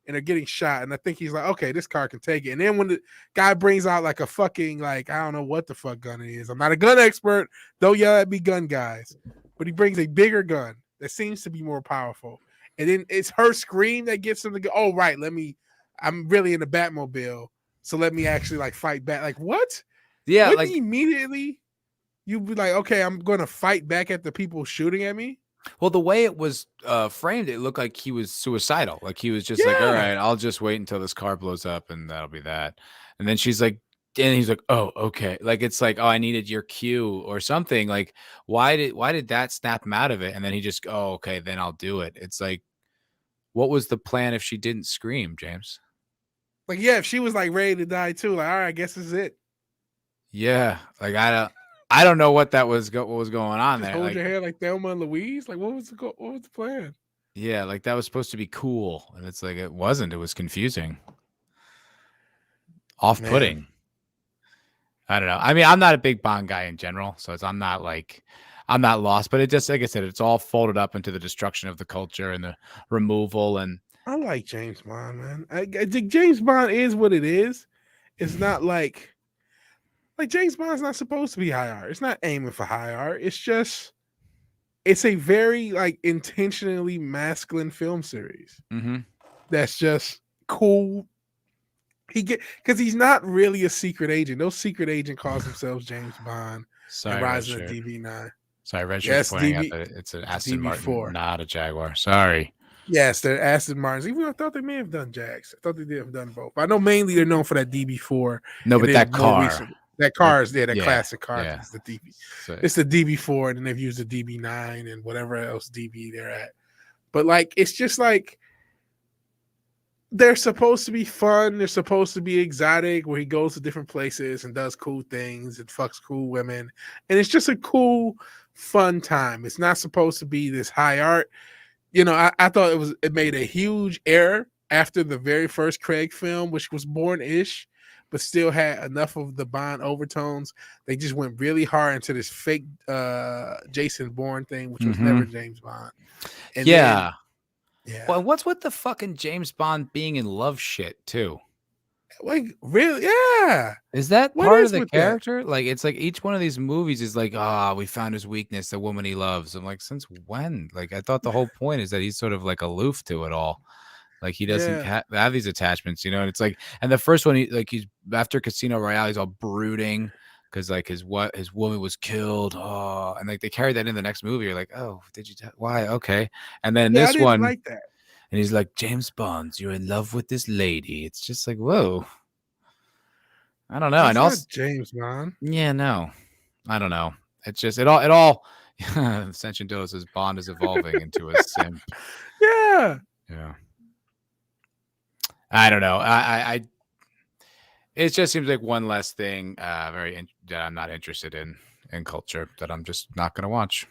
And they're getting shot, and I think he's like, okay, this car can take it. And then when the guy brings out like a fucking, like, I don't know what the fuck gun it is. I'm not a gun expert. Don't yell at me, gun guys. But he brings a bigger gun that seems to be more powerful. And then it's her scream that gets him to go, oh, right, I'm really in the Batmobile, so let me actually like fight back. Like, what? Yeah, like immediately you'd be like, okay, I'm going to fight back at the people shooting at me. Well, the way it was framed, it looked like he was suicidal. Like he was just like, all right, I'll just wait until this car blows up and that'll be that. And then she's like, and he's like, oh, okay. Like, it's like, oh, I needed your cue or something. Like, why did that snap him out of it? And then he just, oh, okay, then I'll do it. It's like, what was the plan if she didn't scream, James? Like, yeah, if she was like ready to die too, like, all right, I guess this is it. Yeah. Like, I don't know what was going on there. Hold your hair like Thelma and Louise. Like, what was the plan? Yeah, like that was supposed to be cool, and it's like it wasn't. It was confusing, off-putting. Man. I don't know. I mean, I'm not a big Bond guy in general, so I'm not lost. But it just, like I said, it's all folded up into the destruction of the culture and the removal. And I like James Bond, man. I think James Bond is what it is. It's not like James Bond's not supposed to be high art. It's not aiming for high art. It's a very like intentionally masculine film series. Mm-hmm. That's just cool because he's not really a secret agent. Those secret agent calls themselves James Bond and rides in a DB9. Sorry, Red Shirt's Yes, pointing out that it's an Aston Martin, DB4. not a Jaguar. Sorry. Yes, they're Aston Martins. Even though I thought they may have done Jags. I thought they did have done both. I know mainly they're known for that DB4. No, but that car. That car is that classic car. Yeah. It's the DB. It's the DB4, and then they've used the DB9 and whatever else DB they're at. But like, it's just like they're supposed to be fun. They're supposed to be exotic, where he goes to different places and does cool things and fucks cool women, and it's just a cool, fun time. It's not supposed to be this high art. You know, I thought it made a huge error after the very first Craig film, which was Bourne-ish, but still had enough of the Bond overtones. They just went really hard into this fake Jason Bourne thing, which was never James Bond. And yeah. Yeah. Well, what's with the fucking James Bond being in love shit too? Like, really? Yeah. Is that part of the character? Like, it's like each one of these movies is like, we found his weakness, the woman he loves. I'm like, since when? Like, I thought the whole point is that he's sort of like aloof to it all. Like, he doesn't have these attachments, you know? And it's like, and the first one, he's after Casino Royale, he's all brooding because like his woman was killed. Oh, and like they carried that in the next movie. You're like, oh, did you? Why? Okay. And then this one, like that. And he's like, James Bond, you're in love with this lady. It's just like, whoa. I don't know. That's and also James Bond. Yeah, no. I don't know. It's just it all Ascension Dillo says Bond is evolving into a simp. Yeah. Yeah. I don't know. I it just seems like one less thing that I'm not interested in culture that I'm just not going to watch.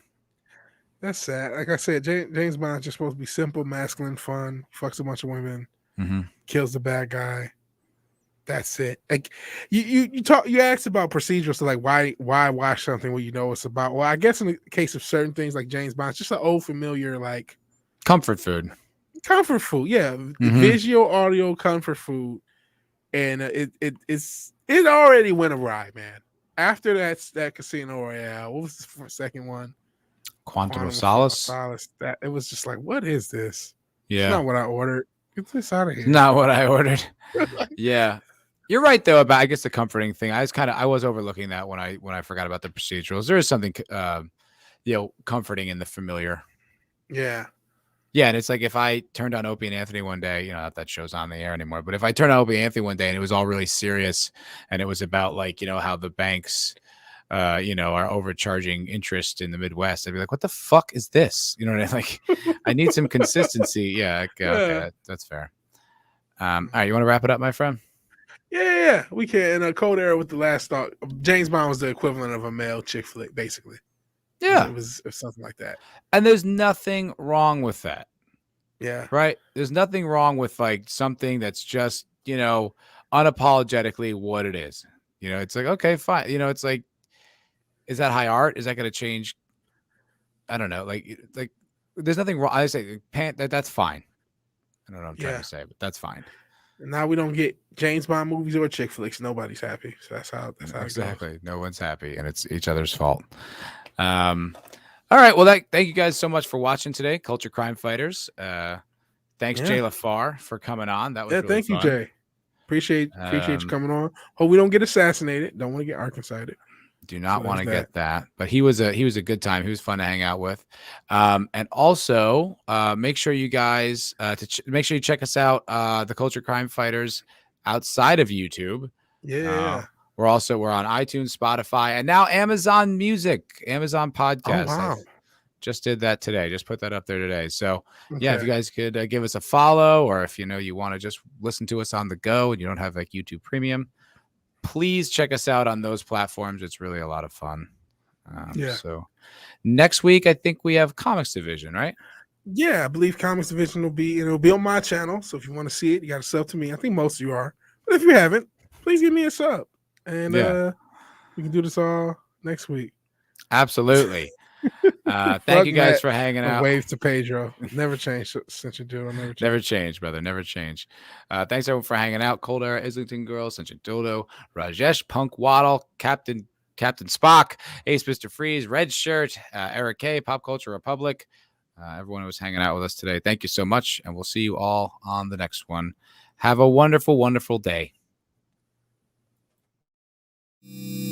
That's sad. Like I said, James Bond's just supposed to be simple, masculine, fun, fucks a bunch of women, kills the bad guy. That's it. Like you asked about procedural, so like why watch something where you know it's about? Well, I guess in the case of certain things like James Bond, it's just an old familiar like comfort food. Comfort food, yeah. Visual, audio, comfort food, and it already went awry, man. After that Casino Royale, what was the second one? Quantum of Solace. That it was just like, what is this? Yeah, it's not what I ordered. Get this out of here. Not what I ordered. Yeah, you're right though about I guess the comforting thing. I was overlooking that when I forgot about the procedurals. There is something comforting in the familiar. Yeah. Yeah, and it's like if I turned on Opie and Anthony one day, not that show's on the air anymore, but if I turned on Opie and Anthony one day and it was all really serious and it was about like, how the banks are overcharging interest in the Midwest, I'd be like, what the fuck is this? You know what I mean? Like, I need some consistency. Yeah, okay, that's fair. All right, you want to wrap it up, my friend? Yeah, we can. In a cold era with the last thought, James Bond was the equivalent of a male chick flick, basically. Yeah, it was something like that. And there's nothing wrong with that. Yeah, right. There's nothing wrong with like something that's just unapologetically what it is. It's like, okay, fine. It's like, is that high art? Is that going to change? I don't know. Like there's nothing wrong. I say that's fine. I don't know what I'm trying to say, but that's fine. And now we don't get James Bond movies or chick flicks. Nobody's happy. So that's how exactly. It goes. No one's happy, and it's each other's fault. All right. Well, thank you guys so much for watching today, Culture Crime Fighters. Thanks, Jay Lafarr, for coming on. That was really thank fun. You, Jay. Appreciate you coming on. Hope we don't get assassinated. Don't want to get Arkansas-ed. Do not want to get that. But he was a good time. He was fun to hang out with. And also make sure you guys make sure you check us out, the Culture Crime Fighters, outside of YouTube. Yeah. We're on iTunes, Spotify, and now Amazon Music, Amazon Podcast. Oh, wow. Just did that today. Just put that up there today. So yeah, if you guys could give us a follow, or if you want to just listen to us on the go and you don't have like YouTube Premium, please check us out on those platforms. It's really a lot of fun. So next week, I think we have Comics Division, right? Yeah, I believe Comics Division will be on my channel. So if you want to see it, you got to sub to me. I think most of you are. But if you haven't, please give me a sub. And we can do this all next week. Absolutely. Thank you guys for hanging out. Wave to Pedro. Never changed since you do. Never change, brother. Never change. Thanks everyone for hanging out. Cold Era, Islington Girl, Central Dildo, Rajesh, Punk Waddle, Captain Spock, Ace Mr. Freeze, Red Shirt, Eric K, Pop Culture Republic. Everyone who was hanging out with us today. Thank you so much, and we'll see you all on the next one. Have a wonderful, wonderful day. you.